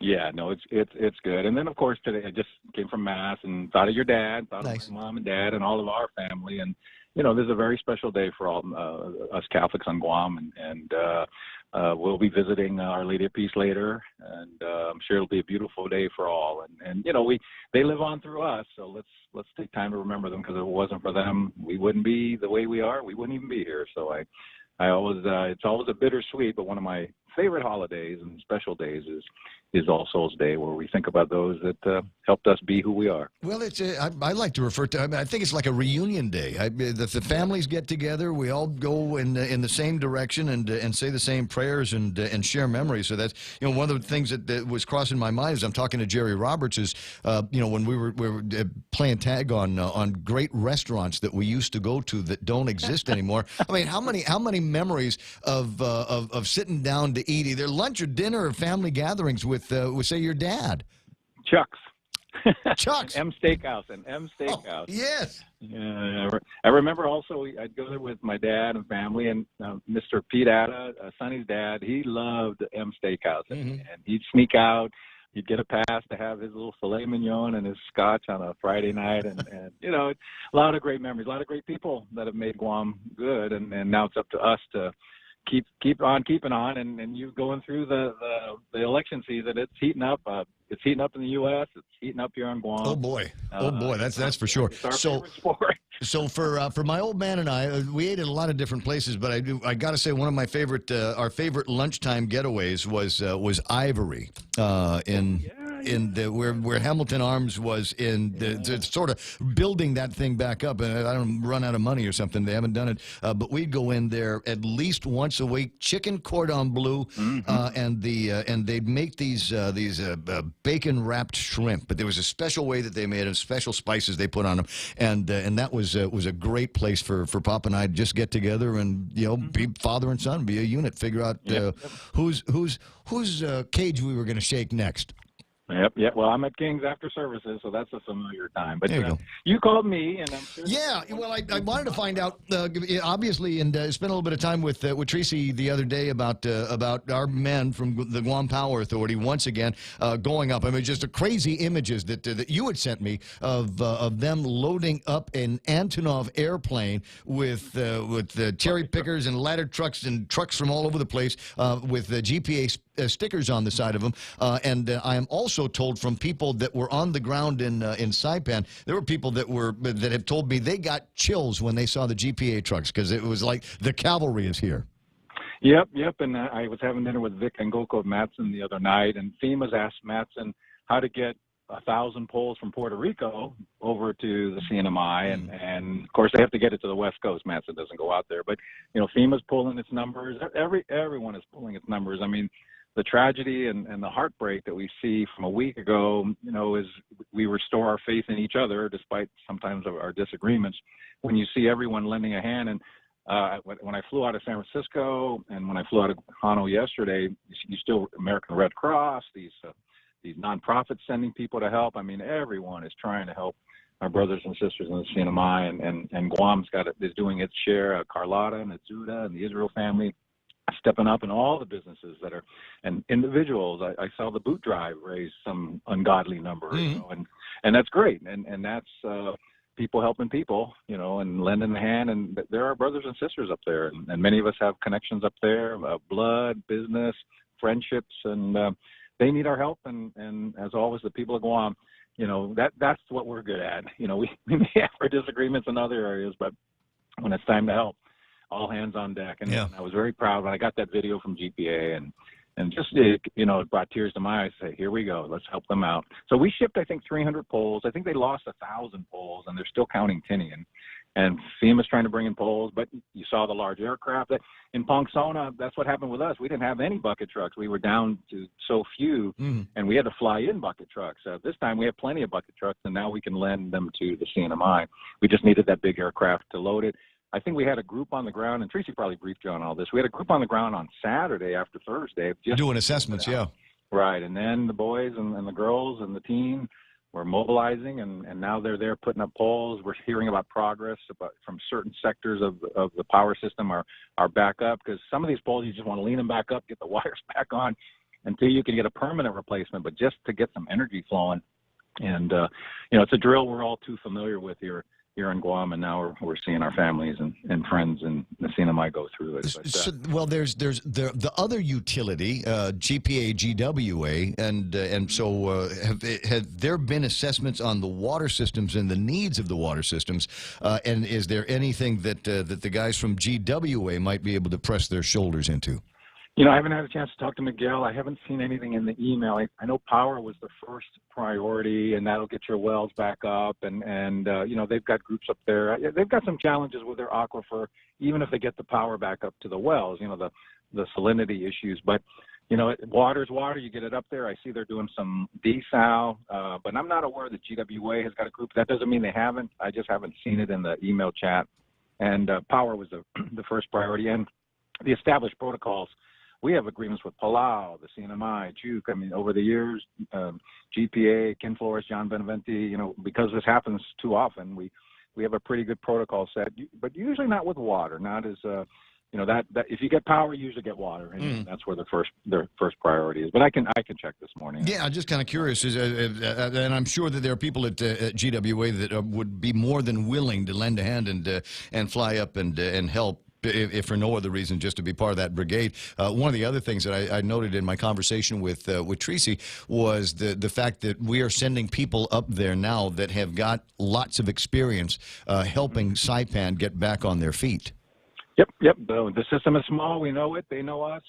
Yeah, no, it's good. And then, of course, today I just came from Mass and thought of your dad, thought Nice. of my mom and dad and all of our family. And, you know, this is a very special day for all us Catholics on Guam. And we'll be visiting Our Lady of Peace later. And I'm sure it'll be a beautiful day for all. And you know, they live on through us. So let's take time to remember them, because if it wasn't for them, we wouldn't be the way we are. We wouldn't even be here. So I always, it's always a bittersweet, but one of my favorite holidays and special days is All Souls Day, where we think about those that helped us be who we are. Well, I like to refer to. I think it's like a reunion day. The families get together. We all go in the same direction and say the same prayers and share memories. So that's, you know, one of the things that was crossing my mind as I'm talking to Jerry Roberts is, when we were playing tag on great restaurants that we used to go to that don't exist anymore. I mean, how many memories of sitting down to eat either lunch or dinner or family gatherings with say your dad. Chuck's. M Steakhouse. Oh, yes. Yeah, I remember also I'd go there with my dad and family, and Mr. Pete Atta, Sonny's dad, he loved M Steakhouse, and he'd sneak out. He'd get a pass to have his little filet mignon and his scotch on a Friday night, and you know, a lot of great memories, a lot of great people that have made Guam good, and now it's up to us to keep on keeping on, and you going through the election season. It's heating up. It's heating up in the U.S. It's heating up here on Guam. Oh boy, that's for sure. It's our favorite sport. So for my old man and I, we ate at a lot of different places, but I got to say one of my favorite our favorite lunchtime getaways was Ivory where Hamilton Arms was in the sort of building that thing back up, and I don't run out of money or something. They haven't done it, but we'd go in there at least once a week. Chicken cordon bleu, and they'd make these bacon wrapped shrimp, but there was a special way that they made them, special spices they put on them, and that was a great place for Pop and I to just get together and be father and son, be a unit, figure out whose cage we were going to shake next. Yep. Yeah. Well, I'm at King's after services, so that's a familiar time. But There you go. you called me, and I'm sure. Yeah, well, I wanted to find out, obviously, and spent a little bit of time with Tracy the other day about our men from the Guam Power Authority once again going up. I mean, just the crazy images that you had sent me of them loading up an Antonov airplane with cherry pickers and ladder trucks and trucks from all over the place with GPA stickers on the side of them. And I am also told from people that were on the ground in Saipan, there were people that have told me they got chills when they saw the GPA trucks because it was like the cavalry is here. Yep. And I was having dinner with Vic and Goko Matson the other night, and FEMA's asked Matson how to get 1,000 poles from Puerto Rico over to the CNMI, and of course they have to get it to the West Coast. Matson doesn't go out there, but FEMA's pulling its numbers. Everyone is pulling its numbers. I mean, the tragedy and the heartbreak that we see from a week ago, is we restore our faith in each other despite sometimes of our disagreements. When you see everyone lending a hand, and when I flew out of San Francisco and when I flew out of Hanoi yesterday, you still American Red Cross, these nonprofits sending people to help. I mean, everyone is trying to help our brothers and sisters in the CNMI, and Guam's is doing its share. Carlotta and Azuda and the Israel family stepping up, in all the businesses that are, and individuals. I saw the boot drive raise some ungodly number, and that's great, and that's people helping people, and lending a hand. And there are brothers and sisters up there, and many of us have connections up there, blood, business, friendships, and they need our help. And as always, the people of Guam, that's what we're good at. We may have our disagreements in other areas, but when it's time to help, all hands on deck. And I was very proud when I got that video from GPA, and just, it brought tears to my eyes. Say, here we go. Let's help them out. So we shipped, I think, 300 poles. I think they lost 1,000 poles, and they're still counting Tinian. And FEMA's trying to bring in poles, but you saw the large aircraft. In Pongsona, that's what happened with us. We didn't have any bucket trucks. We were down to so few, and we had to fly in bucket trucks. This time we have plenty of bucket trucks, and now we can lend them to the CNMI. We just needed that big aircraft to load it. I think we had a group on the ground, and Tracy probably briefed you on all this. We had a group on the ground on Saturday after Thursday. Just doing assessments, yeah. Right, and then the boys and the girls and the team were mobilizing, and now they're there putting up poles. We're hearing about progress from certain sectors of the power system are back up, because some of these poles, you just want to lean them back up, get the wires back on until you can get a permanent replacement, but just to get some energy flowing. And, it's a drill we're all too familiar with here in Guam, and now we're seeing our families and friends and the CNMI go through it. But, well, there's the other utility, GPA, GWA, and so have there been assessments on the water systems and the needs of the water systems, and is there anything that the guys from GWA might be able to press their shoulders into? I haven't had a chance to talk to Miguel. I haven't seen anything in the email. I know power was the first priority, and that'll get your wells back up. And they've got groups up there. They've got some challenges with their aquifer, even if they get the power back up to the wells, the salinity issues. But, water's water. You get it up there. I see they're doing some desal, but I'm not aware that GWA has got a group. That doesn't mean they haven't. I just haven't seen it in the email chat. And power was the first priority. And the established protocols, we have agreements with Palau, the CNMI, Juke. I mean, over the years, GPA, Ken Flores, John Beneventi, because this happens too often, we have a pretty good protocol set, but usually not with water, not as, that if you get power, you usually get water, and that's where their first priority is. But I can check this morning. Yeah, I'm just kind of curious, and I'm sure that there are people at GWA that would be more than willing to lend a hand and fly up and help, if for no other reason, just to be part of that brigade. One of the other things that I noted in my conversation with Tracy was the fact that we are sending people up there now that have got lots of experience helping Saipan get back on their feet. Yep. The system is small. We know it. They know us.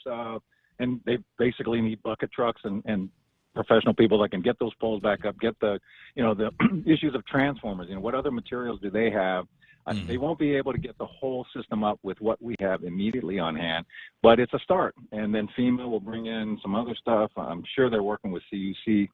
And they basically need bucket trucks and professional people that can get those poles back up, get the issues of transformers. What other materials do they have? They won't be able to get the whole system up with what we have immediately on hand, but it's a start. And then FEMA will bring in some other stuff. I'm sure they're working with CUC,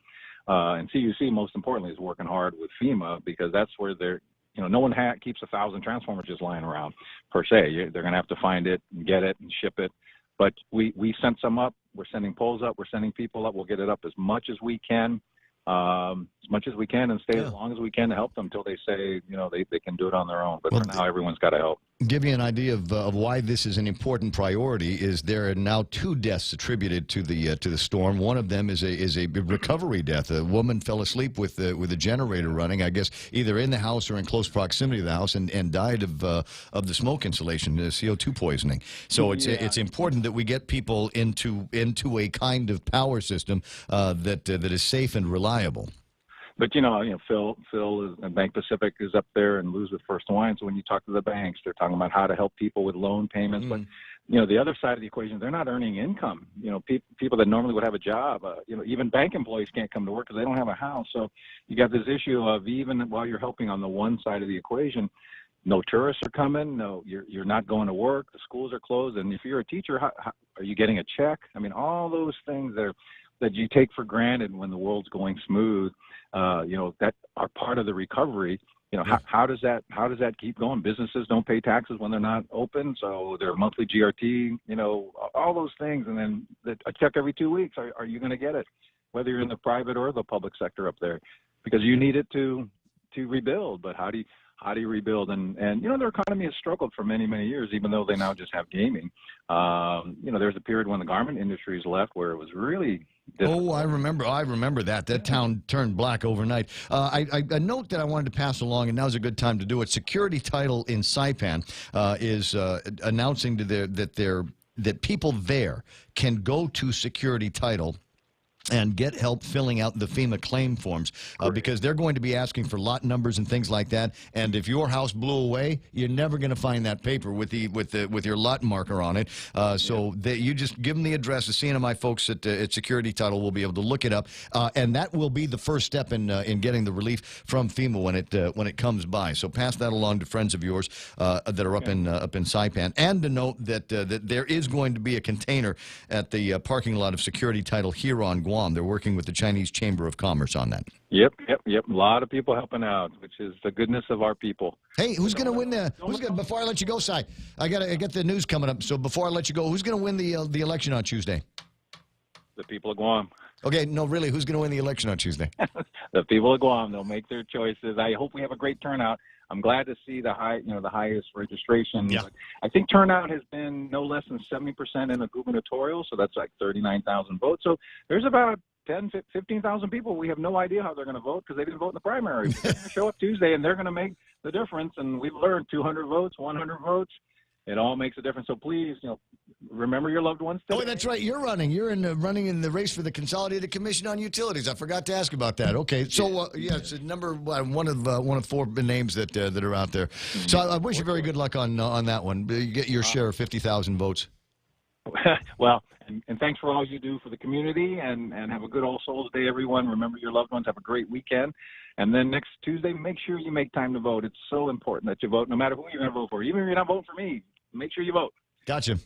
and CUC, most importantly, is working hard with FEMA, because that's where no one keeps 1,000 transformers just lying around, per se. They're going to have to find it and get it and ship it. But we sent some up. We're sending poles up. We're sending people up. We'll get it up as much as we can. as much as we can and stay as long as we can to help them until they say, they can do it on their own. But for now, everyone's got to help. Give you an idea of why this is an important priority. Is there are now 2 deaths attributed to the storm. One of them is a recovery death. A woman fell asleep with a generator running, I guess, either in the house or in close proximity to the house, and died of the smoke insulation, CO2 poisoning. So it's important that we get people into a kind of power system that is safe and reliable. But Phil is, and Bank Pacific is up there, and Lou's with First Hawaiian. So when you talk to the banks, they're talking about how to help people with loan payments. But the other side of the equation, they're not earning income. People that normally would have a job, even bank employees can't come to work because they don't have a house. So you got this issue of, even while you're helping on the one side of the equation, no tourists are coming. No, you're not going to work. The schools are closed. And if you're a teacher, how are you getting a check? I mean, all those things that you take for granted when the world's going smooth, that are part of the recovery. How does that keep going? Businesses don't pay taxes when they're not open, so their monthly GRT, all those things, and then a check every 2 weeks. Are you going to get it, whether you're in the private or the public sector up there? Because you need it to rebuild. But how do you rebuild? And their economy has struggled for many, many years, even though they now just have gaming. There's a period when the garment industries left where it was really difficult. Oh, I remember that. That town turned black overnight. A note that I wanted to pass along, and now's a good time to do it. Security Title in Saipan is announcing that people there can go to Security Title and get help filling out the FEMA claim forms because they're going to be asking for lot numbers and things like that. And if your house blew away, you're never going to find that paper with your lot marker on it. So you just give them the address. The CNMI folks at Security Title will be able to look it up, and that will be the first step in getting the relief from FEMA when it comes by. So pass that along to friends of yours that are up in Saipan, and to note that there is going to be a container at the parking lot of Security Title here on Guam. They're working with the Chinese Chamber of Commerce on that. Yep. A lot of people helping out, which is the goodness of our people. Hey, who's going to win before I let you go, Si? I get the news coming up. So before I let you go, who's going to win the election on Tuesday? The people of Guam. Okay, no, really, who's going to win the election on Tuesday? The people of Guam. They'll make their choices. I hope we have a great turnout. I'm glad to see the highest registration. Yeah. I think turnout has been no less than 70% in the gubernatorial, so that's like 39,000 votes. So there's about 10,000, 15,000 people. We have no idea how they're going to vote because they didn't vote in the primary. They're going to show up Tuesday, and they're going to make the difference. And we've learned 200 votes, 100 votes. It all makes a difference. So please, remember your loved ones today. Oh, that's right. You're running. You're running in the race for the Consolidated Commission on Utilities. I forgot to ask about that. Okay, so it's number one of 4 names that are out there. So I wish you very good luck on that one. You get your share of 50,000 votes. Well, and thanks for all you do for the community, and have a good All Souls Day, everyone. Remember your loved ones. Have a great weekend. And then next Tuesday, make sure you make time to vote. It's so important that you vote, no matter who you're going to vote for. Even if you're not voting for me, make sure you vote. Gotcha.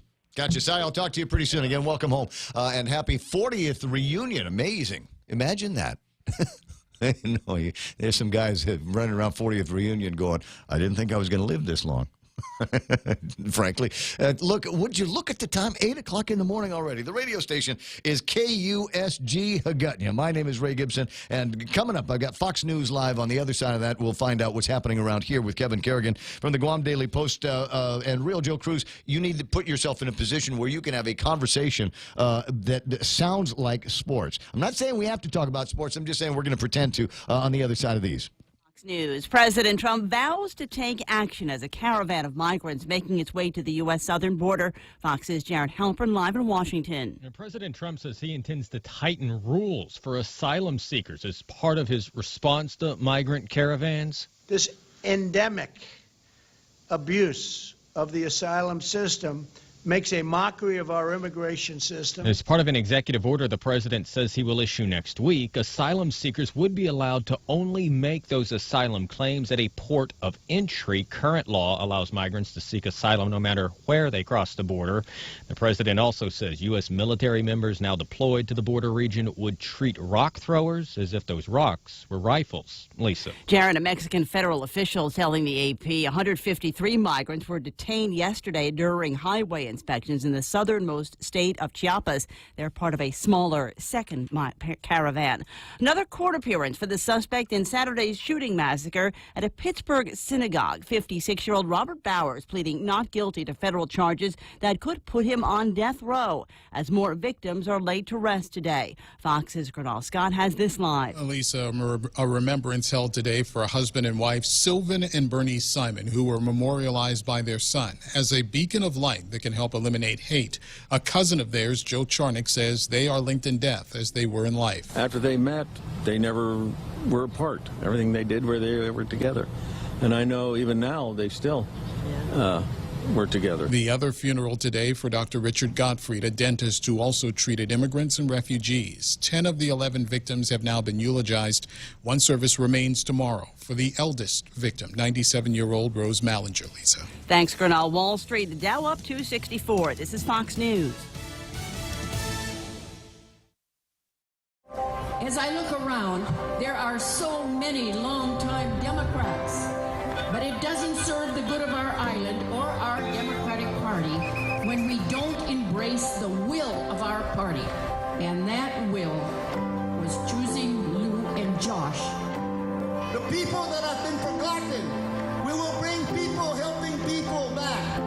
Si, I'll talk to you pretty soon. Again, welcome home. And happy 40th reunion. Amazing. Imagine that. No, there's some guys running around 40th reunion going, I didn't think I was going to live this long. Frankly, would you look at the time? 8 o'clock in the morning already. The radio station is KUSG Hagutnia. My name is Ray Gibson, and coming up, I've got Fox News Live on the other side of that. We'll find out what's happening around here with Kevin Kerrigan from the Guam Daily Post and Real Joe Cruz. You need to put yourself in a position where you can have a conversation that sounds like sports. I'm not saying we have to talk about sports. I'm just saying we're going to pretend to on the other side of these. News. President Trump vows to take action as a caravan of migrants making its way to the U.S. southern border. Fox's Jared Halpern live in Washington. President Trump says he intends to tighten rules for asylum seekers as part of his response to migrant caravans. This endemic abuse of the asylum system makes a mockery of our immigration system. As part of an executive order the president says he will issue next week, asylum seekers would be allowed to only make those asylum claims at a port of entry. Current law allows migrants to seek asylum no matter where they cross the border. The president also says U.S. military members now deployed to the border region would treat rock throwers as if those rocks were rifles. Lisa. Jared, a Mexican federal official telling the AP 153 migrants were detained yesterday during highway inspections in the southernmost state of Chiapas. They're part of a smaller second caravan. Another court appearance for the suspect in Saturday's shooting massacre at a Pittsburgh synagogue. 56-year-old Robert Bowers pleading not guilty to federal charges that could put him on death row as more victims are laid to rest today. Fox's Gernal Scott has this live. Lisa, a remembrance held today for a husband and wife, Sylvan and Bernice Simon, who were memorialized by their son as a beacon of light that can help eliminate hate. A cousin of theirs, Joe Charnick, says they are linked in death as they were in life. After they met, they never were apart. Everything they did they were together. And I know even now they still were together. The other funeral today for Dr. Richard Gottfried, a dentist who also treated immigrants and refugees. 10 of the 11 victims have now been eulogized. One service remains tomorrow for the eldest victim, 97-year-old Rose Mallinger. Lisa. Thanks, Gernal. Wall Street, the Dow up 264. This is Fox News. As I look around, there are so many longtime Democrats, but it doesn't serve the good of our island or our Democratic Party when we don't embrace the will of our party. And that will was choosing Lou and Josh. The people that have been forgotten, we will bring people helping people back.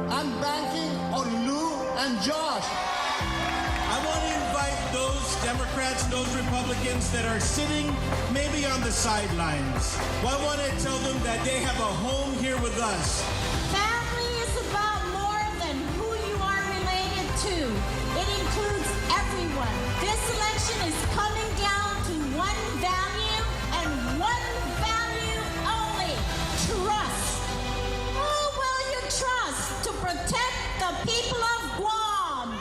I'm banking on Lou and Josh. I want to invite those Democrats, those Republicans that are sitting maybe on the sidelines. Well, I want to tell them that they have a home here with us. Family is about more than who you are related to. It includes everyone. This election is coming down to one value and one value only: trust. Who will you trust to protect the people of Guam?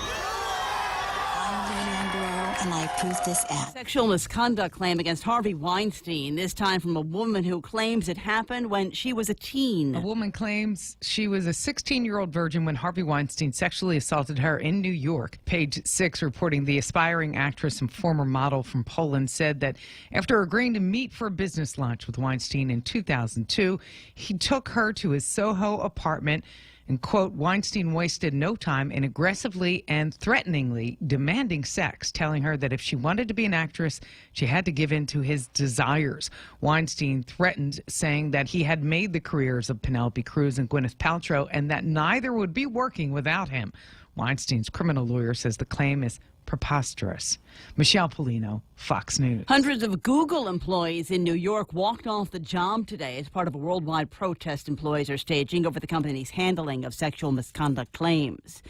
And I approve this act. Sexual misconduct claim against Harvey Weinstein, this time from a woman who claims it happened when she was a teen. A woman claims she was a 16-year-old virgin when Harvey Weinstein sexually assaulted her in New York. Page 6 reporting the aspiring actress and former model from Poland said that after agreeing to meet for a business lunch with Weinstein in 2002, he took her to his Soho apartment. And, quote, Weinstein wasted no time in aggressively and threateningly demanding sex, telling her that if she wanted to be an actress, she had to give in to his desires. Weinstein threatened, saying that he had made the careers of Penelope Cruz and Gwyneth Paltrow and that neither would be working without him. Weinstein's criminal lawyer says the claim is preposterous. Michelle Polino, Fox News. Hundreds of Google employees in New York walked off the job today as part of a worldwide protest employees are staging over the company's handling of sexual misconduct claims.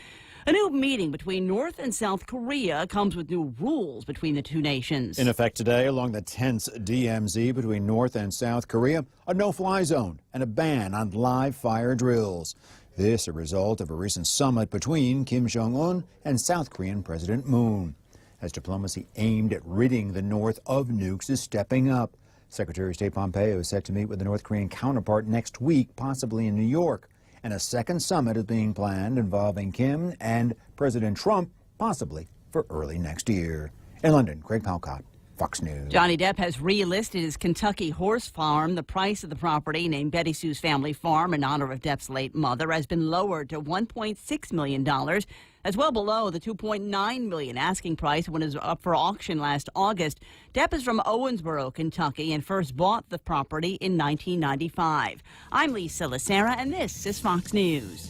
A new meeting between North and South Korea comes with new rules between the two nations. In effect today, along the tense DMZ between North and South Korea, a no-fly zone and a ban on live fire drills. This a result of a recent summit between Kim Jong-un and South Korean President Moon. As diplomacy aimed at ridding the North of nukes is stepping up, Secretary of State Pompeo is set to meet with the North Korean counterpart next week, possibly in New York. And a second summit is being planned involving Kim and President Trump, possibly for early next year. In London, Craig Palcott, Fox News. Johnny Depp has relisted his Kentucky horse farm. The price of the property, named Betty Sue's Family Farm in honor of Depp's late mother, has been lowered to $1.6 million. That's well below the $2.9 million asking price when it was up for auction last August. Depp is from Owensboro, Kentucky, and first bought the property in 1995. I'm Lisa Lacera, and this is Fox News.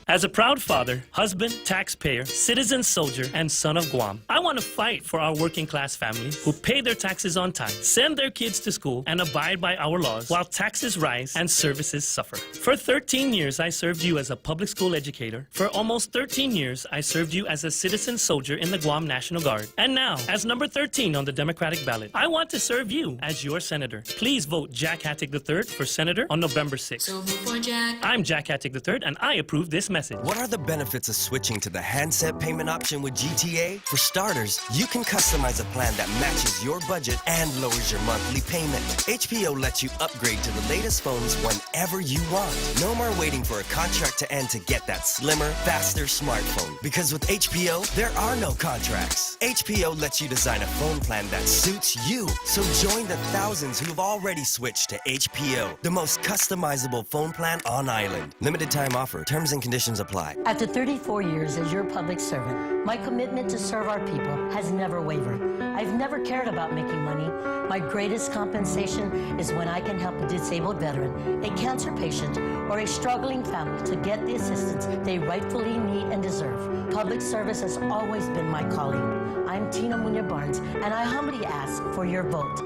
As a proud father, husband, taxpayer, citizen soldier, and son of Guam, I want to fight for our working class families who pay their taxes on time, send their kids to school, and abide by our laws while taxes rise and services suffer. For 13 years, I served you as a public school educator. For almost 13 years, I served you as a citizen soldier in the Guam National Guard. And now, as number 13 on the Democratic ballot, I want to serve you as your senator. Please vote Jack Hattick III for senator on November 6th. So vote for Jack. I'm Jack Hattick III, and I approve this message. message. What are the benefits of switching to the handset payment option with GTA? For starters, you can customize a plan that matches your budget and lowers your monthly payment. HPO lets you upgrade to the latest phones whenever you want. No more waiting for a contract to end to get that slimmer, faster smartphone. Because with HPO, there are no contracts. HPO lets you design a phone plan that suits you. So join the thousands who have already switched to HPO, the most customizable phone plan on island. Limited time offer. Terms and conditions apply. After 34 years as your public servant, my commitment to serve our people has never wavered. I've never cared about making money. My greatest compensation is when I can help a disabled veteran, a cancer patient, or a struggling family to get the assistance they rightfully need and deserve. Public service has always been my calling. I'm Tina Muñoz Barnes, and I humbly ask for your vote.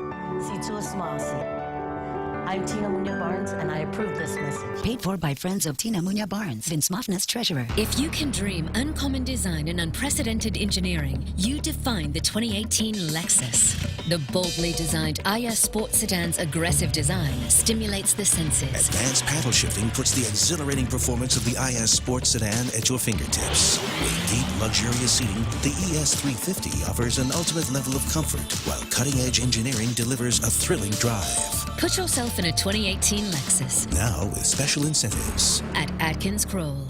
See to a small seat. I'm Tina Muñoz Barnes, and I approve this message. Paid for by friends of Tina Muñoz Barnes, Vince Mofness, Treasurer. If you can dream uncommon design and unprecedented engineering, you define the 2018 Lexus. The boldly designed IS Sport Sedan's aggressive design stimulates the senses. Advanced paddle shifting puts the exhilarating performance of the IS Sport Sedan at your fingertips. With deep, luxurious seating, the ES350 offers an ultimate level of comfort, while cutting-edge engineering delivers a thrilling drive. Put yourself in a 2018 Lexus. Now with special incentives. At Atkins Kroll.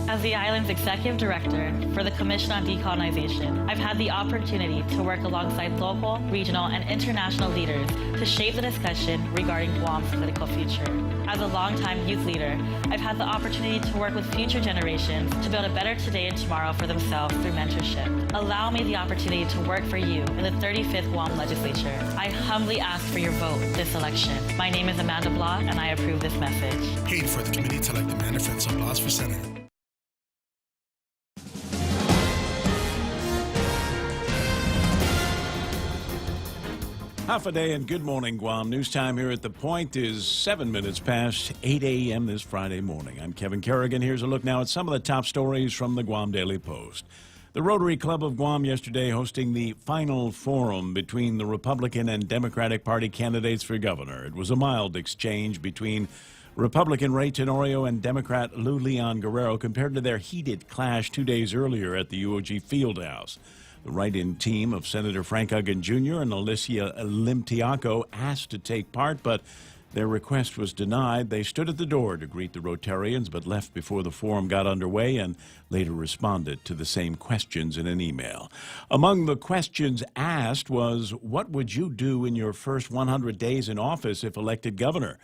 As the island's executive director for the Commission on Decolonization, I've had the opportunity to work alongside local, regional, and international leaders to shape the discussion regarding Guam's political future. As a longtime youth leader, I've had the opportunity to work with future generations to build a better today and tomorrow for themselves through mentorship. Allow me the opportunity to work for you in the 35th Guam Legislature. I humbly ask for your vote this election. My name is Amanda Block, and I approve this message. Paid for the committee to elect Amanda Fetzel Blas for Senate. Half a day and good morning, Guam. News time here at The Point is 7 minutes past 8 a.m. this Friday morning. I'm Kevin Kerrigan. Here's a look now at some of the top stories from the Guam Daily Post. The Rotary Club of Guam yesterday hosting the final forum between the Republican and Democratic Party candidates for governor. It was a mild exchange between Republican Ray Tenorio and Democrat Lou Leon Guerrero compared to their heated clash 2 days earlier at the UOG Fieldhouse. The write-in team of Senator Frank Uggan Jr. and Alicia Limtiaco asked to take part, but their request was denied. They stood at the door to greet the Rotarians, but left before the forum got underway and later responded to the same questions in an email. Among the questions asked was, what would you do in your first 100 days in office if elected governor?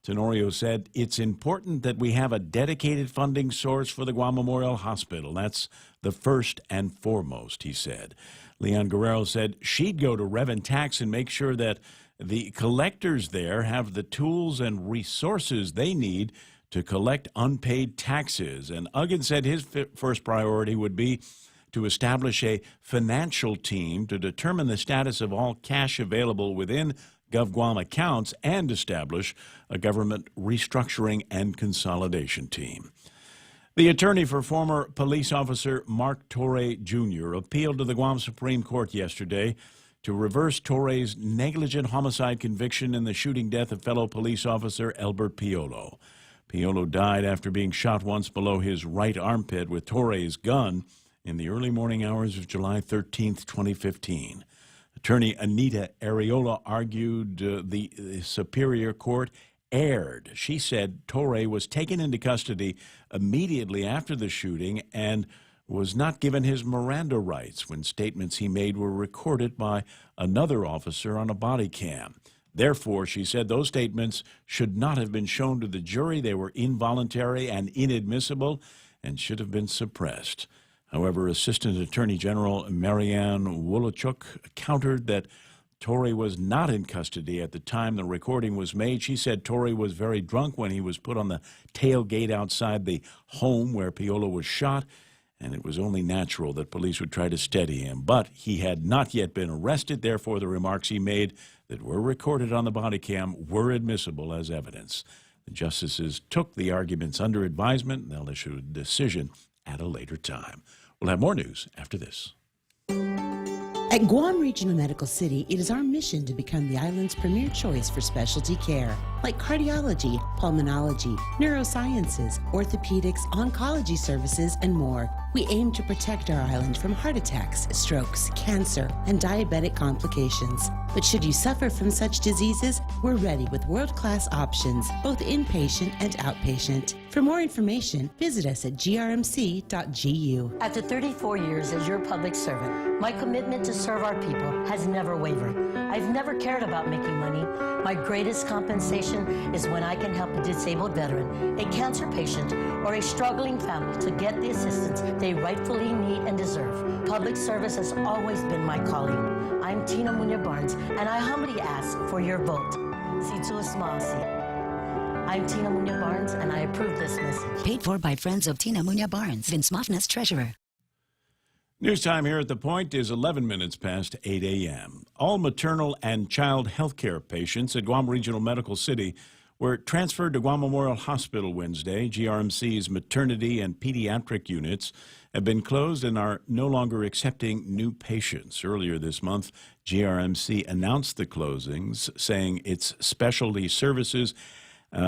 Tenorio said, it's important that we have a dedicated funding source for the Guam Memorial Hospital. That's the first and foremost, he said. Leon Guerrero said she'd go to Rev and Tax and make sure that the collectors there have the tools and resources they need to collect unpaid taxes. And Uggan said his first priority would be to establish a financial team to determine the status of all cash available within GovGuam accounts and establish a government restructuring and consolidation team. The attorney for former police officer Mark Torre Jr. appealed to the Guam Supreme Court yesterday to reverse Torre's negligent homicide conviction in the shooting death of fellow police officer Albert Piolo. Piolo died after being shot once below his right armpit with Torre's gun in the early morning hours of July 13, 2015. Attorney Anita Areola argued the Superior Court erred. She said Torre was taken into custody immediately after the shooting and was not given his Miranda rights when statements he made were recorded by another officer on a body cam. Therefore, she said those statements should not have been shown to the jury. They were involuntary and inadmissible and should have been suppressed. However, Assistant Attorney General Marianne Wolochuk countered that Torre was not in custody at the time the recording was made. She said Torre was very drunk when he was put on the tailgate outside the home where Piolo was shot, and it was only natural that police would try to steady him. But he had not yet been arrested. Therefore, the remarks he made that were recorded on the body cam were admissible as evidence. The justices took the arguments under advisement, and they'll issue a decision at a later time. We'll have more news after this. At Guam Regional Medical City, it is our mission to become the island's premier choice for specialty care, like cardiology, pulmonology, neurosciences, orthopedics, oncology services, and more. We aim to protect our island from heart attacks, strokes, cancer, and diabetic complications. But should you suffer from such diseases, we're ready with world-class options, both inpatient and outpatient. For more information, visit us at grmc.gu. After 34 years as your public servant, my commitment to serve our people has never wavered. I've never cared about making money. My greatest compensation is when I can help a disabled veteran, a cancer patient, or a struggling family to get the assistance they rightfully need and deserve. Public service has always been my calling. I'm Tina Munya Barnes, and I humbly ask for your vote. I'm Tina Munya Barnes, and I approve this message. Paid for by friends of Tina Munya Barnes, Vince Mofness, Treasurer. News time here at The Point is 11 minutes past 8 a.m. All maternal and child health care patients at Guam Regional Medical City were transferred to Guam Memorial Hospital Wednesday. GRMC's maternity and pediatric units have been closed and are no longer accepting new patients. Earlier this month, GRMC announced the closings, saying its specialty services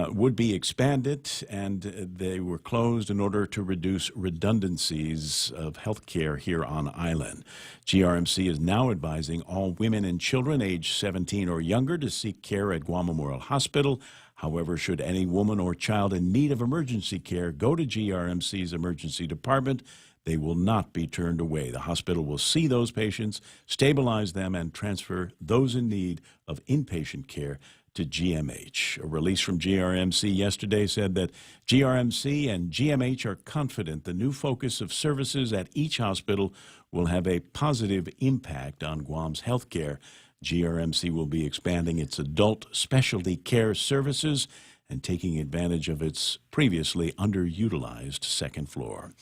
would be expanded, and they were closed in order to reduce redundancies of health care here on island. GRMC is now advising all women and children aged 17 or younger to seek care at Guam Memorial Hospital. However, should any woman or child in need of emergency care go to GRMC's emergency department, they will not be turned away. The hospital will see those patients, stabilize them, and transfer those in need of inpatient care to GMH. A release from GRMC yesterday said that GRMC and GMH are confident the new focus of services at each hospital will have a positive impact on Guam's health care. GRMC will be expanding its adult specialty care services and taking advantage of its previously underutilized second floor.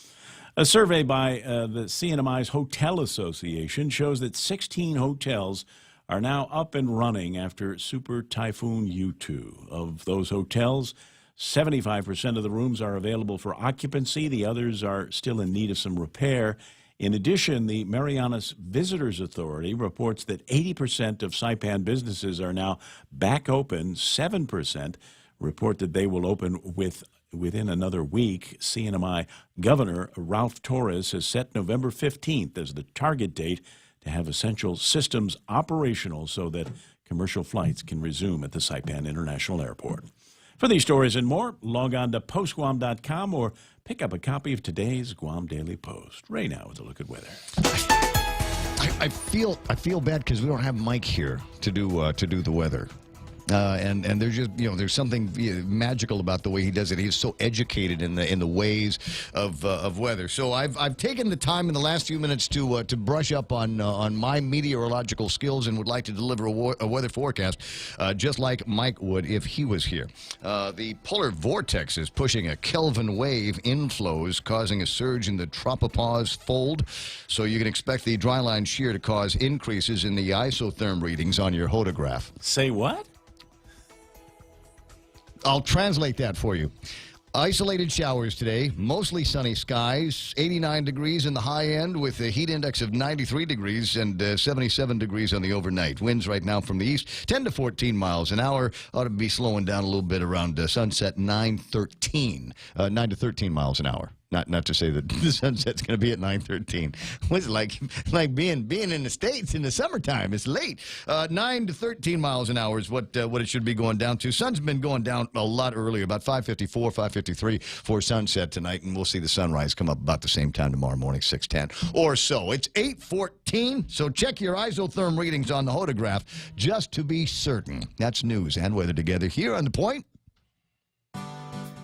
A survey by the CNMI's Hotel Association shows that 16 hotels are now up and running after Super Typhoon U2. Of those hotels, 75% of the rooms are available for occupancy. The others are still in need of some repair. In addition, the Marianas Visitors Authority reports that 80% of Saipan businesses are now back open. 7% report that they will open within another week. CNMI Governor Ralph Torres has set November 15th as the target date to have essential systems operational so that commercial flights can resume at the Saipan International Airport. For these stories and more, log on to postguam.com or pick up a copy of today's Guam Daily Post. Ray now with a look at weather. I feel bad because we don't have Mike here to do the weather. And there's just, there's something magical about the way he does it. He's so educated in the ways of weather. So I've taken the time in the last few minutes to brush up on my meteorological skills and would like to deliver a weather forecast just like Mike would if he was here. The polar vortex is pushing a Kelvin wave inflows, causing a surge in the tropopause fold. So you can expect the dryline shear to cause increases in the isotherm readings on your hodograph. Say what? I'll translate that for you. Isolated showers today, mostly sunny skies, 89 degrees in the high end with a heat index of 93 degrees and 77 degrees on the overnight. Winds right now from the east, 10 to 14 miles an hour. Ought to be slowing down a little bit around sunset, 9 to 13 miles an hour. Not to say that the sunset's going to be at 9:13. What's it like being in the States in the summertime? It's late. 9 to 13 miles an hour is what it should be going down to. Sun's been going down a lot earlier, about 5:54, 5:53 for sunset tonight, and we'll see the sunrise come up about the same time tomorrow morning, 6:10 or so. It's 8:14, so check your isotherm readings on the hodograph just to be certain. That's news and weather together here on The Point.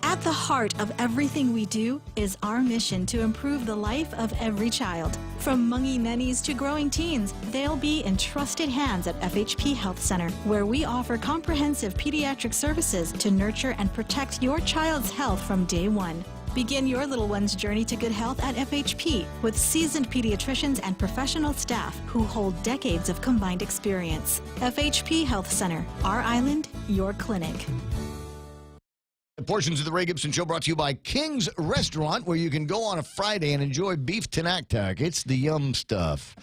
At the heart of everything we do is our mission to improve the life of every child. From mungy nennies to growing teens, they'll be in trusted hands at FHP Health Center, where we offer comprehensive pediatric services to nurture and protect your child's health from day one. Begin your little one's journey to good health at FHP with seasoned pediatricians and professional staff who hold decades of combined experience. FHP Health Center, our island, your clinic. Portions of the Ray Gibson Show brought to you by King's Restaurant, where you can go on a Friday and enjoy beef tenactac. It's the yum stuff.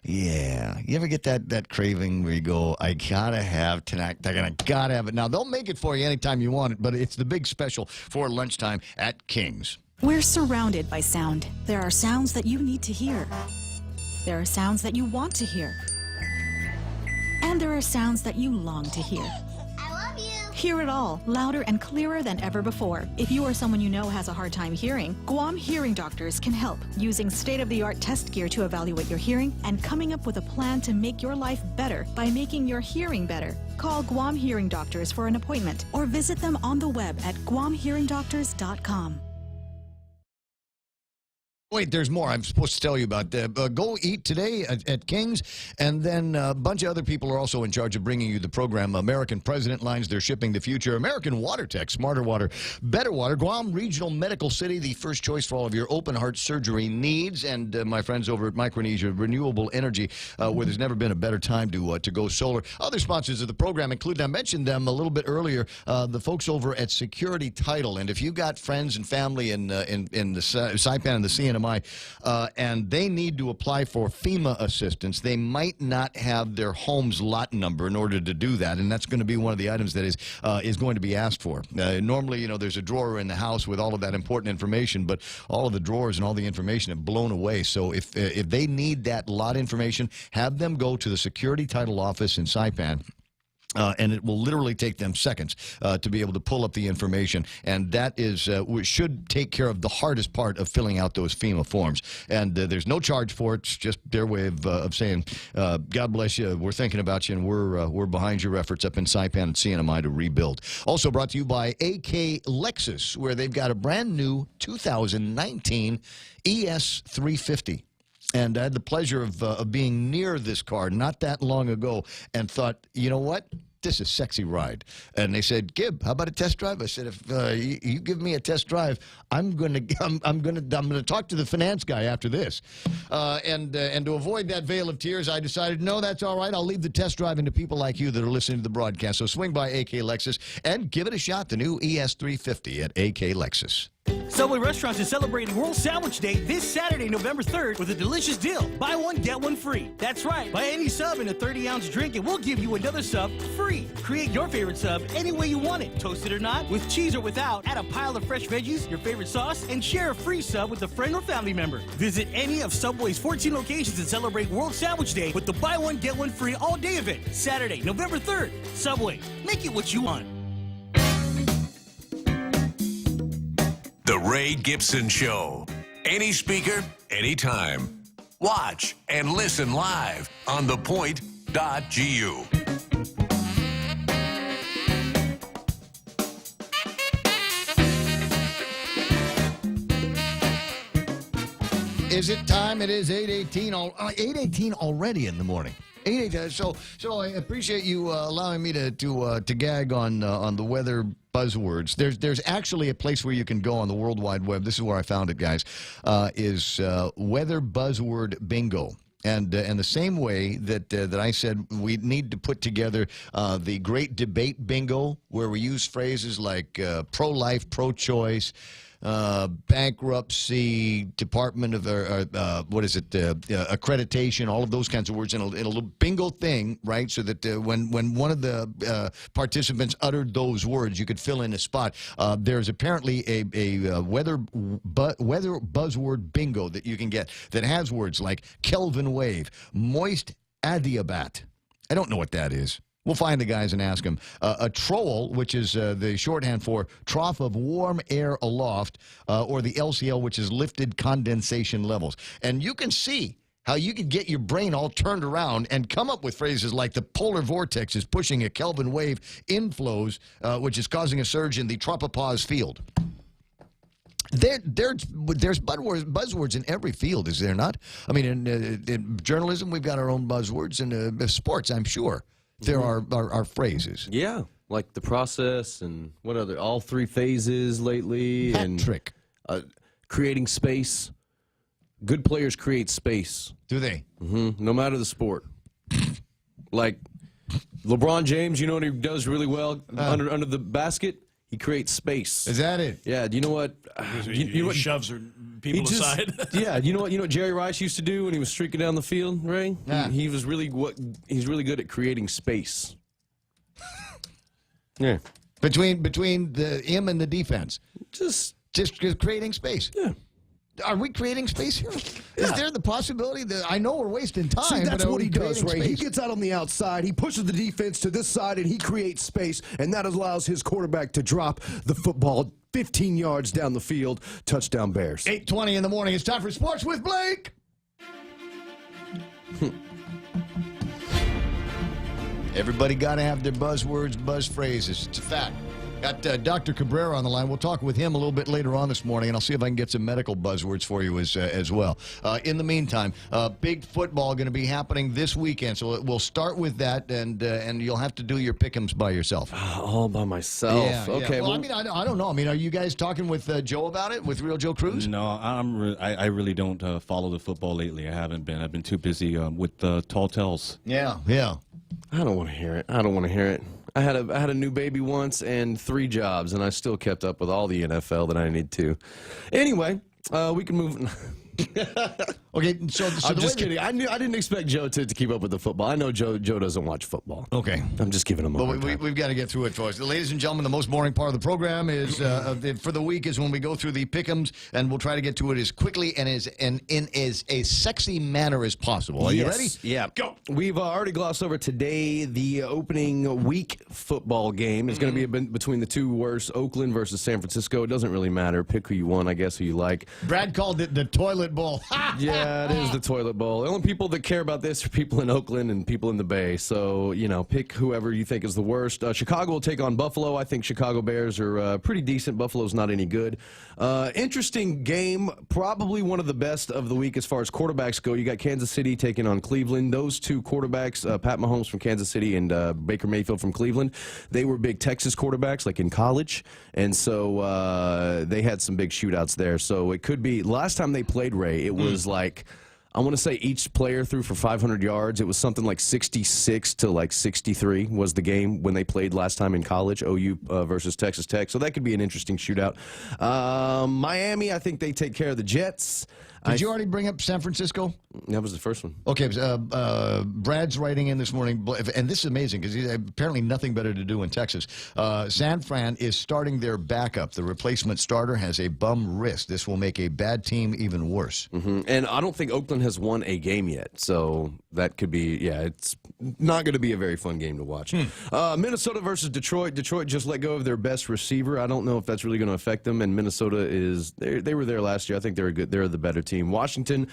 Yeah. You ever get that craving where you go, I gotta have tonight, I gotta have it. Now, they'll make it for you anytime you want it, but it's the big special for lunchtime at King's. We're surrounded by sound. There are sounds that you need to hear. There are sounds that you want to hear. And there are sounds that you long to hear. I love you. Hear it all, louder and clearer than ever before. If you or someone you know has a hard time hearing, Guam Hearing Doctors can help, using state-of-the-art test gear to evaluate your hearing and coming up with a plan to make your life better by making your hearing better. Call Guam Hearing Doctors for an appointment or visit them on the web at guamhearingdoctors.com. Wait, there's more I'm supposed to tell you about. Go eat today at King's, and then a bunch of other people are also in charge of bringing you the program. American President Lines, they're shipping the future. American Water Tech, smarter water, better water. Guam Regional Medical City, the first choice for all of your open heart surgery needs. And my friends over at Micronesia Renewable Energy, where there's never been a better time to go solar. Other sponsors of the program include, I mentioned them a little bit earlier, the folks over at Security Title. And if you've got friends and family in the Saipan and the CNMI, and they need to apply for FEMA assistance, they might not have their home's lot number in order to do that, and that's going to be one of the items that is going to be asked for. Normally, there's a drawer in the house with all of that important information, but all of the drawers and all the information have blown away. So if they need that lot information, have them go to the Security Title office in Saipan. And it will literally take them seconds to be able to pull up the information. And that is should take care of the hardest part of filling out those FEMA forms. And there's no charge for it. It's just their way of saying, God bless you, we're thinking about you, and we're behind your efforts up in Saipan and CNMI to rebuild. Also brought to you by AK Lexus, where they've got a brand new 2019 ES350. And I had the pleasure of being near this car not that long ago and thought, you know what? This is a sexy ride. And they said, Gib, how about a test drive? I said, if you give me a test drive, I'm gonna talk to the finance guy after this. And to avoid that veil of tears, I decided, no, that's all right. I'll leave the test driving to people like you that are listening to the broadcast. So swing by AK Lexus and give it a shot. The new ES350 at AK Lexus. Subway Restaurants is celebrating World Sandwich Day this Saturday, November 3rd, with a delicious deal. Buy one, get one free. That's right. Buy any sub in a 30-ounce drink, and we'll give you another sub free. Create your favorite sub any way you want it, toasted or not, with cheese or without. Add a pile of fresh veggies, your favorite sauce, and share a free sub with a friend or family member. Visit any of Subway's 14 locations and celebrate World Sandwich Day with the buy one, get one free all-day event. Saturday, November 3rd. Subway. Make it what you want. The Ray Gibson Show. Any speaker, anytime. Watch and listen live on thepoint.gu. Is it time? It is 8:18 already in the morning. 8:18. So I appreciate you allowing me to gag on the weather buzzwords. There's actually a place where you can go on the World Wide Web. This is where I found it, guys. Is Weather Buzzword Bingo. And the same way that I said we need to put together the Great Debate Bingo, where we use phrases like pro-life, pro-choice, bankruptcy, Department of accreditation, all of those kinds of words in a little bingo thing, right? So that when one of the participants uttered those words, you could fill in a spot. There's apparently a weather buzzword bingo that you can get that has words like Kelvin wave, moist adiabat. I don't know what that is. We'll find the guys and ask them. A troll, which is the shorthand for trough of warm air aloft, or the LCL, which is lifted condensation levels. And you can see how you could get your brain all turned around and come up with phrases like the polar vortex is pushing a Kelvin wave inflows, which is causing a surge in the tropopause field. There's buzzwords in every field, is there not? I mean, in journalism, we've got our own buzzwords. In sports, I'm sure. There are phrases. Yeah, like the process and what other, all three phases lately. Hat-trick. Creating space. Good players create space. Do they? Mm-hmm. No matter the sport. Like LeBron James, you know what he does really well under the basket? He creates space. Is that it? Yeah. Do you know what? He shoves people He just- aside. Yeah, you know what Jerry Rice used to do when he was streaking down the field, Ray? Yeah. He's really good at creating space. Yeah. Between him and the defense. Just creating space. Yeah. Are we creating space here? Is there the possibility that I know we're wasting time? See, that's but are what we he does, creating Ray. He space? gets out on the outside, he pushes the defense to this side, and he creates space, and that allows his quarterback to drop the football 15 yards down the field. Touchdown Bears. 8:20 in the morning. It's time for Sports with Blake. Everybody got to have their buzzwords, buzz phrases. It's a fact. Got Dr. Cabrera on the line. We'll talk with him a little bit later on this morning, and I'll see if I can get some medical buzzwords for you as well. In the meantime, big football going to be happening this weekend, so we'll start with that, and you'll have to do your pick'ems by yourself. All by myself. Yeah, Okay. Yeah. Well, I mean, I don't know. I mean, are you guys talking with Joe about it, with Real Joe Cruz? No, I really don't follow the football lately. I haven't been. I've been too busy with Tall Tales. Yeah. I don't want to hear it. I had a new baby once and 3 jobs, and I still kept up with all the NFL that I need to. Anyway, we can move. Okay, so I'm just kidding. I didn't expect Joe to keep up with the football. I know Joe doesn't watch football. Okay. I'm just giving him a But hard time. we've got to get through it for us. Ladies and gentlemen, the most boring part of the program is for the week is when we go through the pick'ems, and we'll try to get to it as quickly and in as a sexy manner as possible. Are you ready? Yeah. Go. We've already glossed over today. The opening week football game is going to be between the two worst, Oakland versus San Francisco. It doesn't really matter. Pick who you want, I guess, who you like. Brad called it the toilet bowl. Yeah, it is the toilet bowl. The only people that care about this are people in Oakland and people in the Bay. So, pick whoever you think is the worst. Chicago will take on Buffalo. I think Chicago Bears are pretty decent. Buffalo's not any good. Interesting game. Probably one of the best of the week as far as quarterbacks go. You got Kansas City taking on Cleveland. Those two quarterbacks, Pat Mahomes from Kansas City and Baker Mayfield from Cleveland, they were big Texas quarterbacks, like in college. And so they had some big shootouts there. So it could be, last time they played, Ray, it was like, I want to say each player threw for 500 yards. It was something like 66 to like 63 was the game when they played last time in college, OU versus Texas Tech. So that could be an interesting shootout. Miami, I think they take care of the Jets. Did you already bring up San Francisco? That was the first one. Okay, Brad's writing in this morning, and this is amazing because he's apparently nothing better to do in Texas. San Fran is starting their backup. The replacement starter has a bum wrist. This will make a bad team even worse. Mm-hmm. And I don't think Oakland has won a game yet, so that could be, it's not going to be a very fun game to watch. Minnesota versus Detroit. Detroit just let go of their best receiver. I don't know if that's really going to affect them, and Minnesota is, they were there last year. I think they're the better team. Washington,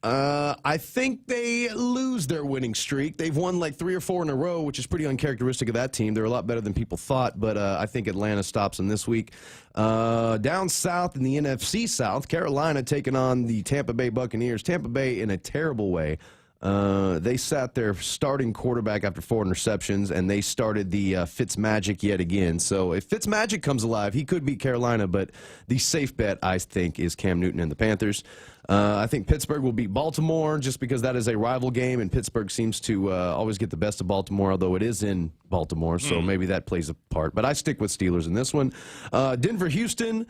I think they lose their winning streak. They've won like 3 or 4 in a row, which is pretty uncharacteristic of that team. They're a lot better than people thought, but I think Atlanta stops them this week. Down south in the NFC South, Carolina taking on the Tampa Bay Buccaneers. Tampa Bay in a terrible way. They sat their starting quarterback after 4 interceptions, and they started the Fitzmagic yet again. So if Fitzmagic comes alive, he could beat Carolina, but the safe bet, I think, is Cam Newton and the Panthers. I think Pittsburgh will beat Baltimore just because that is a rival game, and Pittsburgh seems to always get the best of Baltimore, although it is in Baltimore, so maybe that plays a part. But I stick with Steelers in this one. Denver, Houston.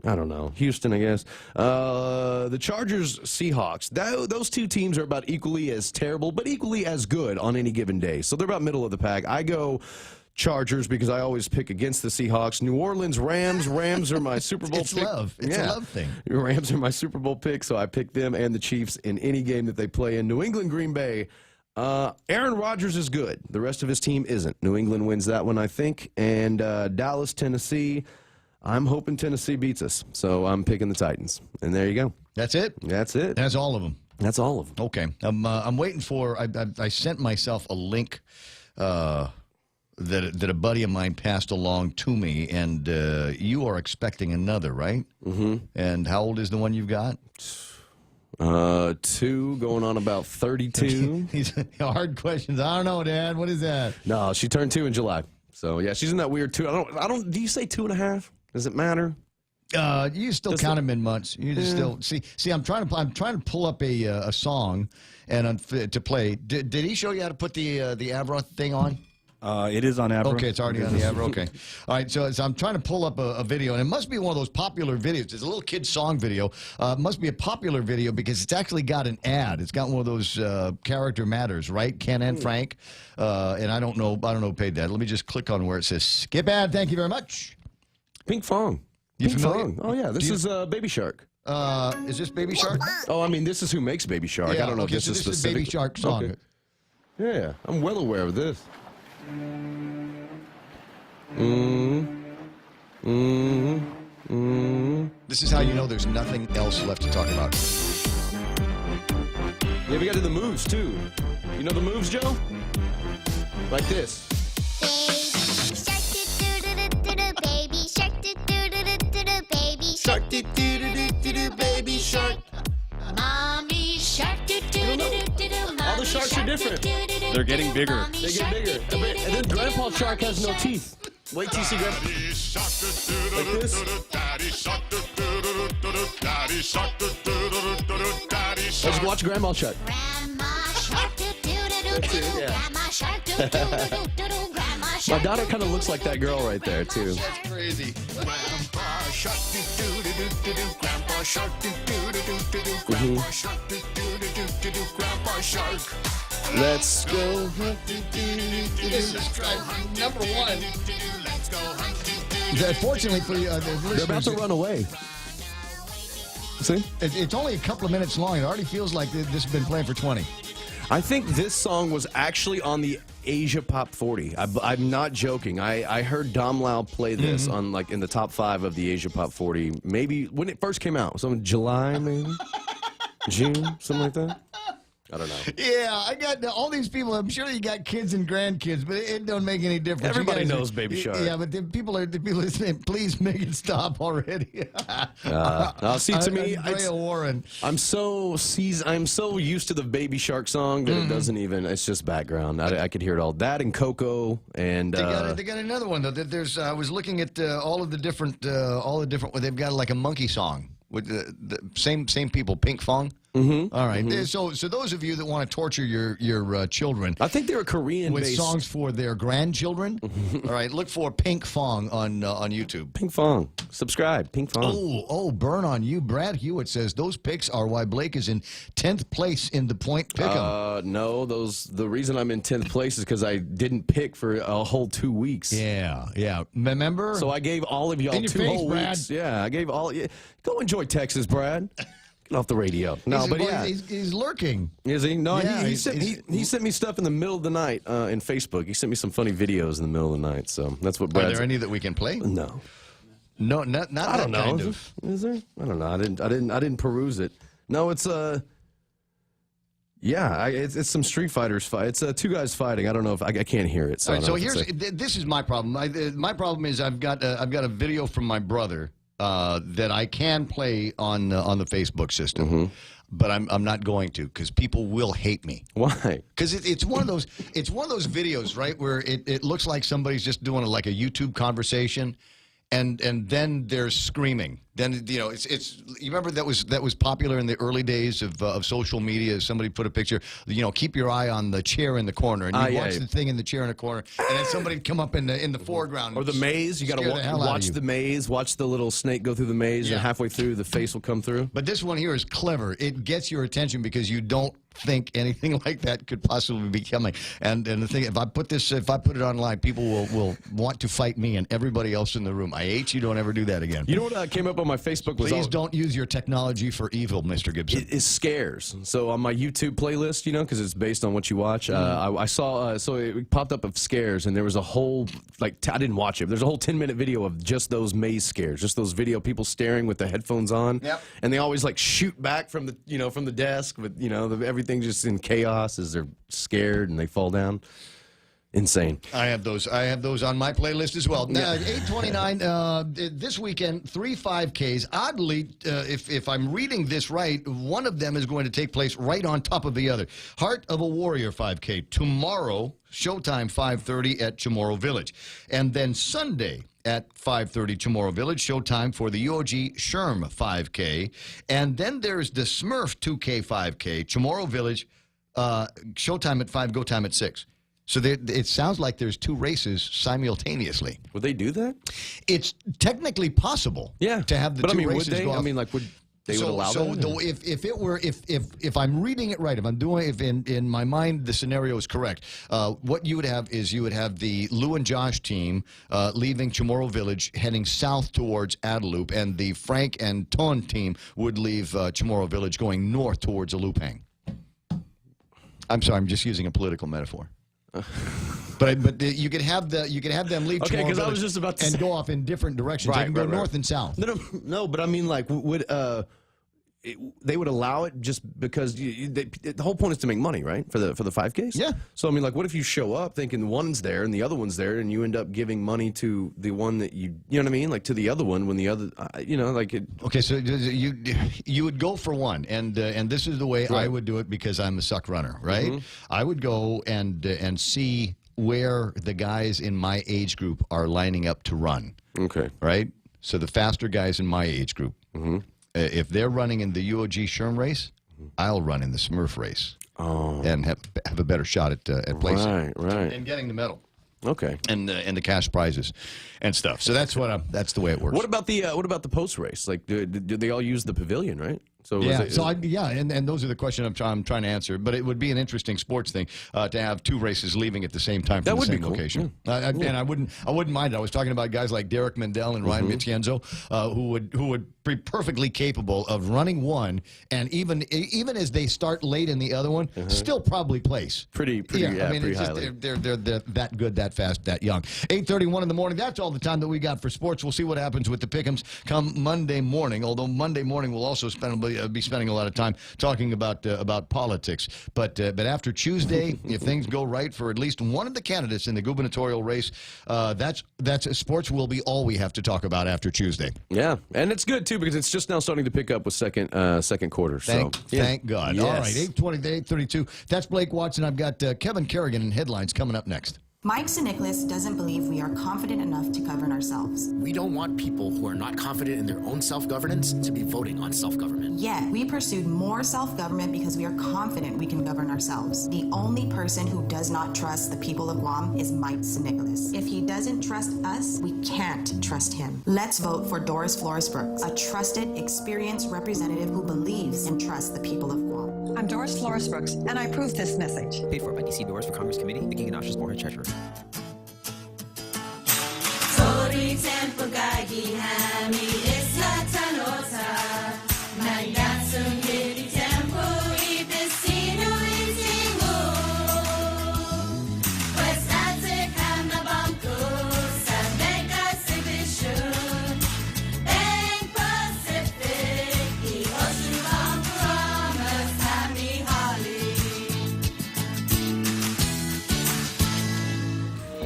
I don't know. Houston, I guess. The Chargers, Seahawks. Those two teams are about equally as terrible, but equally as good on any given day. So they're about middle of the pack. I go Chargers because I always pick against the Seahawks. New Orleans, Rams. Rams are my Super Bowl It's pick. love. It's a love thing. Rams are my Super Bowl pick, so I pick them and the Chiefs in any game that they play in. New England, Green Bay. Aaron Rodgers is good. The rest of his team isn't. New England wins that one, I think. And Dallas, Tennessee. I'm hoping Tennessee beats us, so I'm picking the Titans. And there you go. That's it? That's it. That's all of them. That's all of them. Okay. I'm waiting for, I sent myself a link that a buddy of mine passed along to me, and you are expecting another, right? Mm-hmm. And how old is the one you've got? 2 going on about 32. These hard questions. I don't know, Dad. What is that? No, she turned 2 in July. So yeah, she's in that weird 2. I don't. Do you say 2.5? Does it matter? You still count them in months. You just still see. I'm trying to pull up a song and to play. Did he show you how to put the Avra thing on? It is on Abra. Okay, it's already on the Abra. Okay. All right, so I'm trying to pull up a video, and it must be one of those popular videos. It's a little kid song video. It must be a popular video because it's actually got an ad. It's got one of those character matters, right? Ken and Frank. And I don't know who paid that. Let me just click on where it says skip ad. Thank you very much. Pink Fong. You Pink familiar? Fong. Oh, yeah. This is Baby Shark. Is this Baby Shark? Oh, I mean, this is who makes Baby Shark. Yeah, I don't know okay, if this so is this is specific. Baby Shark song. Okay. Yeah, I'm well aware of this. This is how you know there's nothing else left to talk about. Yeah, we got to do the moves, too. You know the moves, Joe? Like this. Baby shark. Mommy shark. All the sharks are different. They're getting bigger. They get bigger. And then Grandpa Shark has no teeth. Wait till you see Grandpa. Like this. Let's watch Grandma Shark. My daughter kind of looks like that girl right there, too. That's crazy. Let's go. This is number one. Fortunately for you, the listeners, They're about to run away. See? It's only a couple of minutes long. It already feels like this has been playing for 20. I think this song was actually on the Asia Pop 40. I'm not joking. I heard Dom Lau play this on like in the top 5 of the Asia Pop 40. Maybe when it first came out, so in July, maybe June, something like that. I don't know. Yeah, I got all these people. I'm sure you got kids and grandkids, but it don't make any difference. Everybody You guys knows Baby Shark. Yeah, but the people are saying, please make it stop already. See, to me, Andrea Warren. I'm so used to the Baby Shark song that it doesn't even. It's just background. I could hear it all. That and Coco and They got another one though. There's I was looking at all the different. They've got like a monkey song with the same people. Pink Fong. All right. So those of you that want to torture your children, I think they were Korean with based songs for their grandchildren. All right, look for Pink Fong on YouTube. Pink Fong. Subscribe. Pink Fong. Oh, burn on you. Brad Hewitt says those picks are why Blake is in 10th place in the point pick'em. No, the reason I'm in 10th place is because I didn't pick for a whole 2 weeks. Yeah. Remember? So I gave all of y'all In your 2 face, whole Brad. weeks. Yeah, I gave all. Yeah. Go enjoy Texas, Brad. Get off the radio. No, but yeah, he's lurking. Is he? No, Yeah, he sent me stuff in the middle of the night in Facebook. He sent me some funny videos in the middle of the night. So that's what. Are there any that we can play? No. No, not I don't that know. kind of. Is there? I don't know. I didn't peruse it. No, it's yeah, it's some Street Fighters fight. It's 2 guys fighting. I don't know if I can't hear it. So, All right, I so don't know if here's it's this is my problem. My problem is I've got a video from my brother that I can play on the Facebook system. But I'm not going to because people will hate me. Why? Because it's one of those videos, right, where it looks like somebody's just doing like a YouTube conversation, and then they're screaming. Then it's you remember that was popular in the early days of social media. Somebody put a picture, keep your eye on the chair in the corner, and you watch the thing in the chair in the corner, and then somebody come up in the foreground or the maze. You got to watch the maze. Watch the little snake go through the maze, and halfway through the face will come through. But this one here is clever. It gets your attention because you don't think anything like that could possibly be coming. And the thing, if I put it online, people will want to fight me and everybody else in the room. I hate you. Don't ever do that again. You know what came up on my Facebook was please don't use your technology for evil, Mr. Gibson. It scares. So on my YouTube playlist, because it's based on what you watch, I saw so it popped up of scares, and there was a whole I didn't watch it. There's a whole 10-minute video of just those maze scares, just those people staring with the headphones on, and they always shoot back from the from the desk with everything just in chaos as they're scared and they fall down. Insane. I have those on my playlist as well. Now, 8:29 this weekend, 3 5Ks. Oddly, if I'm reading this right, one of them is going to take place right on top of the other. Heart of a Warrior 5K tomorrow, showtime 5:30 at Chamorro Village, and then Sunday at 5:30 Chamorro Village, showtime for the UOG Sherm 5K, and then there's the Smurf 2K 5K, Chamorro Village, showtime at 5, go time at 6. So it sounds like there's two races simultaneously. Would they do that? It's technically possible. Yeah. To have the But I two mean, would races they? go off. I mean, like, would they would allow that? If I'm reading it right, if in my mind the scenario is correct, what you would have is you would have the Lou and Josh team leaving Chamorro Village heading south towards Adelup, and the Frank and Ton team would leave Chamorro Village going north towards Alupang. I'm sorry, I'm just using a political metaphor. But you could have them leave Okay, Chamorro 'cause I Village was just about to and say- go off in different directions. They can go north and south. No, but I mean, like, would they would allow it just because the whole point is to make money, right? For the 5Ks. Yeah. So I mean, like, what if you show up thinking one's there and the other one's there, and you end up giving money to the one that you know what I mean, like to the other one when the other, like it. Okay, so you would go for one, and this is the way I would do it because I'm a suck runner, right? Mm-hmm. I would go and see where the guys in my age group are lining up to run. Okay. Right? So the faster guys in my age group, if they're running in the UOG Sherm race, I'll run in the Smurf race. Oh. And have a better shot at placing. Right. And getting the medal. Okay. And the cash prizes and stuff. So that's that's the way it works. What about the post race? Like, do they all use the pavilion, right? So yeah, is and those are the questions I'm trying to answer. But it would be an interesting sports thing to have two races leaving at the same time from the same location. And I wouldn't mind it. I was talking about guys like Derek Mendel and Ryan Mitienzo, who would be perfectly capable of running one, and even as they start late in the other one, still probably place. Pretty highly. They're that good, that fast, that young. 8:31 in the morning. That's all the time that we got for sports. We'll see what happens with the pick'ems come Monday morning. Although Monday morning we'll also be spending a lot of time talking about politics. But after Tuesday, if things go right for at least one of the candidates in the gubernatorial race, that's sports will be all we have to talk about after Tuesday. Yeah, and it's good too because it's just now starting to pick up with second quarter. Thank God. Yes. All right, 8:20 to 8:32. That's Blake Watson. I've got Kevin Kerrigan in headlines coming up next. Mike St. Nicholas doesn't believe we are confident enough to govern ourselves. We don't want people who are not confident in their own self-governance to be voting on self-government. Yet, we pursued more self-government because we are confident we can govern ourselves. The only person who does not trust the people of Guam is Mike St. Nicholas. If he doesn't trust us, we can't trust him. Let's vote for Doris Flores Brooks, a trusted, experienced representative who believes and trusts the people of Guam. I'm Doris Flores Brooks, and I approve this message. Paid for by DC Doors for Congress Committee, Vicky Ganache's board treasurer.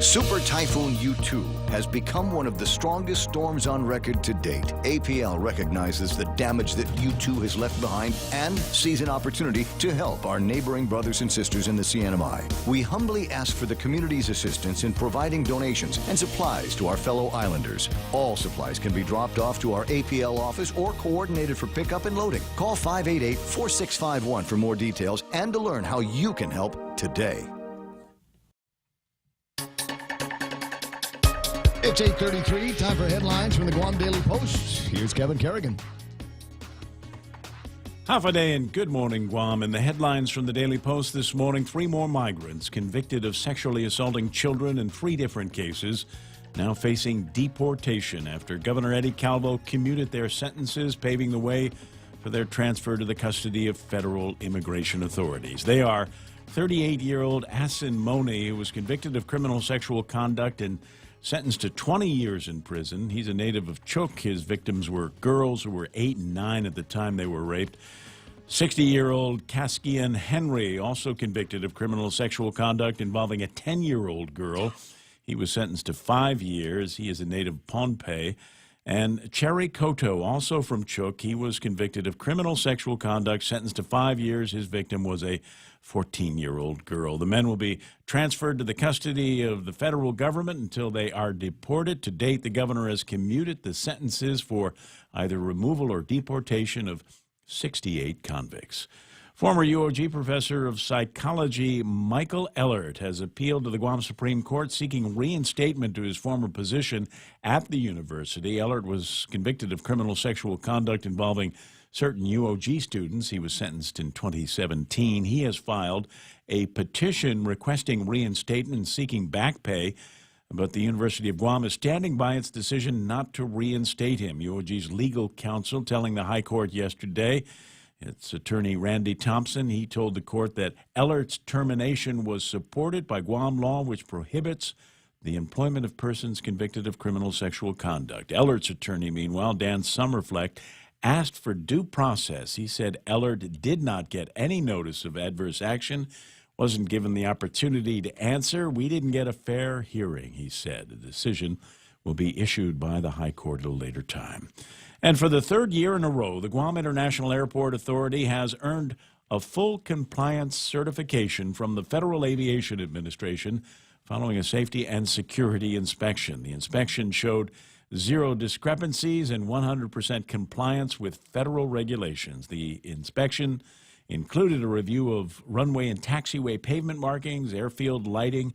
Super Typhoon U2 has become one of the strongest storms on record to date. APL recognizes the damage that U2 has left behind and sees an opportunity to help our neighboring brothers and sisters in the CNMI. We humbly ask for the community's assistance in providing donations and supplies to our fellow islanders. All supplies can be dropped off to our APL office or coordinated for pickup and loading. Call 588-4651 for more details and to learn how you can help today. It's 8:33. Time for headlines from the Guam Daily Post. Here's Kevin Kerrigan. Half a day and good morning, Guam. And the headlines from the Daily Post this morning: 3 more migrants convicted of sexually assaulting children in 3 different cases now facing deportation after Governor Eddie Calvo commuted their sentences, paving the way for their transfer to the custody of federal immigration authorities. They are 38-year-old Asin Moni, who was convicted of criminal sexual conduct and sentenced to 20 years in prison. He's a native of Chuk. His victims were girls who were 8 and 9 at the time they were raped. 60-year-old Kaskian Henry, also convicted of criminal sexual conduct involving a 10-year-old girl. He was sentenced to 5 years. He is a native of Pohnpei. And Cherry Koto, also from Chuk, he was convicted of criminal sexual conduct, sentenced to 5 years. His victim was a 14-year-old girl. The men will be transferred to the custody of the federal government until they are deported. To date, the governor has commuted the sentences for either removal or deportation of 68 convicts. Former UOG professor of psychology Michael Ellert has appealed to the Guam Supreme Court seeking reinstatement to his former position at the university. Ellert was convicted of criminal sexual conduct involving certain UOG students. He was sentenced in 2017. He has filed a petition requesting reinstatement, seeking back pay, but the University of Guam is standing by its decision not to reinstate him. UOG's legal counsel telling the High Court yesterday, its attorney Randy Thompson, he told the court that Ellert's termination was supported by Guam law, which prohibits the employment of persons convicted of criminal sexual conduct. Ellert's attorney, meanwhile, Dan Summerfleck, asked for due process. He said Ellert did not get any notice of adverse action, wasn't given the opportunity to answer. We didn't get a fair hearing, he said. The decision will be issued by the High Court at a later time. And for the third year in a row, the Guam International Airport Authority has earned a full compliance certification from the Federal Aviation Administration following a safety and security inspection. The inspection showed zero discrepancies and 100% compliance with federal regulations. The inspection included a review of runway and taxiway pavement markings, airfield lighting,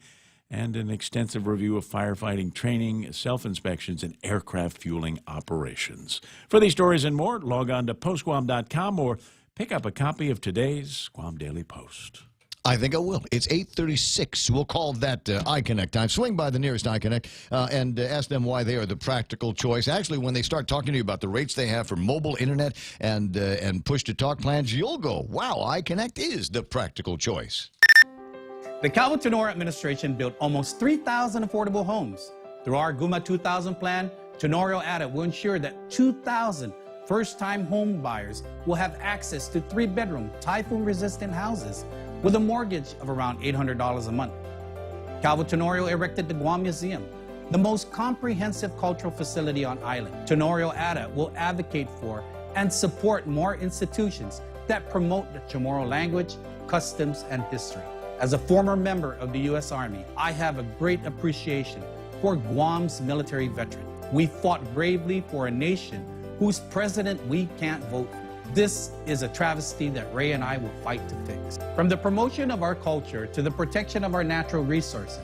and an extensive review of firefighting training, self-inspections, and aircraft fueling operations. For these stories and more, log on to postguam.com or pick up a copy of today's Guam Daily Post. I think I will. It's 8:36. We'll call that iConnect time. Swing by the nearest iConnect and ask them why they are the practical choice. Actually, when they start talking to you about the rates they have for mobile internet and push-to-talk plans, you'll go, wow, iConnect is the practical choice. The Calvo Tenor administration built almost 3,000 affordable homes. Through our Guma 2000 plan, Tenorio Ada will ensure that 2,000 first-time home buyers will have access to 3-bedroom, typhoon-resistant houses with a mortgage of around $800 a month. Calvo Tenorio erected the Guam Museum, the most comprehensive cultural facility on island. Tenorio Ada will advocate for and support more institutions that promote the Chamorro language, customs, and history. As a former member of the U.S. Army, I have a great appreciation for Guam's military veteran. We fought bravely for a nation whose president we can't vote for. This is a travesty that Ray and I will fight to fix. From the promotion of our culture to the protection of our natural resources,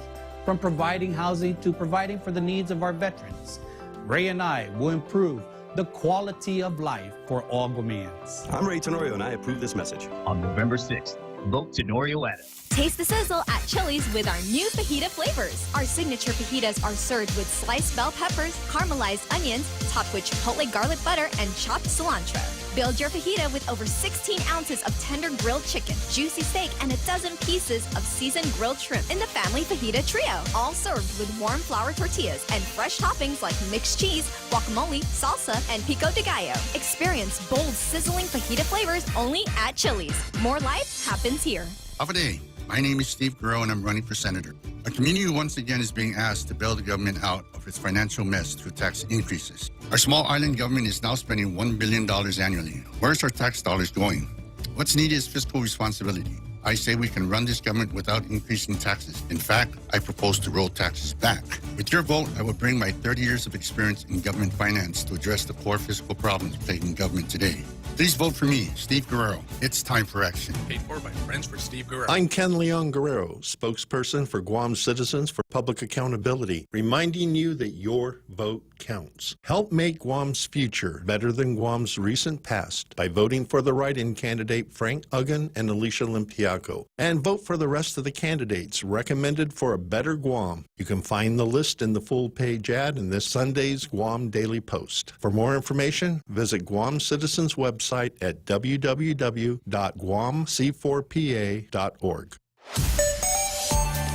from providing housing to providing for the needs of our veterans, Ray and I will improve the quality of life for all Guameans. I'm Ray Tenorio, and I approve this message. On November 6th, vote Tenorio Ada. Taste the sizzle at Chili's with our new fajita flavors. Our signature fajitas are served with sliced bell peppers, caramelized onions, topped with chipotle garlic butter, and chopped cilantro. Build your fajita with over 16 ounces of tender grilled chicken, juicy steak, and a dozen pieces of seasoned grilled shrimp in the family fajita trio. All served with warm flour tortillas and fresh toppings like mixed cheese, guacamole, salsa, and pico de gallo. Experience bold, sizzling fajita flavors only at Chili's. More life happens here. Day. My name is Steve Guerrero, and I'm running for senator. Our community once again is being asked to bail the government out of its financial mess through tax increases. Our small island government is now spending $1 billion annually. Where's our tax dollars going? What's needed is fiscal responsibility. I say we can run this government without increasing taxes. In fact, I propose to roll taxes back. With your vote, I will bring my 30 years of experience in government finance to address the poor fiscal problems plaguing government today. Please vote for me, Steve Guerrero. It's time for action. Paid for by Friends for Steve Guerrero. I'm Ken Leon Guerrero, spokesperson for Guam Citizens for Public Accountability, reminding you that your vote counts. Help make Guam's future better than Guam's recent past by voting for the write-in candidate Frank Uggan and Alicia Limpiaco. And vote for the rest of the candidates recommended for a better Guam. You can find the list in the full-page ad in this Sunday's Guam Daily Post. For more information, visit Guam Citizens' website at www.guamc4pa.org.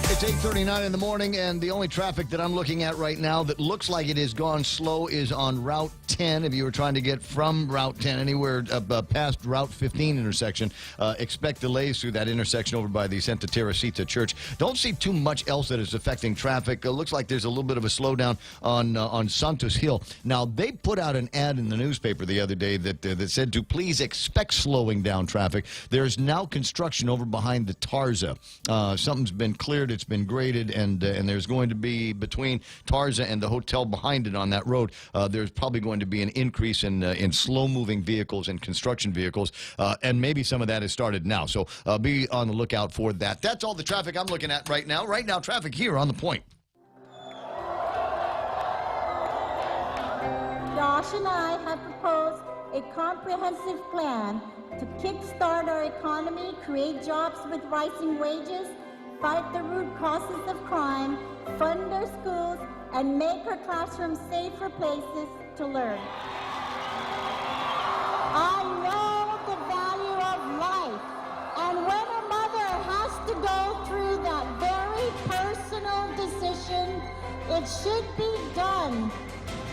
It's 8:39 in the morning, and the only traffic that I'm looking at right now that looks like it has gone slow is on Route 10. If you were trying to get from Route 10 anywhere past Route 15 intersection, expect delays through that intersection over by the Santa Teresita Church. Don't see too much else that is affecting traffic. Looks like there's a little bit of a slowdown on Santos Hill. Now, they put out an ad in the newspaper the other day that said to please expect slowing down traffic. There's now construction over behind the Tarza. Something's been cleared It's been graded, and there's going to be, between Tarza and the hotel behind it on that road, there's probably going to be an increase in slow-moving vehicles and construction vehicles, and maybe some of that has started now. So be on the lookout for that. That's all the traffic I'm looking at right now. Right now, traffic here on The Point. Josh and I have proposed a comprehensive plan to kickstart our economy, create jobs with rising wages, fight the root causes of crime, fund our schools, and make our classrooms safer places to learn. I know the value of life, and when a mother has to go through that very personal decision, it should be done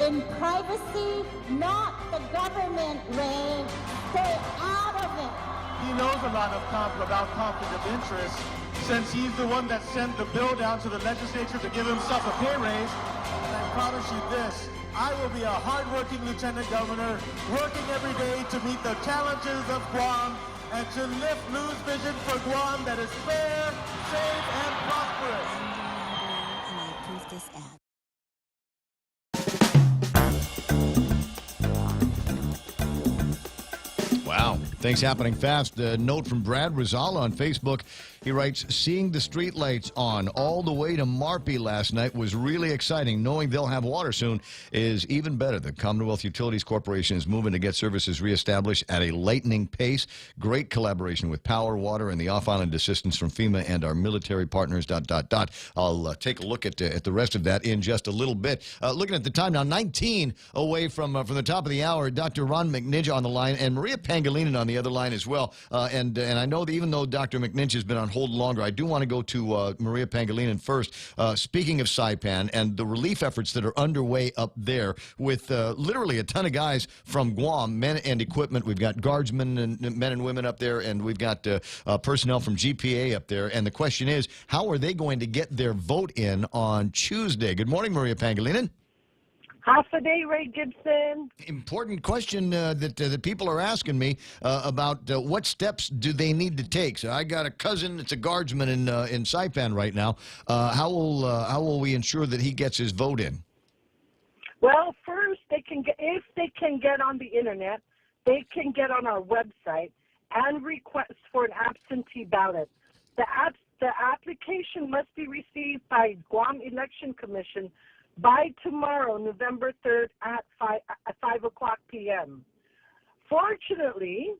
in privacy, not the government, Ray. Stay out of it. He knows a lot about conflict of interest, since he's the one that sent the bill down to the legislature to give himself a pay raise. And I promise you this, I will be a hardworking lieutenant governor, working every day to meet the challenges of Guam and to lift Lou's vision for Guam that is fair, safe, and prosperous. And I approve this ad. Wow, things happening fast. A note from Brad Rizal on Facebook. He writes, seeing the streetlights on all the way to Marpy last night was really exciting. Knowing they'll have water soon is even better. The Commonwealth Utilities Corporation is moving to get services reestablished at a lightning pace. Great collaboration with Power, Water, and the off-island assistance from FEMA and our military partners, ... I'll take a look at the rest of that in just a little bit. Looking at the time now, 19 away from the top of the hour. Dr. Ron McNinch on the line and Maria Pangilinan on the other line as well. And I know that even though Dr. McNinch has been on hold longer, I do want to go to Maria Pangilinan first. Speaking of Saipan and the relief efforts that are underway up there with literally a ton of guys from Guam, men and equipment. We've got guardsmen and men and women up there, and we've got personnel from GPA up there. And the question is, how are they going to get their vote in on Tuesday? Good morning, Maria Pangilinan. Half a day, Ray Gibson. Important question that people are asking me about what steps do they need to take. So I got a cousin that's a guardsman in Saipan right now. How will we ensure that he gets his vote in? Well, first if they can get on the internet, they can get on our website and request for an absentee ballot. The application must be received by Guam Election Commission by tomorrow, November 3rd at 5 o'clock p.m. Fortunately,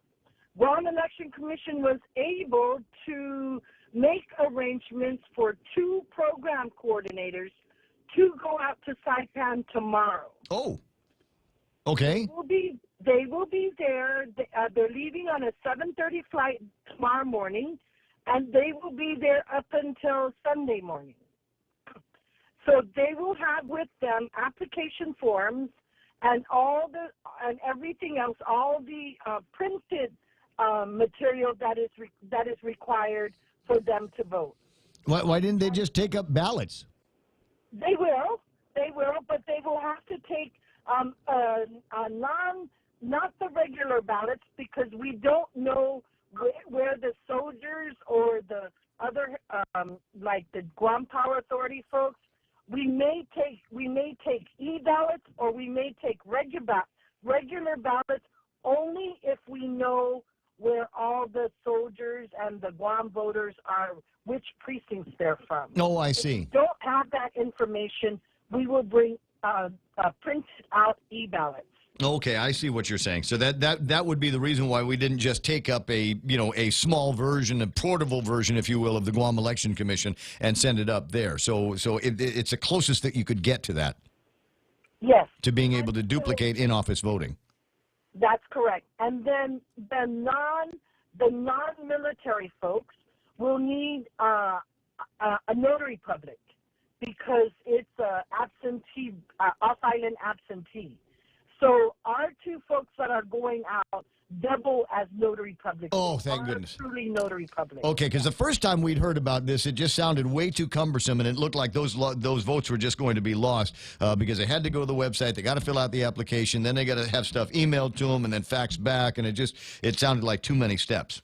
Guam Election Commission was able to make arrangements for 2 program coordinators to go out to Saipan tomorrow. Oh, okay. They will be there. They're leaving on a 7:30 flight tomorrow morning, and they will be there up until Sunday morning. So they will have with them application forms and everything else, all the printed material that is required for them to vote. Why didn't they just take up ballots? They will, but they will have to take not the regular ballots, because we don't know where the soldiers or the other like the Guam Power Authority folks. We may take e-ballots, or we may take regular ballots only if we know where all the soldiers and the Guam voters are, which precincts they're from. Oh, I see. If we don't have that information, we will bring printed out e-ballots. Okay, I see what you're saying. So that would be the reason why we didn't just take up a small version, a portable version, if you will, of the Guam Election Commission and send it up there. So it's the closest that you could get to that. Yes. To being able to duplicate in-office voting. That's correct. And then the non-military folks will need a notary public, because it's absentee, off-island absentee. So our 2 folks that are going out double as notary public. Oh, thank goodness. Truly notary public. Okay, because the first time we'd heard about this, it just sounded way too cumbersome, and it looked like those votes were just going to be lost because they had to go to the website, they got to fill out the application, then they got to have stuff emailed to them and then faxed back, and it sounded like too many steps.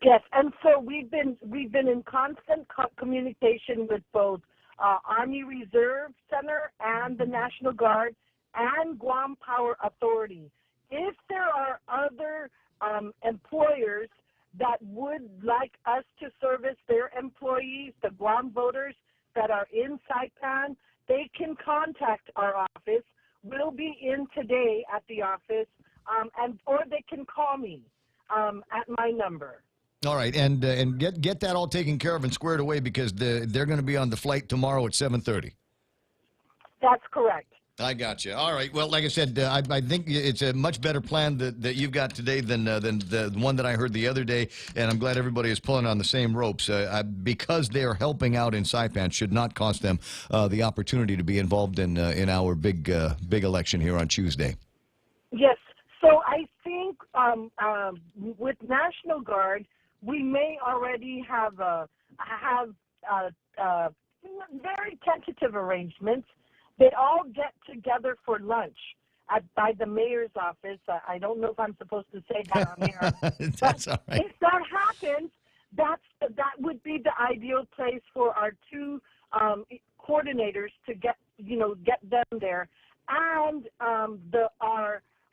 Yes, and so we've been in constant communication with both Army Reserve Center and the National Guard and Guam Power Authority. If there are other employers that would like us to service their employees, the Guam voters that are in Saipan, they can contact our office. We'll be in today at the office, or they can call me at my number. All right, and get that all taken care of and squared away because they're going to be on the flight tomorrow at 7:30. That's correct. I got you. All right. Well, like I said, I think it's a much better plan that you've got today than the one that I heard the other day, and I'm glad everybody is pulling on the same ropes. Because they are helping out in Saipan should not cost them the opportunity to be involved in our big election here on Tuesday. Yes. So I think with National Guard, we may already have very tentative arrangements. They all get together for lunch by the mayor's office. I don't know if I'm supposed to say that on here. That's all right. If that happens, that would be the ideal place for our two coordinators to get them there, and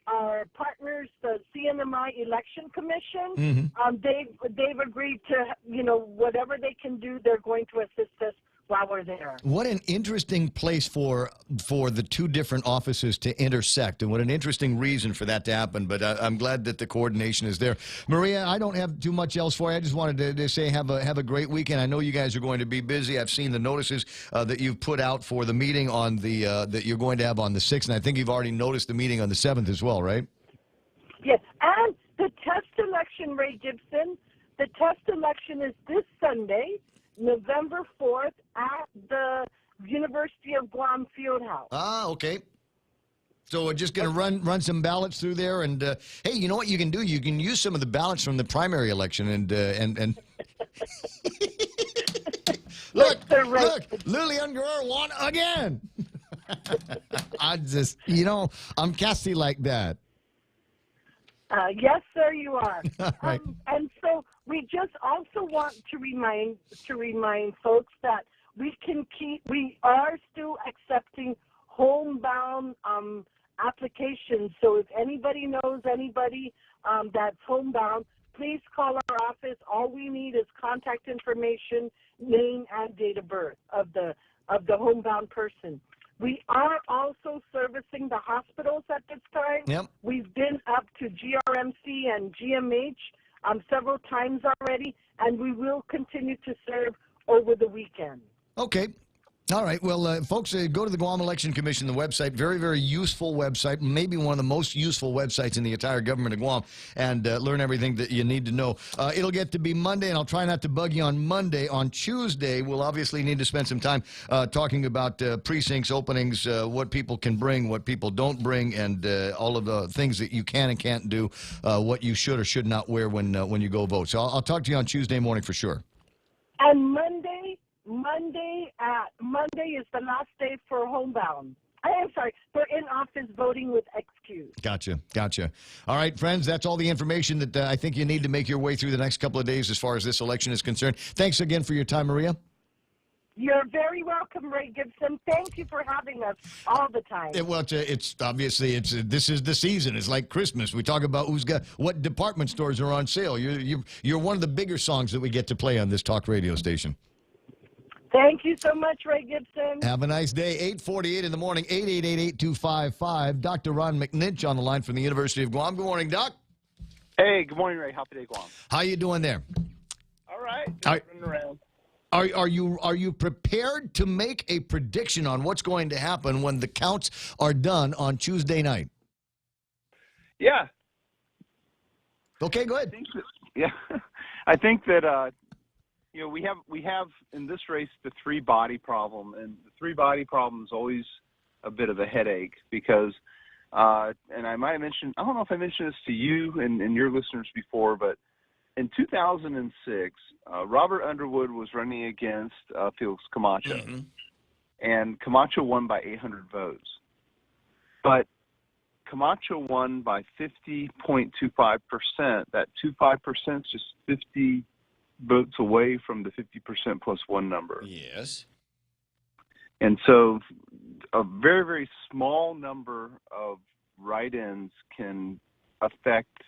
our partners, the CNMI Election Commission, they've agreed to, whatever they can do, they're going to assist us while we're there. What an interesting place for the two different offices to intersect, and what an interesting reason for that to happen. But I'm glad that the coordination is there. Maria, I don't have too much else for you. I just wanted to say have a great weekend. I know you guys are going to be busy. I've seen the notices that you've put out for the meeting on the that you're going to have on the 6th, and I think you've already noticed the meeting on the 7th as well, right? Yes, and the test election, Ray Gibson, the test election is this Sunday, November 4th, at the University of Guam Fieldhouse. Ah, okay. So we're just going to run some ballots through there, and hey, you know what you can do? You can use some of the ballots from the primary election, and look, Lillian Guerrero won again. I'm Cassie like that. Yes, sir, you are. Right. And so we just also want to remind folks that we are still accepting homebound applications. So if anybody knows anybody that's homebound, please call our office. All we need is contact information, name, and date of birth of the homebound person. We are also servicing the hospitals at this time. Yep. We've been up to GRMC and GMH several times already, and we will continue to serve over the weekend. Okay. All right. Well, folks, go to the Guam Election Commission, the website. Very, very useful website. Maybe one of the most useful websites in the entire government of Guam, and learn everything that you need to know. It'll get to be Monday, and I'll try not to bug you on Monday. On Tuesday, we'll obviously need to spend some time talking about precincts, openings, what people can bring, what people don't bring, and all of the things that you can and can't do, what you should or should not wear when you go vote. So I'll talk to you on Tuesday morning for sure. And Monday is the last day for homebound. I'm sorry, for in-office voting with excuse. Gotcha. All right, friends, that's all the information that I think you need to make your way through the next couple of days as far as this election is concerned. Thanks again for your time, Maria. You're very welcome, Ray Gibson. Thank you for having us all the time. It's obviously this is the season. It's like Christmas. We talk about what department stores are on sale. You're one of the bigger songs that we get to play on this talk radio station. Thank you so much, Ray Gibson. Have a nice day. 8:48 in the morning, 888-8255. Dr. Ron McNinch on the line from the University of Guam. Good morning, Doc. Hey, good morning, Ray. Happy day, Guam. How you doing there? All right. Just running around. Are you prepared to make a prediction on what's going to happen when the counts are done on Tuesday night? Yeah. Okay, go ahead. I think that we have in this race the three body problem, and the three body problem is always a bit of a headache because, and I might have mentioned, I don't know if I mentioned this to you and your listeners before, but in 2006, Robert Underwood was running against Felix Camacho, and Camacho won by 800 votes. But Camacho won by 50.25%. That 25% is just 50 votes away from the 50% plus one number. Yes. And so a very, very small number of write-ins can affect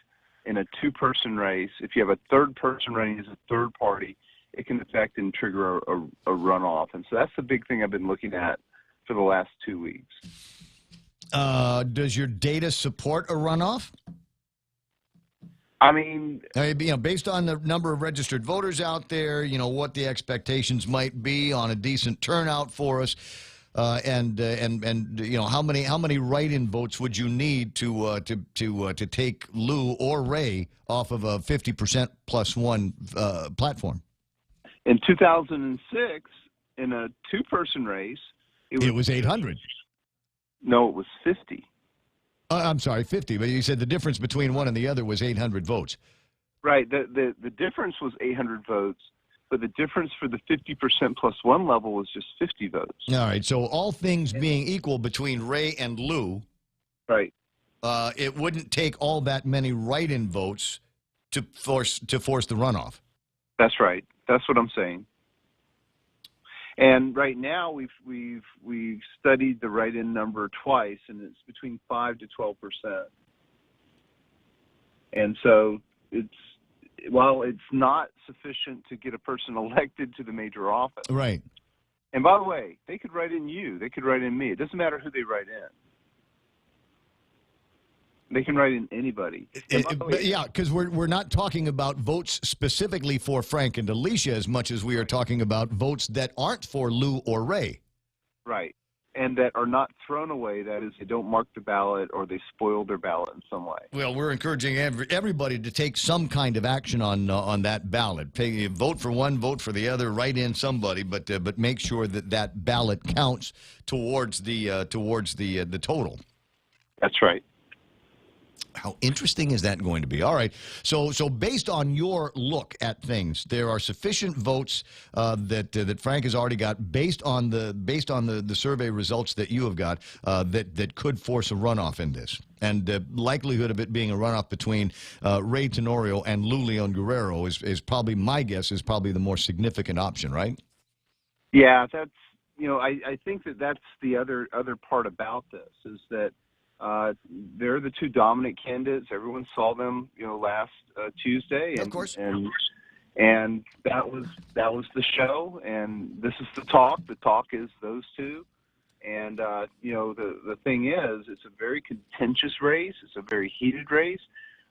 in a two-person race. If you have a third person running as a third party, it can affect and trigger a runoff. And so that's the big thing I've been looking at for the last 2 weeks. Does your data support a runoff? I mean, based on the number of registered voters out there, what the expectations might be on a decent turnout for us, and how many write-in votes would you need to take Lou or Ray off of a 50% plus one platform? In 2006, in a two-person race, it was 800. No, it was 50. I'm sorry, 50. But you said the difference between one and the other was 800 votes. Right. The difference was 800 votes, but the difference for the 50% plus one level was just 50 votes. All right. So all things being equal between Ray and Lou, right? It wouldn't take all that many write-in votes to force the runoff. That's right. That's what I'm saying. And right now we've studied the write-in number twice, and it's between 5 to 12%. And so while it's not sufficient to get a person elected to the major office. Right. And by the way, they could write in you. They could write in me. It doesn't matter who they write in. They can write in anybody. Yeah, because we're not talking about votes specifically for Frank and Alicia as much as we are talking about votes that aren't for Lou or Ray. Right. And that are not thrown away. That is, they don't mark the ballot or they spoil their ballot in some way. Well, we're encouraging everybody to take some kind of action on that ballot. Vote for one, vote for the other, write in somebody, but make sure that ballot counts towards the total. That's right. How interesting is that going to be? All right. So based on your look at things, there are sufficient votes that Frank has already got based on the survey results that you have got that could force a runoff in this. And the likelihood of it being a runoff between Ray Tenorio and Lou Leon Guerrero is probably, my guess, is probably the more significant option, right? Yeah, that's I think that's the other part about this is that. They're the two dominant candidates. Everyone saw them, last Tuesday, and, of course, and that was the show. And this is the talk. The talk is those two. And the thing is, it's a very contentious race. It's a very heated race.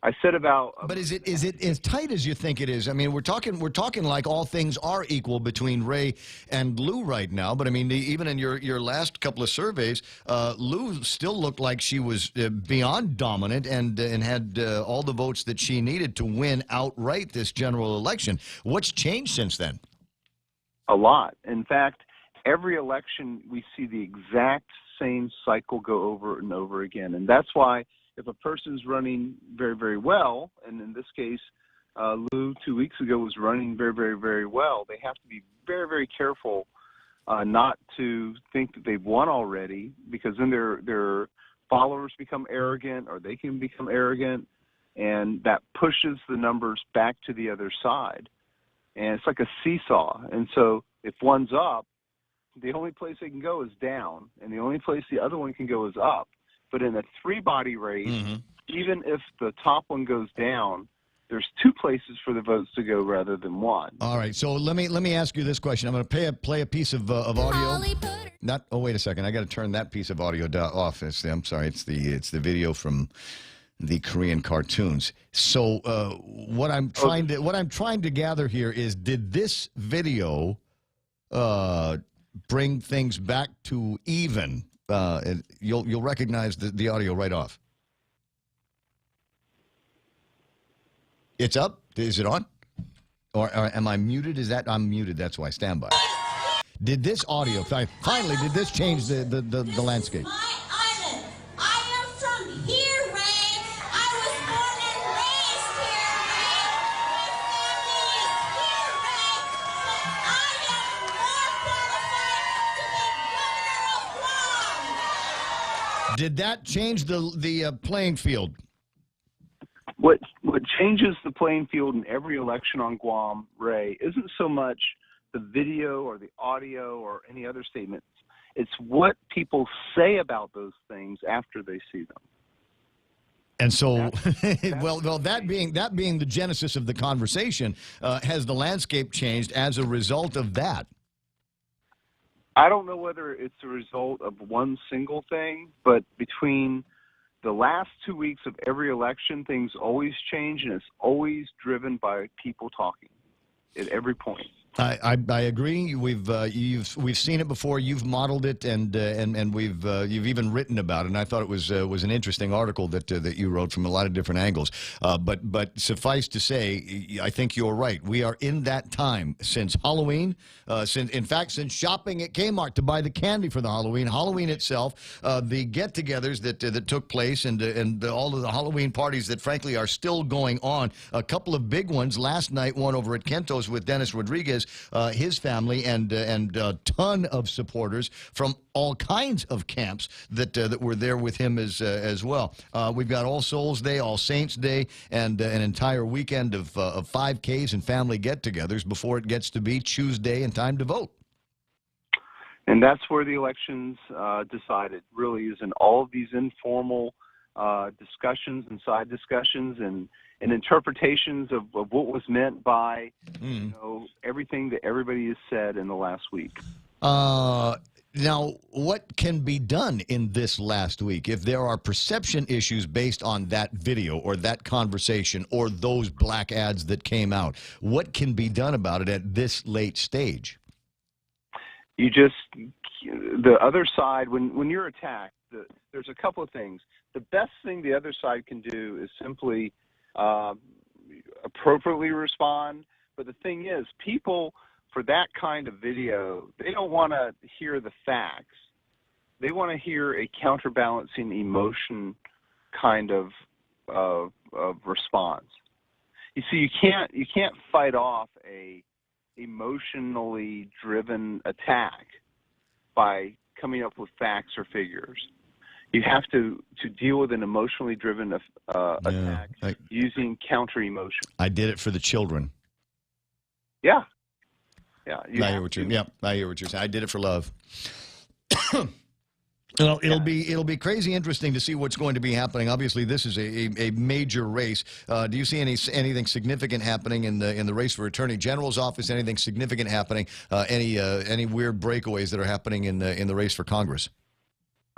I said about. But is it as tight as you think it is? I mean, we're talking like all things are equal between Ray and Lou right now. But I mean, even in your last couple of surveys, Lou still looked like she was beyond dominant and had all the votes that she needed to win outright this general election. What's changed since then? A lot. In fact, every election we see the exact same cycle go over and over again, and that's why. If a person's running very, very well, and in this case, Lou 2 weeks ago was running very, very, very well, they have to be very, very careful not to think that they've won already, because then their followers become arrogant, or they can become arrogant, and that pushes the numbers back to the other side. And it's like a seesaw. And so if one's up, the only place they can go is down, and the only place the other one can go is up. But in a three-body race, even if the top one goes down, there's two places for the votes to go rather than one. All right. So let me ask you this question. I'm going to play a piece of audio. Oh, wait a second. I got to turn that piece of audio off. I'm sorry. It's the video from the Korean cartoons. So what I'm trying to gather here is, did this video bring things back to even? You'll recognize the audio right off. It's up. Is it on? Or am I muted? I'm muted? That's why. Stand by. Did this audio finally? Did this change the landscape? Did that change the playing field? What changes the playing field in every election on Guam, Ray, isn't so much the video or the audio or any other statements. It's what people say about those things after they see them. And so, well, that being the genesis of the conversation, has the landscape changed as a result of that? I don't know whether it's a result of one single thing, but between the last 2 weeks of every election, things always change, and it's always driven by people talking at every point. I agree. We've seen it before. You've modeled it, and you've even written about it. And I thought it was an interesting article that you wrote from a lot of different angles. But suffice to say, I think you're right. We are in that time since Halloween. Since shopping at Kmart to buy the candy for the Halloween itself, the get-togethers that took place, and all of the Halloween parties that frankly are still going on. A couple of big ones last night. One over at Kento's with Dennis Rodriguez. His family and a ton of supporters from all kinds of camps that were there with him as well. We've got All Souls Day, All Saints Day, and an entire weekend of 5Ks and family get-togethers before it gets to be Tuesday and time to vote. And that's where the elections decided, really, is in all of these informal discussions and side discussions and interpretations of what was meant by everything that everybody has said in the last week. Now, what can be done in this last week if there are perception issues based on that video or that conversation or those black ads that came out? What can be done about it at this late stage? The other side, when you're attacked, there's a couple of things. The best thing the other side can do is simply appropriately respond. But the thing is, people, for that kind of video, they don't want to hear the facts. They want to hear a counterbalancing emotion kind of response. You see, you can't fight off a emotionally driven attack by coming up with facts or figures. You have to deal with an emotionally driven attack using counter emotion. I did it for the children. Yeah. I hear what you're saying. I did it for love. It'll be crazy interesting to see what's going to be happening. Obviously, this is a major race. Do you see anything significant happening in the race for Attorney General's office? Anything significant happening? Any weird breakaways that are happening in the race for Congress?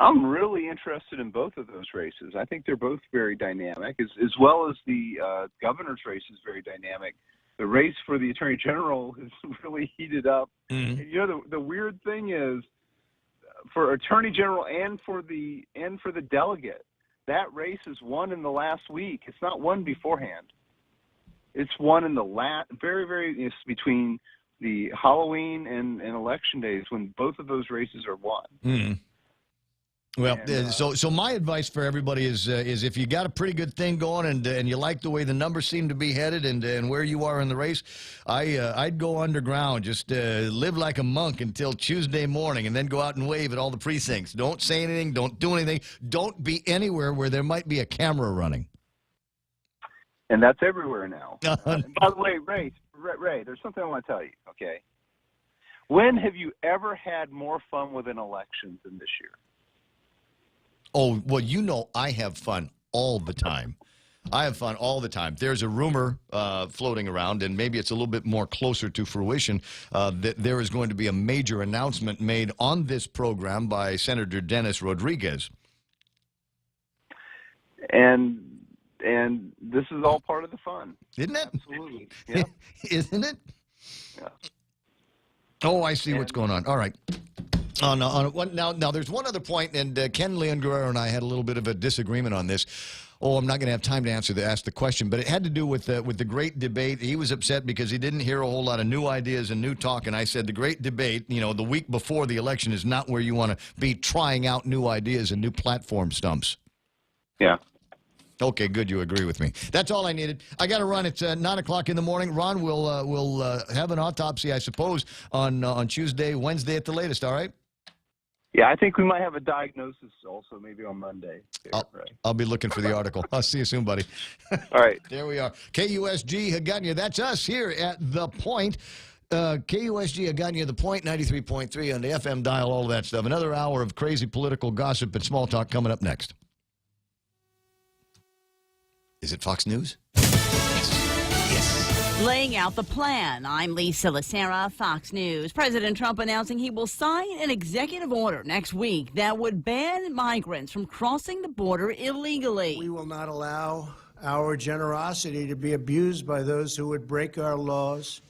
I'm really interested in both of those races. I think they're both very dynamic, as well as the governor's race is very dynamic. The race for the Attorney General has really heated up. Mm-hmm. You know, the weird thing is, for Attorney General and for the delegate, that race is won in the last week. It's not won beforehand. It's won in the it's between the Halloween and election days when both of those races are won. Mm-hmm. Well, so my advice for everybody is if you got a pretty good thing going and you like the way the numbers seem to be headed and where you are in the race, I'd go underground. Just live like a monk until Tuesday morning and then go out and wave at all the precincts. Don't say anything. Don't do anything. Don't be anywhere where there might be a camera running. And that's everywhere now. By the way, Ray, there's something I want to tell you, okay? When have you ever had more fun with an election than this year? Oh, well, you know I have fun all the time. I have fun all the time. There's a rumor floating around, and maybe it's a little bit more closer to fruition, that there is going to be a major announcement made on this program by Senator Dennis Rodriguez. And this is all part of the fun. Isn't it? Absolutely. Yeah. Isn't it? Yeah. Oh, I see what's going on. All right. Now, there's one other point, and Ken Leon Guerrero and I had a little bit of a disagreement on this. Oh, I'm not going to have time to ask the question, but it had to do with the great debate. He was upset because he didn't hear a whole lot of new ideas and new talk, and I said the great debate, the week before the election is not where you want to be trying out new ideas and new platform stumps. Yeah. Okay, good. You agree with me. That's all I needed. I got to run. It's 9 o'clock in the morning. Ron will have an autopsy, I suppose, on Tuesday, Wednesday at the latest. All right? Yeah, I think we might have a diagnosis also maybe on Monday. I'll be looking for the article. I'll see you soon, buddy. All right. There we are. KUSG Haggadah. That's us here at The Point. KUSG Haggadah, The Point, 93.3 on the FM dial, all of that stuff. Another hour of crazy political gossip and small talk coming up next. Is it Fox News? Laying out the plan. I'm Lisa Lacera, Fox News. President Trump announcing he will sign an executive order next week that would ban migrants from crossing the border illegally. We will not allow our generosity to be abused by those who would break our laws,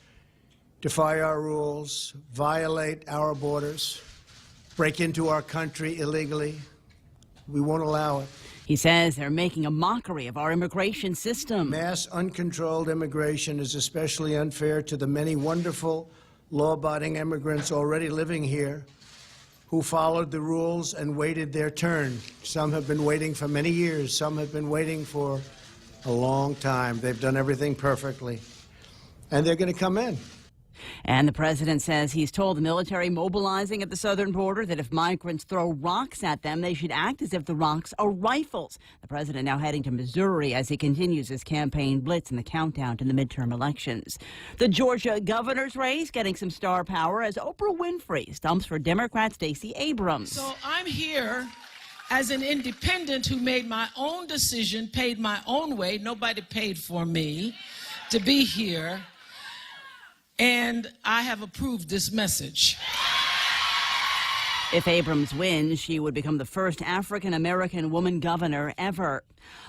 defy our rules, violate our borders, break into our country illegally. We won't allow it. He says they're making a mockery of our immigration system. Mass uncontrolled immigration is especially unfair to the many wonderful, law-abiding immigrants already living here who followed the rules and waited their turn. Some have been waiting for many years. Some have been waiting for a long time. They've done everything perfectly. And they're going to come in. And the president says he's told the military mobilizing at the southern border that if migrants throw rocks at them, they should act as if the rocks are rifles. The president now heading to Missouri as he continues his campaign blitz in the countdown to the midterm elections. The Georgia governor's race getting some star power as Oprah Winfrey stumps for Democrat Stacey Abrams. So I'm here as an independent who made my own decision, paid my own way. Nobody paid for me to be here. And I have approved this message. If Abrams wins, she would become the first African-American woman governor ever.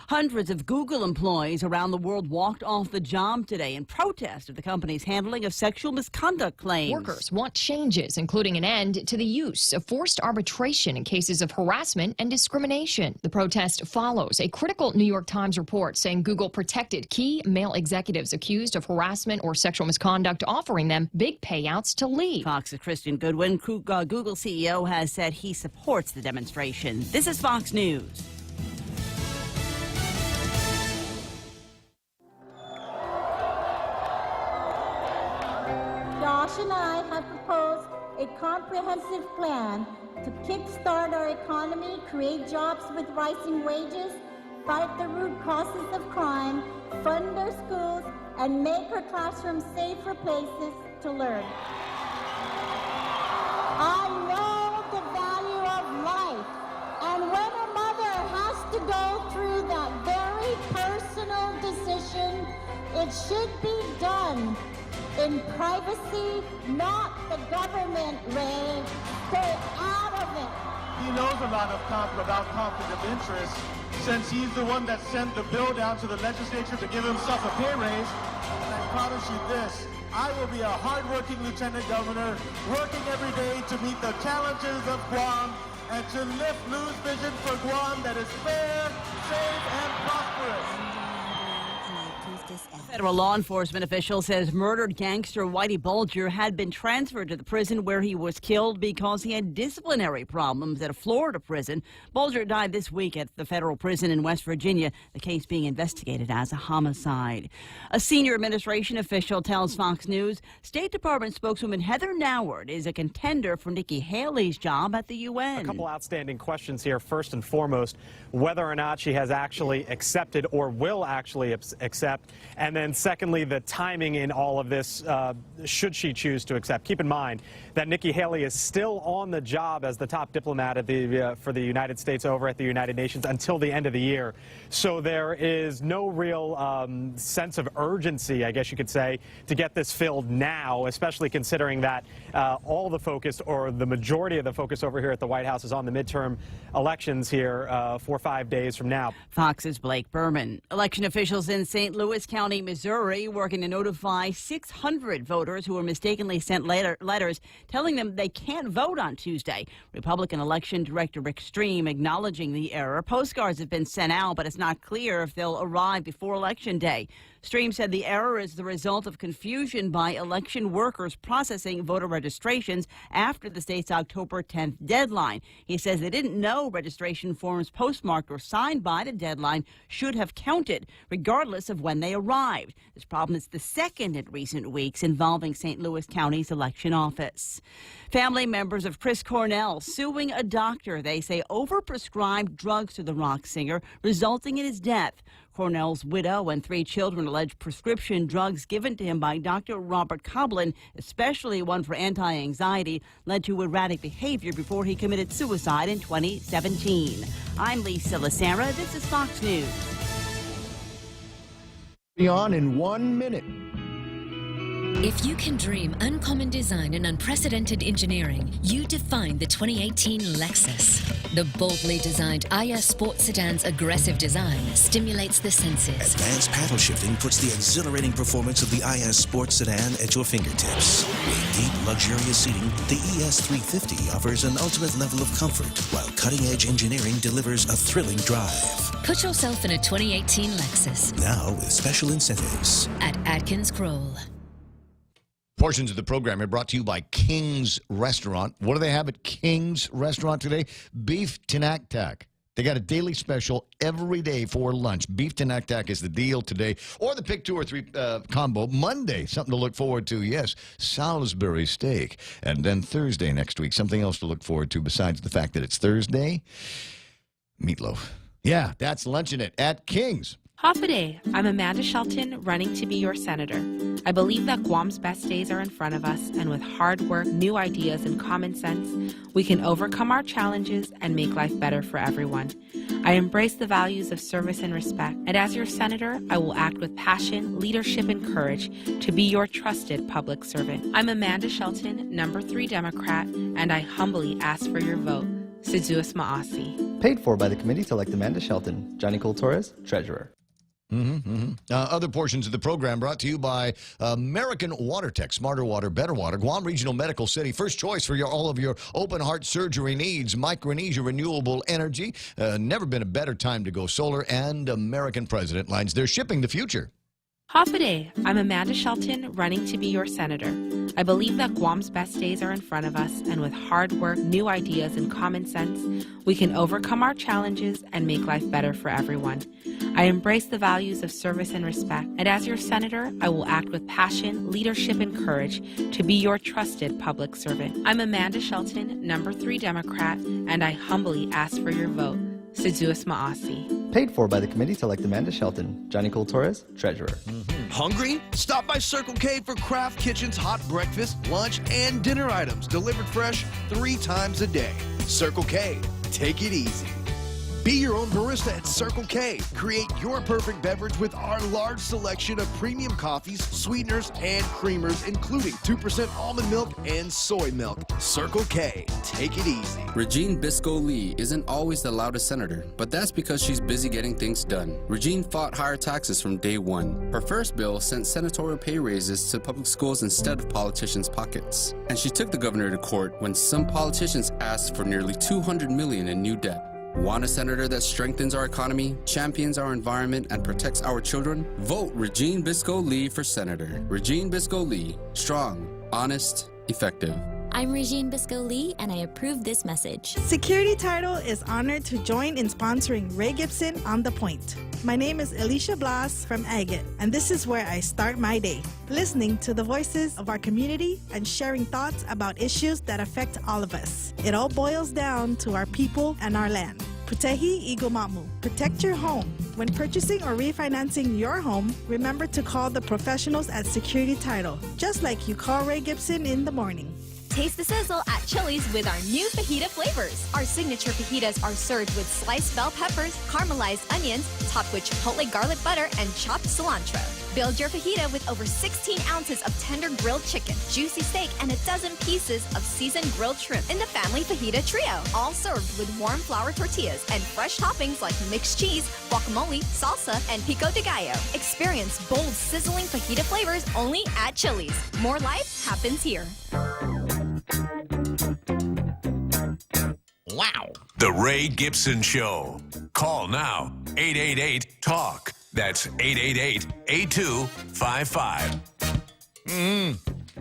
Hundreds of Google employees around the world walked off the job today in protest of the company's handling of sexual misconduct claims. Workers want changes, including an end to the use of forced arbitration in cases of harassment and discrimination. The protest follows a critical New York Times report saying Google protected key male executives accused of harassment or sexual misconduct, offering them big payouts to leave. Fox's Christian Goodwin, Google CEO, has said he supports the demonstration. This is Fox News. Josh and I have proposed a comprehensive plan to kickstart our economy, create jobs with rising wages, fight the root causes of crime, fund our schools, and make our classrooms safer places to learn. I know the value of life, and when a mother has to go through that very personal decision, it should be done in privacy, not the government, Ray. Stay out of it. He knows a lot about conflict of interest since he's the one that sent the bill down to the legislature to give himself a pay raise. And I promise you this, I will be a hardworking lieutenant governor working every day to meet the challenges of Guam and to lift Lou's vision for Guam that is fair, safe, and prosperous. Federal law enforcement official says murdered gangster Whitey Bulger had been transferred to the prison where he was killed because he had disciplinary problems at a Florida prison. Bulger died this week at the federal prison in West Virginia, the case being investigated as a homicide. A senior administration official tells Fox News State Department spokeswoman Heather Nauert is a contender for Nikki Haley's job at the UN. A couple outstanding questions here. First and foremost, whether or not she has actually accepted or will actually accept. And then secondly, the timing in all of this, should she choose to accept. Keep in mind that Nikki Haley is still on the job as the top diplomat at for the United States over at the United Nations until the end of the year. So there is no real sense of urgency, I guess you could say, to get this filled now, especially considering that all the focus, or the majority of the focus over here at the White House, is on the midterm elections here 4 or 5 days from now. Fox's Blake Berman. Election officials in St. Louis County, Missouri, working to notify 600 voters who were mistakenly sent letters telling them they can't vote on Tuesday. Republican election director Rick Stream acknowledging the error. Postcards have been sent out, but it's not clear if they'll arrive before Election Day. Stream said the error is the result of confusion by election workers processing voter registrations after the state's October 10th deadline. He says they didn't know registration forms postmarked or signed by the deadline should have counted, regardless of when they arrived. survived. This problem is the second in recent weeks involving St. Louis County's election office. Family members of Chris Cornell suing a doctor they say overprescribed drugs to the rock singer, resulting in his death. Cornell's widow and 3 children allege prescription drugs given to him by Dr. Robert Coblin, especially one for anti-anxiety, led to erratic behavior before he committed suicide in 2017. I'm Lisa Lacera. This is Fox News. Be on in 1 minute. If you can dream uncommon design and unprecedented engineering, you define the 2018 Lexus. The boldly designed IS Sport Sedan's aggressive design stimulates the senses. Advanced paddle shifting puts the exhilarating performance of the IS Sport Sedan at your fingertips. With deep, luxurious seating, the ES350 offers an ultimate level of comfort, while cutting-edge engineering delivers a thrilling drive. Put yourself in a 2018 Lexus. Now with special incentives. At Atkins Kroll. Portions of the program are brought to you by King's Restaurant. What do they have at King's Restaurant today? Beef Tinaktak. They got a daily special every day for lunch. Beef Tinaktak is the deal today. Or the pick 2 or 3 combo. Monday, something to look forward to. Yes, Salisbury steak. And then Thursday next week, something else to look forward to besides the fact that it's Thursday. Meatloaf. Yeah, that's Luncheonette at King's. Half a day. I'm Amanda Shelton, running to be your senator. I believe that Guam's best days are in front of us, and with hard work, new ideas, and common sense, we can overcome our challenges and make life better for everyone. I embrace the values of service and respect, and as your senator, I will act with passion, leadership, and courage to be your trusted public servant. I'm Amanda Shelton, number 3 Democrat, and I humbly ask for your vote. Seduas Maasi. Paid for by the committee to elect Amanda Shelton. Johnny Cole Torres, Treasurer. Other portions of the program brought to you by American WaterTech. Smarter water, better water. Guam Regional Medical City, first choice for all of your open heart surgery needs. Micronesia Renewable Energy. Never been a better time to go solar. And American President Lines. They're shipping the future. Half a day. I'm Amanda Shelton, running to be your senator. I believe that Guam's best days are in front of us, and with hard work, new ideas, and common sense, we can overcome our challenges and make life better for everyone. I embrace the values of service and respect, and as your senator, I will act with passion, leadership, and courage to be your trusted public servant. I'm Amanda Shelton, number 3 Democrat, and I humbly ask for your vote. Seduas Maasi. Paid for by the committee to elect Amanda Shelton. Johnny Cole Torres, Treasurer. Hungry? Stop by Circle K for Craft Kitchen's hot breakfast, lunch, and dinner items delivered fresh 3 times a day. Circle K, take it easy. Be your own barista at Circle K. Create your perfect beverage with our large selection of premium coffees, sweeteners, and creamers, including 2% almond milk and soy milk. Circle K, take it easy. Regine Bisco Lee isn't always the loudest senator, but that's because she's busy getting things done. Regine fought higher taxes from day one. Her first bill sent senatorial pay raises to public schools instead of politicians' pockets. And she took the governor to court when some politicians asked for nearly $200 million in new debt. Want a senator that strengthens our economy, champions our environment, and protects our children? Vote Regine Bisco Lee for senator. Regine Bisco Lee, strong, honest, effective. I'm Regine Bisco Lee, and I approve this message. Security Title is honored to join in sponsoring Ray Gibson on The Point. My name is Alicia Blas from Agate, and this is where I start my day, listening to the voices of our community and sharing thoughts about issues that affect all of us. It all boils down to our people and our land. Putehi Igomamu. Protect your home. When purchasing or refinancing your home, remember to call the professionals at Security Title, just like you call Ray Gibson in the morning. Taste the sizzle at Chili's with our new fajita flavors. Our signature fajitas are served with sliced bell peppers, caramelized onions, topped with chipotle garlic butter, and chopped cilantro. Build your fajita with over 16 ounces of tender grilled chicken, juicy steak, and a dozen pieces of seasoned grilled shrimp in the family fajita trio. All served with warm flour tortillas and fresh toppings like mixed cheese, guacamole, salsa, and pico de gallo. Experience bold, sizzling fajita flavors only at Chili's. More life happens here. Wow. The Ray Gibson Show. Call now. 888-TALK. That's 888-8255.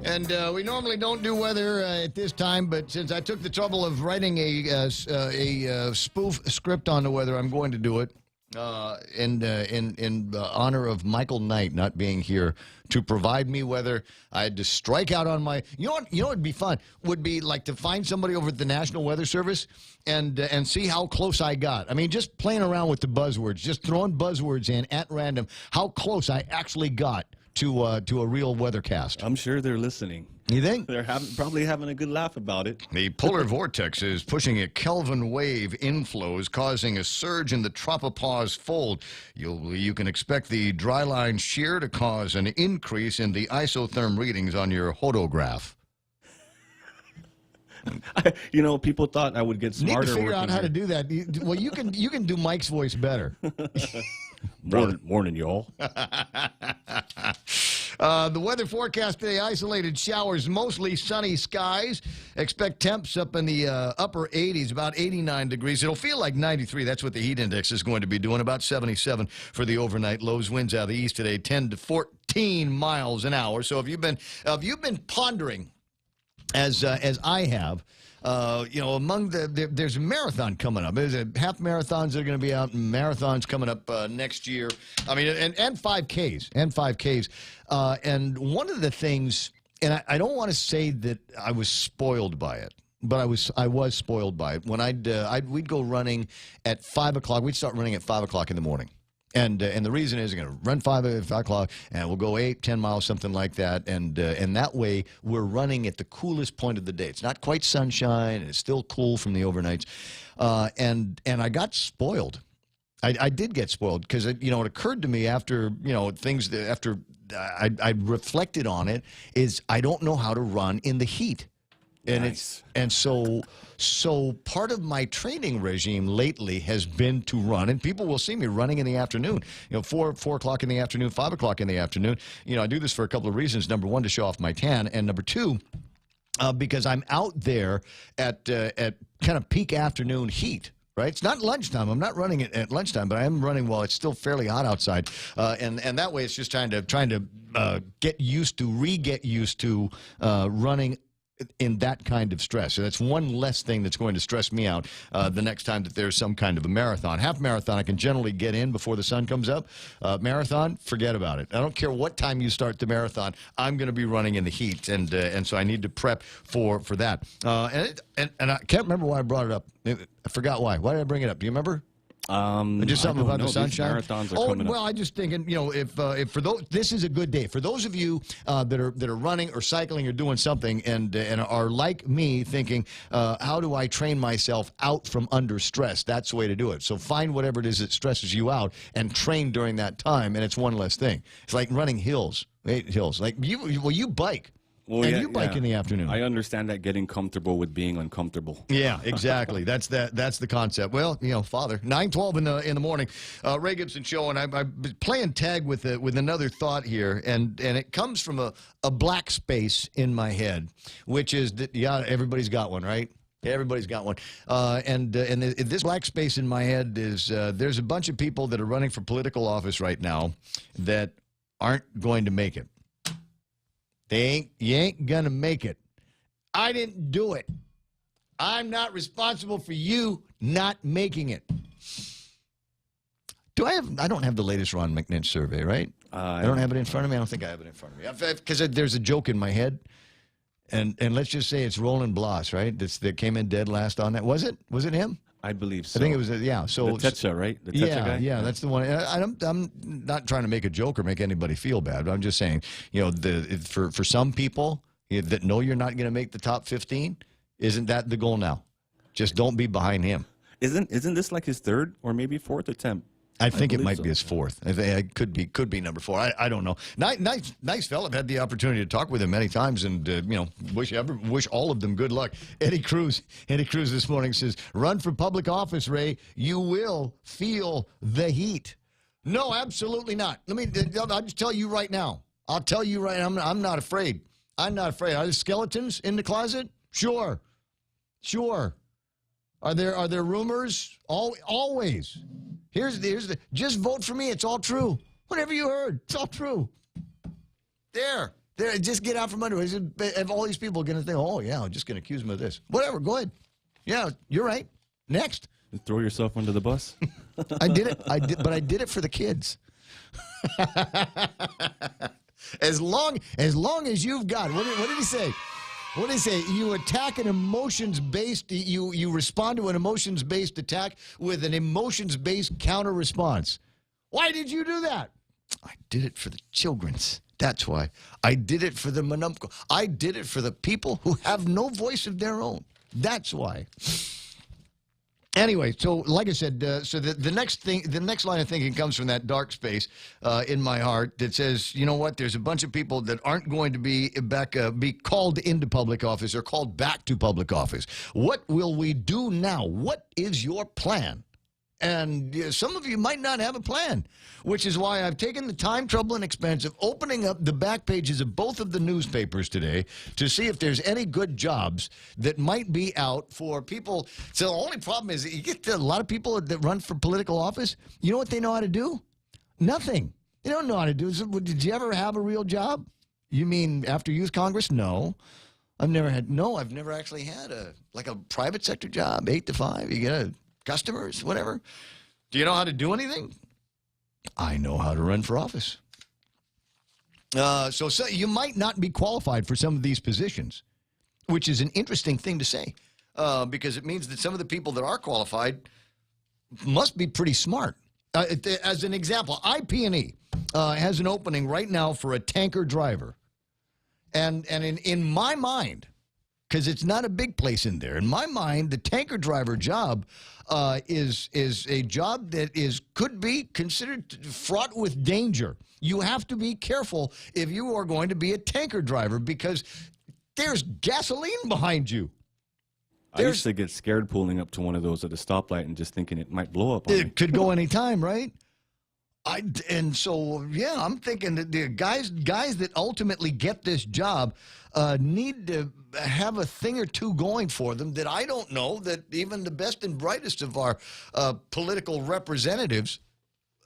And we normally don't do weather at this time, but since I took the trouble of writing a spoof script on the weather, I'm going to do it. in honor of Michael Knight not being here to provide me weather. I had to strike out on my. You know what would be fun would be like to find somebody over at the National Weather Service and see how close I got. I mean, just playing around with the buzzwords, just throwing buzzwords in at random. How close I actually got to a real weathercast. I'm sure they're listening. You think? They're probably having a good laugh about it. The polar vortex is pushing a Kelvin wave inflows, causing a surge in the tropopause fold. You can expect the dry line shear to cause an increase in the isotherm readings on your hodograph. You know, people thought I would get smarter. Need to figure out how here. to do that. Well, you can do Mike's voice better. Morning, y'all. The weather forecast today, isolated showers, mostly sunny skies. Expect temps up in the upper 80s, about 89 degrees. It'll feel like 93. That's what the heat index is going to be doing, about 77 for the overnight lows. Winds out of the east today, 10 to 14 miles an hour. So if you've been pondering, as I have, among there's a marathon coming up. There's half marathons that are going to be out, and marathons coming up next year. I mean, and 5Ks, and 5Ks. And one of the things, and I don't want to say that I was spoiled by it, but I was spoiled by it. When we'd go running at 5 o'clock. We'd start running at 5 o'clock in the morning. And the reason is I'm going to run 5 o'clock, and we'll go 8, 10 miles, something like that. And that way we're running at the coolest point of the day. It's not quite sunshine, and it's still cool from the overnights. And I got spoiled. I did get spoiled because it occurred to me after I reflected on it is I don't know how to run in the heat. And nice. So part of my training regime lately has been to run, and people will see me running in the afternoon. 4 o'clock in the afternoon, 5 o'clock in the afternoon. I do this for a couple of reasons. Number one, to show off my tan, and number two, because I'm out there at kind of peak afternoon heat. Right? It's not lunchtime. I'm not running it at lunchtime, but I am running while it's still fairly hot outside. And that way, it's just trying to get used to running in that kind of stress. So that's one less thing that's going to stress me out the next time that there's some kind of a marathon. Half marathon, I can generally get in before the sun comes up. Marathon, forget about it. I don't care what time you start the marathon. I'm going to be running in the heat, and so I need to prep for that. And I can't remember why I brought it up. I forgot why. Why did I bring it up? Do you remember? Just something about the sunshine. These marathons are coming up. Well, I'm just thinking, if for those, this is a good day for those of you that are running or cycling or doing something and are like me, thinking, how do I train myself out from under stress? That's the way to do it. So find whatever it is that stresses you out and train during that time, and it's one less thing. It's like running hills. Like you bike. Well, and you bike in the afternoon. I understand that getting comfortable with being uncomfortable. Yeah, exactly. That's the concept. Well, Father, 9:12 in the morning, Ray Gibson Show, and I'm playing tag with another thought here, and it comes from a black space in my head, which is that everybody's got one, right? Everybody's got one. And this black space in my head is there's a bunch of people that are running for political office right now that aren't going to make it. You ain't gonna make it. I didn't do it. I'm not responsible for you not making it. I don't have the latest Ron McNinch survey, right? I don't have it in front of me. I don't think I have it in front of me. Because there's a joke in my head. And let's just say it's Roland Bloss, right? That came in dead last on that. Was it? Was it him? I believe so. I think it was, yeah. So the Tetra, right? The Tetra guy? Yeah, that's the one. I'm not trying to make a joke or make anybody feel bad, but I'm just saying, for some people that know you're not going to make the top 15, isn't that the goal now? Just don't be behind him. Isn't this like his third or maybe fourth attempt? I think it might be his fourth. I think it could be number 4. I don't know. Nice fella. I've had the opportunity to talk with him many times, and wish all of them good luck. Eddie Cruz this morning says, "Run for public office, Ray. You will feel the heat." No, absolutely not. I'll just tell you right now. I'll tell you right now. I'm not afraid. I'm not afraid. Are there skeletons in the closet? Sure. Are there rumors? Always. Here's the just vote for me. It's all true. Whatever you heard, it's all true. There. Just get out from under it. Have all these people going to think, oh, yeah, I'm just going to accuse him of this. Whatever, go ahead. Yeah, you're right. Next. Throw yourself under the bus. I did it. But I did it for the kids. As long as you've got, what did he say? What did he say? You attack an emotions-based, you respond to an emotions-based attack with an emotions-based counter-response. Why did you do that? I did it for the children's. That's why. I did it for the Manumco. I did it for the people who have no voice of their own. That's why. Anyway, so like I said, so the next line of thinking comes from that dark space in my heart that says, you know what? There's a bunch of people that aren't going to be called into public office or called back to public office. What will we do now? What is your plan? And some of you might not have a plan, which is why I've taken the time, trouble, and expense of opening up the back pages of both of the newspapers today to see if there's any good jobs that might be out for people. So the only problem is that you get a lot of people that run for political office. You know what they know how to do? Nothing. They don't know how to do it. Did you ever have a real job? You mean after youth Congress? No. I've never actually had a private sector job, 8 to 5. You get customers, whatever. Do you know how to do anything? I know how to run for office. So you might not be qualified for some of these positions, which is an interesting thing to say, because it means that some of the people that are qualified must be pretty smart. As an example, IP&E has an opening right now for a tanker driver. And in my mind, because it's not a big place in there. In my mind, the tanker driver job is a job that could be considered fraught with danger. You have to be careful if you are going to be a tanker driver because there's gasoline behind you. I used to get scared pulling up to one of those at a stoplight and just thinking it might blow up on me. It could go any time, right? And so, yeah, I'm thinking that the guys that ultimately get this job need to have a thing or two going for them that I don't know that even the best and brightest of our political representatives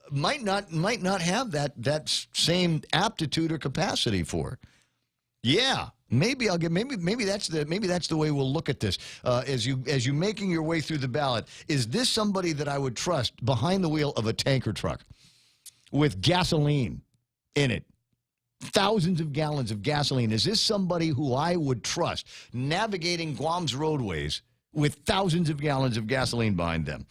might not have that same aptitude or capacity for. Yeah, maybe that's the way we'll look at this as you making your way through the ballot. Is this somebody that I would trust behind the wheel of a tanker truck with gasoline in it? Thousands of gallons of gasoline. Is this somebody who I would trust navigating Guam's roadways with thousands of gallons of gasoline behind them?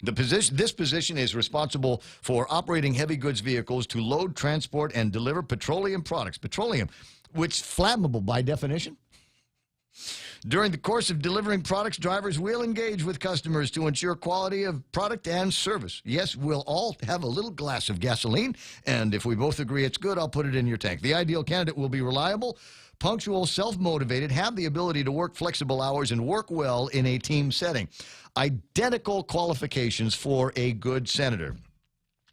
This position is responsible for operating heavy goods vehicles to load, transport, and deliver petroleum products. Petroleum, which is flammable by definition. During the course of delivering products, drivers will engage with customers to ensure quality of product and service. Yes, we'll all have a little glass of gasoline, and if we both agree it's good, I'll put it in your tank. The ideal candidate will be reliable, punctual, self-motivated, have the ability to work flexible hours, and work well in a team setting. Identical qualifications for a good senator.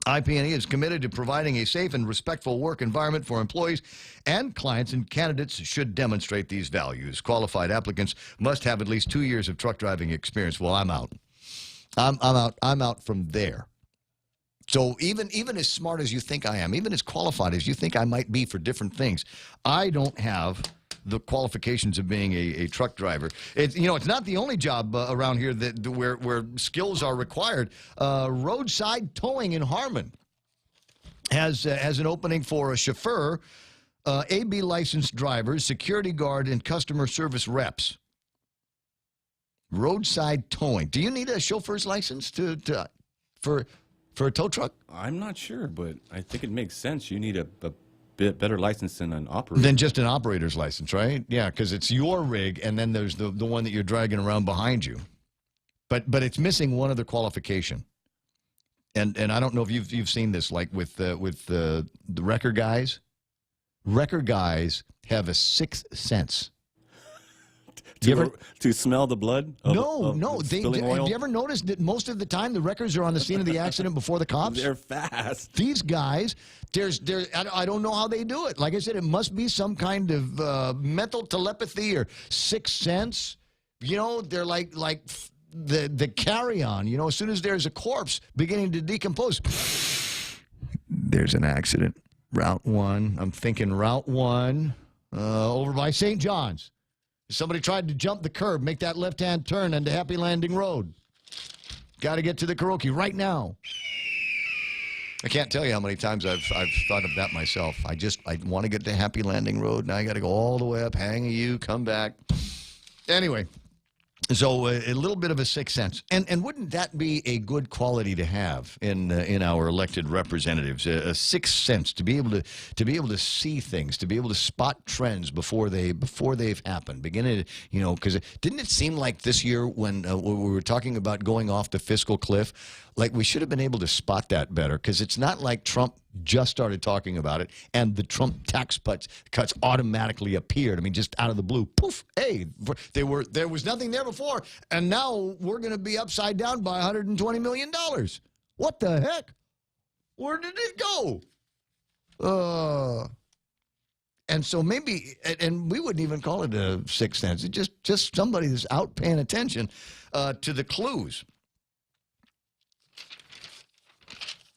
IP&E is committed to providing a safe and respectful work environment for employees and clients, and candidates should demonstrate these values. Qualified applicants must have at least 2 years of truck driving experience. Well, I'm out. I'm out from there. So even as smart as you think I am, even as qualified as you think I might be for different things, I don't have the qualifications of being a truck driver. It's not the only job around here where skills are required. Roadside towing in Harmon has an opening for a chauffeur, AB licensed drivers, security guard, and customer service reps. Roadside towing. Do you need a chauffeur's license for a tow truck? I'm not sure, but I think it makes sense. You need a bit better license than an operator. Than just an operator's license, right? Yeah, because it's your rig, and then there's the one that you're dragging around behind you. But it's missing one other qualification. And I don't know if you've seen this, like with the wrecker guys. Wrecker guys have a sixth sense. To smell the blood? No. Oil? Have you ever noticed that most of the time the wreckers are on the scene of the accident before the cops? They're fast. These guys, I don't know how they do it. Like I said, it must be some kind of mental telepathy or sixth sense. They're like the carry-on. As soon as there's a corpse beginning to decompose, there's an accident. Route 1. I'm thinking Route 1 over by St. John's. Somebody tried to jump the curb, make that left-hand turn onto Happy Landing Road. Got to get to the karaoke right now. I can't tell you how many times I've thought of that myself. I want to get to Happy Landing Road. Now I got to go all the way up, hang a U, come back. Anyway, so a little bit of a sixth sense, and wouldn't that be a good quality to have in our elected representatives? A sixth sense to be able to see things, to be able to spot trends before they've happened. Beginning to, because didn't it seem like this year when we were talking about going off the fiscal cliff, like we should have been able to spot that better? Because it's not like Trump just started talking about it and the Trump tax cuts automatically appeared. I mean, just out of the blue, poof, hey, there was nothing there before, and now we're going to be upside down by $120 million. What the heck? Where did it go? And so maybe, and we wouldn't even call it a sixth sense. It's just somebody that's out paying attention to the clues.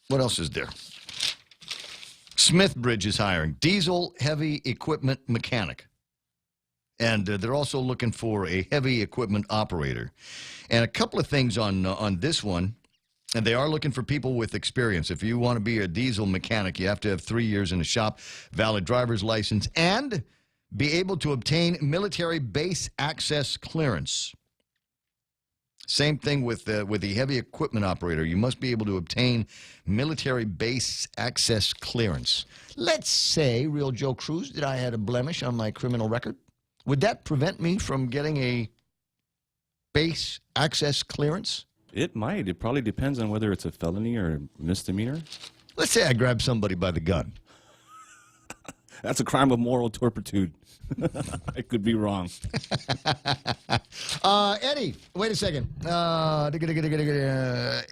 What else is there? Smithbridge is hiring diesel heavy equipment mechanic. And they're also looking for a heavy equipment operator. And a couple of things on this one. And they are looking for people with experience. If you want to be a diesel mechanic, you have to have 3 years in the shop, valid driver's license, and be able to obtain military base access clearance. Same thing with the heavy equipment operator. You must be able to obtain military base access clearance. Let's say, Real Joe Cruz, that I had a blemish on my criminal record. Would that prevent me from getting a base access clearance? It might. It probably depends on whether it's a felony or a misdemeanor. Let's say I grab somebody by the gun. That's a crime of moral turpitude. I could be wrong. Eddie, wait a second.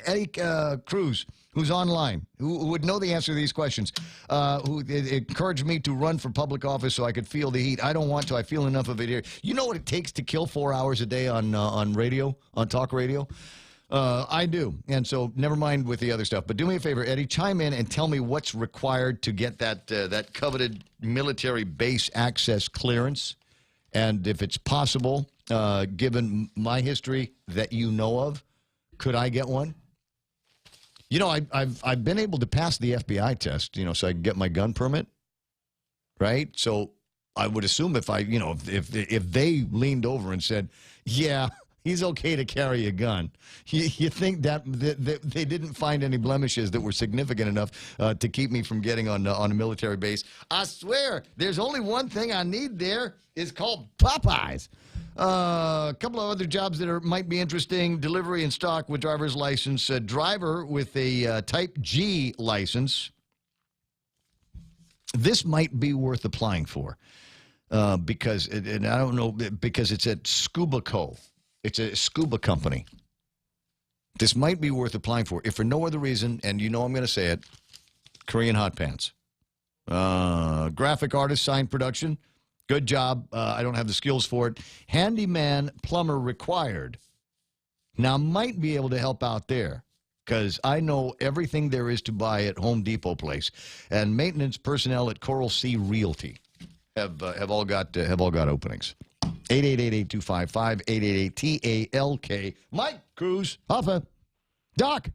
Eddie Cruz, who's online, who would know the answer to these questions, who encouraged me to run for public office so I could feel the heat. I don't want to. I feel enough of it here. You know what it takes to kill 4 hours a day on radio, on talk radio? I do. And so never mind with the other stuff. But do me a favor, Eddie, chime in and tell me what's required to get that coveted military base access clearance. And if it's possible, given my history that you know of, could I get one? You know, I've been able to pass the FBI test, so I can get my gun permit, right? So I would assume if they leaned over and said, yeah, he's okay to carry a gun, you think that they didn't find any blemishes that were significant enough to keep me from getting on a military base. I swear, there's only one thing I need there. It's called Popeyes. A couple of other jobs that might be interesting: delivery and stock with driver's license, a driver with a Type G license. This might be worth applying for because, and I don't know, because it's at Scuba Co. It's a scuba company. This might be worth applying for, if for no other reason, and I'm going to say it, Korean hot pants. Graphic artist, sign production. Good job. I don't have the skills for it. Handyman, plumber required. Now, might be able to help out there, because I know everything there is to buy at Home Depot place. And maintenance personnel at Coral Sea Realty have all got openings. 888-825-5888-TALK. Mike Cruz, Hoffa, Doc.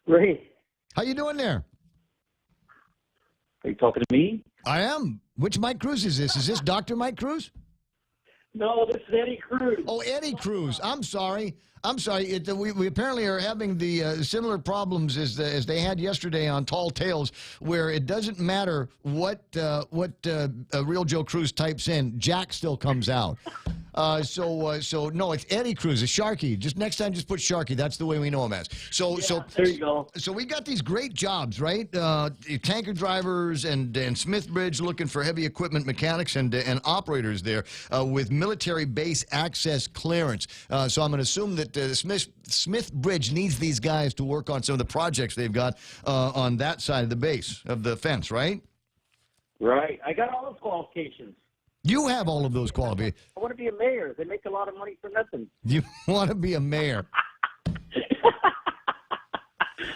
Ray. How you doing there? Are you talking to me? I am. Which Mike Cruz is this? Is this Dr. Mike Cruz? No, this is Eddie Cruz. Oh, Eddie Cruz. I'm sorry. We apparently are having the similar problems as they had yesterday on Tall Tales, where it doesn't matter what Real Joe Cruz types in, Jack still comes out. So no, it's Eddie Cruz, it's Sharky. Just next time, just put Sharky. That's the way we know him as. So there you go. So we got these great jobs, right? Tanker drivers and Smithbridge looking for heavy equipment mechanics and operators there with military base access clearance. So I'm going to assume that Smithbridge needs these guys to work on some of the projects they've got on that side of the base of the fence, right? Right. I got all those qualifications. You have all of those qualifications. I want to be a mayor. They make a lot of money for nothing. You want to be a mayor?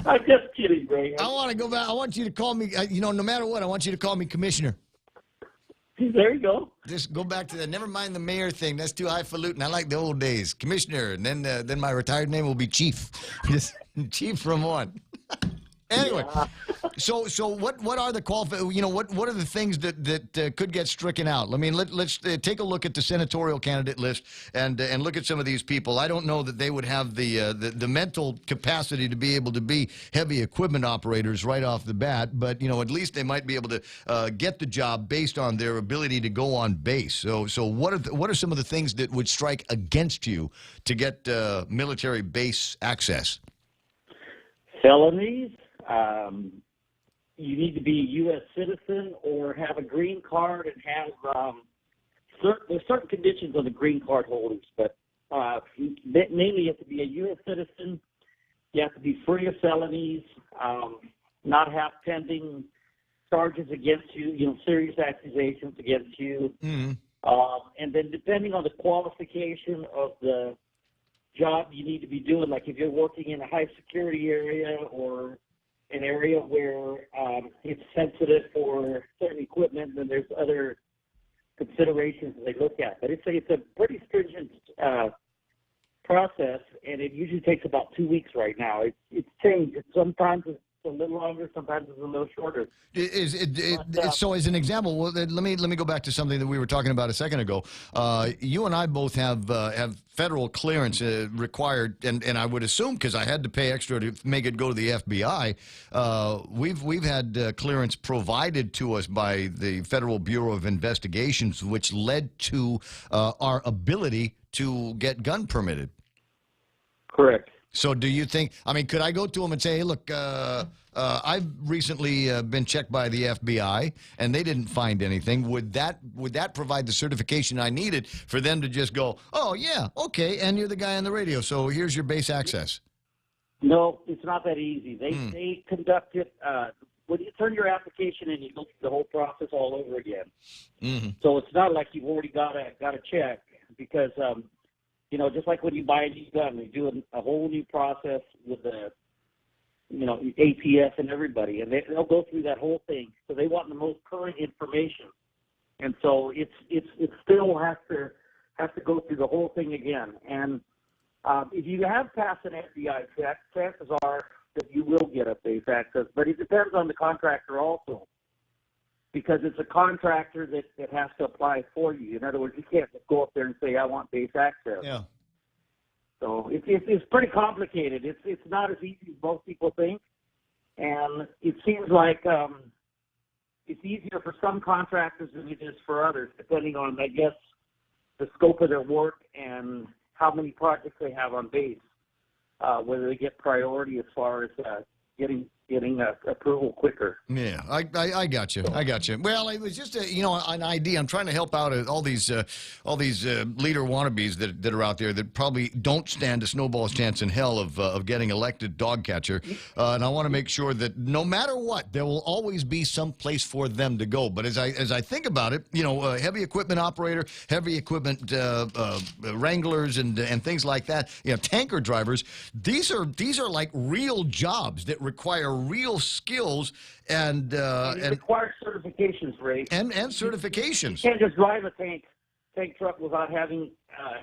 I'm just kidding, Ray. I want to go back. I want you to call me, no matter what, I want you to call me commissioner. There you go. Just go back to that. Never mind the mayor thing. That's too highfalutin. I like the old days. Commissioner, and then my retired name will be Chief. Just Chief Ramon. Anyway, so what are the what are the things that could get stricken out? I mean, let's take a look at the senatorial candidate list and look at some of these people. I don't know that they would have the mental capacity to be able to be heavy equipment operators right off the bat, but at least they might be able to get the job based on their ability to go on base. So what are some of the things that would strike against you to get military base access? Felonies. You need to be a U.S. citizen or have a green card and have there's certain conditions on the green card holders, but mainly you have to be a U.S. citizen. You have to be free of felonies, not have pending charges against you, serious accusations against you. Mm-hmm. And then depending on the qualification of the job you need to be doing, like if you're working in a high security area or an area where it's sensitive for certain equipment, then there's other considerations they look at. But it's a pretty stringent process, and it usually takes about 2 weeks right now. It's changed. Sometimes it's a little longer, sometimes it's a little shorter. So as an example, well, let me go back to something that we were talking about a second ago. You and I both have federal clearance required, and I would assume, because I had to pay extra to make it go to the FBI, we've had clearance provided to us by the Federal Bureau of Investigations, which led to our ability to get gun permitted. Correct. So do you think, could I go to them and say, hey, look, I've recently been checked by the FBI, and they didn't find anything. Would that provide the certification I needed for them to just go, oh, yeah, okay, and you're the guy on the radio, so here's your base access? No, it's not that easy. They conduct it. When you turn your application in, you go through the whole process all over again. Mm-hmm. So it's not like you've already got a check, because just like when you buy a new gun, they do a whole new process with the, ATF and everybody, and they'll go through that whole thing. So they want the most current information, and so it still has to go through the whole thing again. And if you have passed an FBI check, chances are that you will get a base access. But it depends on the contractor also, because it's a contractor that has to apply for you. In other words, you can't just go up there and say, I want base access. Yeah. So it's pretty complicated. It's not as easy as most people think. And it seems like it's easier for some contractors than it is for others, depending on, I guess, the scope of their work and how many projects they have on base, whether they get priority as far as getting approval quicker. Yeah, I got you. Well, it was just an idea. I'm trying to help out all these leader wannabes that are out there that probably don't stand a snowball's chance in hell of getting elected dog catcher. And I want to make sure that no matter what, there will always be some place for them to go. But as I think about it, heavy equipment operator, heavy equipment wranglers, and things like that. Tanker drivers. These are like real jobs that require real skills and requires certifications, Ray. And certifications. You can't just drive a tank truck without having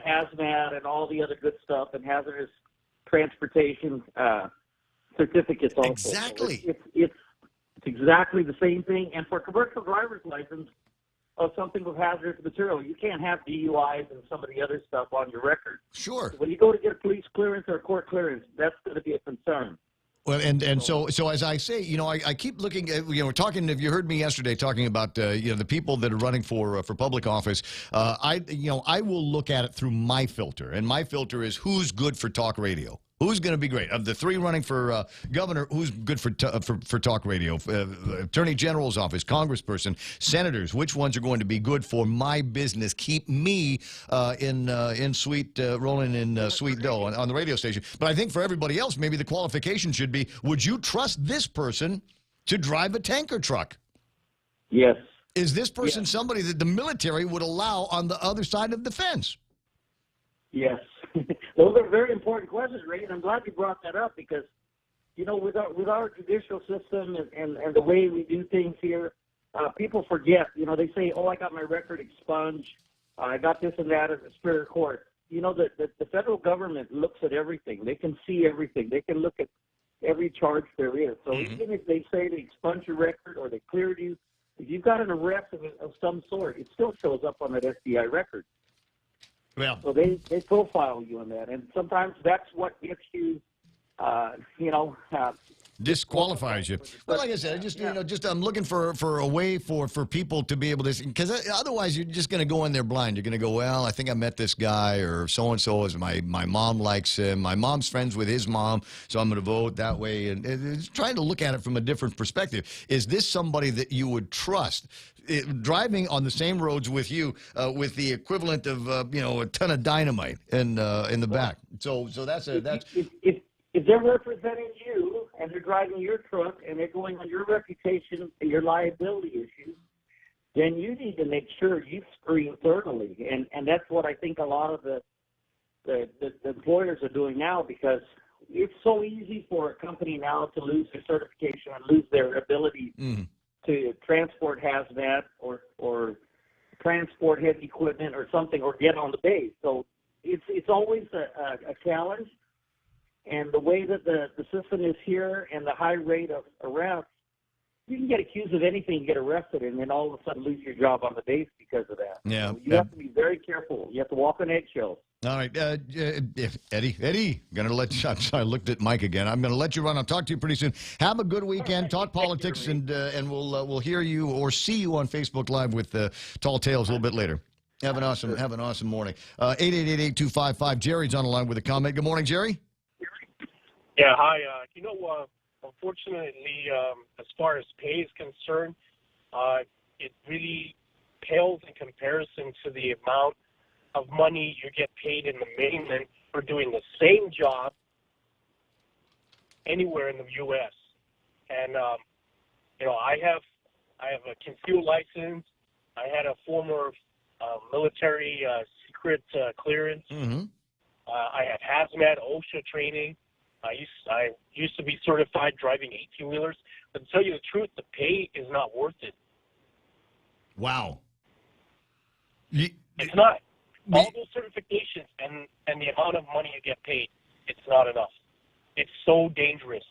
hazmat and all the other good stuff and hazardous transportation certificates also. Exactly. So it's exactly the same thing. And for commercial driver's license of something with hazardous material, you can't have DUIs and some of the other stuff on your record. Sure. So when you go to get a police clearance or a court clearance, that's going to be a concern. Well, so as I say, I keep looking at, we're talking, if you heard me yesterday talking about, the people that are running for public office, I will look at it through my filter, and my filter is who's good for talk radio. Who's going to be great? Of the three running for governor, who's good for talk radio? Attorney General's office, congressperson, senators. Which ones are going to be good for my business? Keep me in sweet, rolling in sweet dough on the radio station. But I think for everybody else, maybe the qualification should be: would you trust this person to drive a tanker truck? Yes. Is this person somebody that the military would allow on the other side of the fence? Yes. Those are very important questions, Ray, and I'm glad you brought that up because, with our judicial system and the way we do things here, people forget. You know, they say, "Oh, I got my record expunged. I got this and that at the Superior Court." You know, the federal government looks at everything. They can see everything. They can look at every charge there is. So even if they say they expunged your record or they cleared you, if you've got an arrest of some sort, it still shows up on that SDI record. Well, so they profile you on that, and sometimes that's what gets you, disqualifies you. Well, like I said, I'm looking for a way for people to be able to, because otherwise you're just going to go in there blind. You're going to go, well, I think I met this guy, or so and so is my mom likes him. My mom's friends with his mom, so I'm going to vote that way. And it's trying to look at it from a different perspective. Is this somebody that you would trust? Driving on the same roads with you, with the equivalent of a ton of dynamite in the back. So that's. If they're representing you and they're driving your truck and they're going on your reputation and your liability issues, then you need to make sure you screen thoroughly. And that's what I think a lot of the employers are doing now, because it's so easy for a company now to lose their certification and lose their ability to transport hazmat or transport heavy equipment or something, or get on the base. So it's always a challenge. And the way that the system is here and the high rate of arrests, you can get accused of anything and get arrested, and then all of a sudden lose your job on the base because of that. Yeah. So you have to be very careful. You have to walk on eggshells. All right, Eddie, gonna let you. I'm sorry, I looked at Mike again. I'm gonna let you run. I'll talk to you pretty soon. Have a good weekend. Talk politics, and we'll hear you or see you on Facebook Live with Tall Tales a little bit later. Have an awesome morning. 888-8255. Jerry's on the line with a comment. Good morning, Jerry. Yeah, hi. Unfortunately, as far as pay is concerned, it really pales in comparison to the amount of money you get paid in the mainland for doing the same job anywhere in the U.S. And I have a concealed license. I had a former military secret clearance. I have hazmat, OSHA training. I used to be certified driving 18-wheelers. But to tell you the truth, the pay is not worth it. Wow. It's not. All those certifications and the amount of money you get paid, it's not enough. It's so dangerous.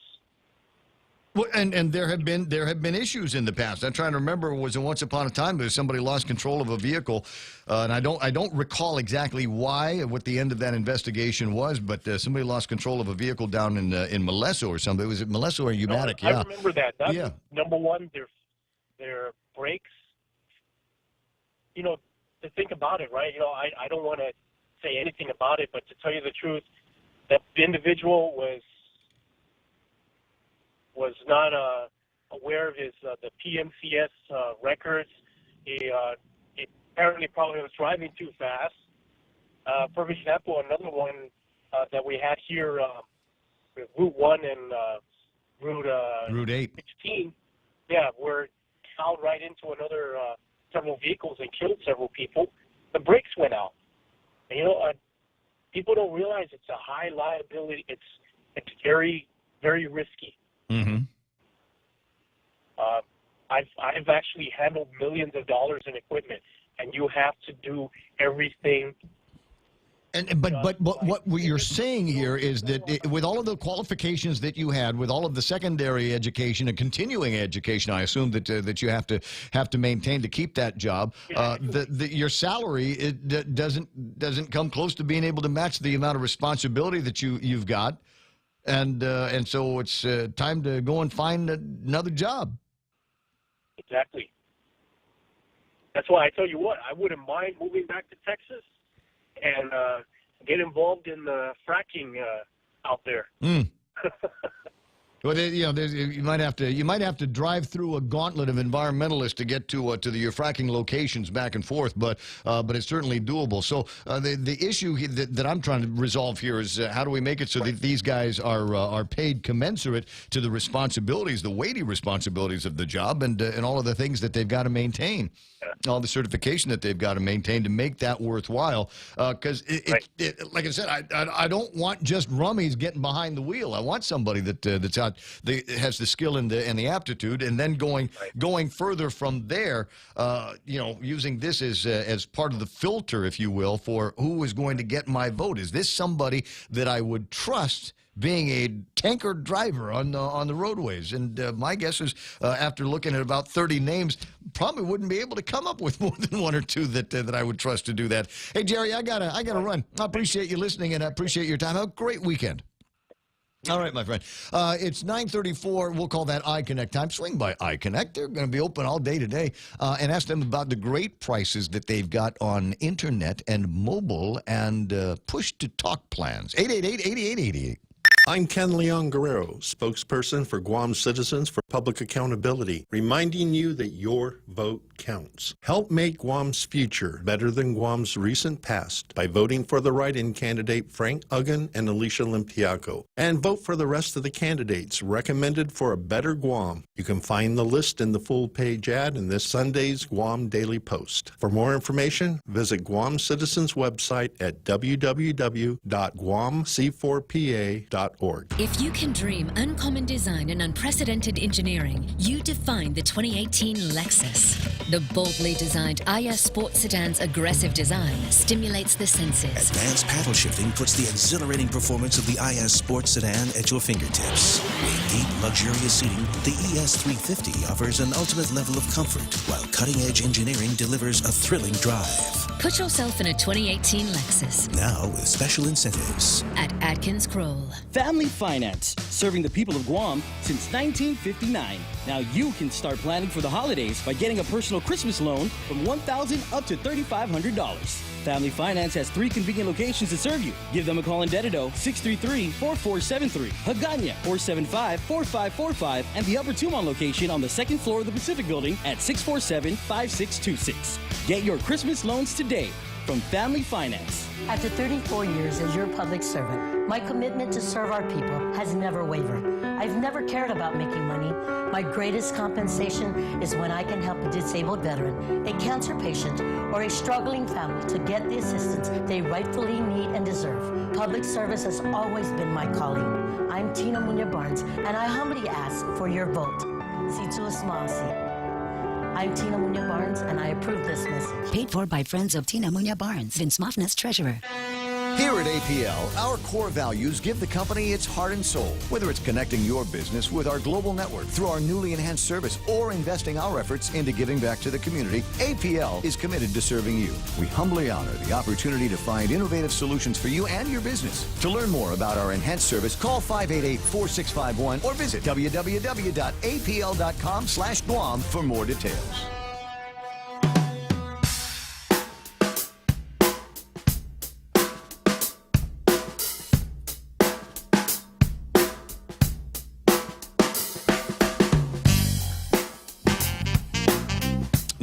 Well, and there have been issues in the past. I'm trying to remember. Was it once upon a time that somebody lost control of a vehicle, and I don't recall exactly what the end of that investigation was, but somebody lost control of a vehicle down in Molesso or something. Was it Molesso or Umatic? I remember that. That's number one. Their brakes. To think about it, right? I don't want to say anything about it, but to tell you the truth, that individual was not aware of his the PMCS records. He apparently probably was driving too fast. For example, another one that we had here, Route 1 and Route 8. 16, where it plowed right into another several vehicles and killed several people. The brakes went out. And, people don't realize it's a high liability. It's very, very risky. I've actually handled millions of dollars in equipment, and you have to do everything. But what you're saying here is that with all of the qualifications that you had, with all of the secondary education and continuing education, I assume that you have to maintain to keep that job. Your salary doesn't come close to being able to match the amount of responsibility that you've got, and so it's time to go and find another job. Exactly. That's why I tell you what, I wouldn't mind moving back to Texas and get involved in the fracking out there. Well, you might have to drive through a gauntlet of environmentalists to get to your fracking locations back and forth, but it's certainly doable. So the issue that I'm trying to resolve here is how do we make it so that these guys are paid commensurate to the responsibilities, the weighty responsibilities of the job, and all of the things that they've got to maintain, all the certification that they've got to maintain to make that worthwhile. Because like I said, I don't want just rummies getting behind the wheel. I want somebody that's out has the skill and the aptitude, and then going further from there, using this as part of the filter, if you will, for who is going to get my vote. Is this somebody that I would trust being a tanker driver on the roadways? And my guess is, after looking at about 30 names, probably wouldn't be able to come up with more than one or two that I would trust to do that. Hey, Jerry, I gotta run. I appreciate you listening, and I appreciate your time. Have a great weekend. All right, my friend. It's 9:34. We'll call that iConnect time. Swing by iConnect. They're going to be open all day today. And ask them about the great prices that they've got on internet and mobile and push-to-talk plans. 888-8888. I'm Ken Leon Guerrero, spokesperson for Guam Citizens for Public Accountability, reminding you that your vote counts. Help make Guam's future better than Guam's recent past by voting for the write-in candidate Frank Uggan and Alicia Limpiaco. And vote for the rest of the candidates recommended for a better Guam. You can find the list in the full-page ad in this Sunday's Guam Daily Post. For more information, visit Guam Citizens' website at www.guamc4pa.org. If you can dream uncommon design and unprecedented engineering, you define the 2018 Lexus. The boldly designed IS Sports Sedan's aggressive design stimulates the senses. Advanced paddle shifting puts the exhilarating performance of the IS Sports Sedan at your fingertips. With deep, luxurious seating, the ES350 offers an ultimate level of comfort, while cutting-edge engineering delivers a thrilling drive. Put yourself in a 2018 Lexus. Now with special incentives. At Atkins Kroll. Family Finance, serving the people of Guam since 1959. Now you can start planning for the holidays by getting a personal Christmas loan from $1,000 up to $3,500. Family Finance has 3 convenient locations to serve you. Give them a call in Dededo, 633-4473, Hagana, 475-4545, and the Upper Tumon location on the 2nd floor of the Pacific Building at 647-5626. Get your Christmas loans today from Family Finance. After 34 years as your public servant, my commitment to serve our people has never wavered. I've never cared about making money. My greatest compensation is when I can help a disabled veteran, a cancer patient, or a struggling family to get the assistance they rightfully need and deserve. Public service has always been my calling. I'm Tina Munya Barnes, and I humbly ask for your vote. Situa Smasi. I'm Tina Munya Barnes, and I approve this message. Paid for by friends of Tina Munya Barnes, Vince Mofness, treasurer. Here at APL, our core values give the company its heart and soul. Whether it's connecting your business with our global network through our newly enhanced service or investing our efforts into giving back to the community, APL is committed to serving you. We humbly honor the opportunity to find innovative solutions for you and your business. To learn more about our enhanced service, call 588-4651 or visit www.apl.com/Guam for more details.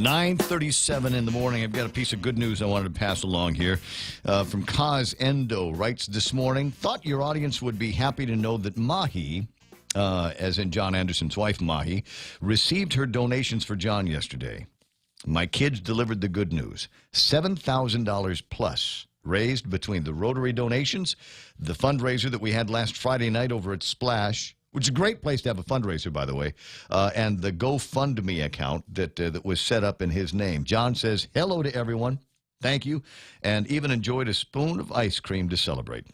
.37 in the morning. I've got a piece of good news I wanted to pass along here from Kaz Endo. Writes this morning, thought your audience would be happy to know that Mahi, as in John Anderson's wife Mahi, received her donations for John yesterday. My kids delivered the good news. $7,000 plus raised between the Rotary donations, the fundraiser that we had last Friday night over at Splash, which is a great place to have a fundraiser, by the way, and the GoFundMe account that was set up in his name. John says, hello to everyone. Thank you. And even enjoyed a spoon of ice cream to celebrate.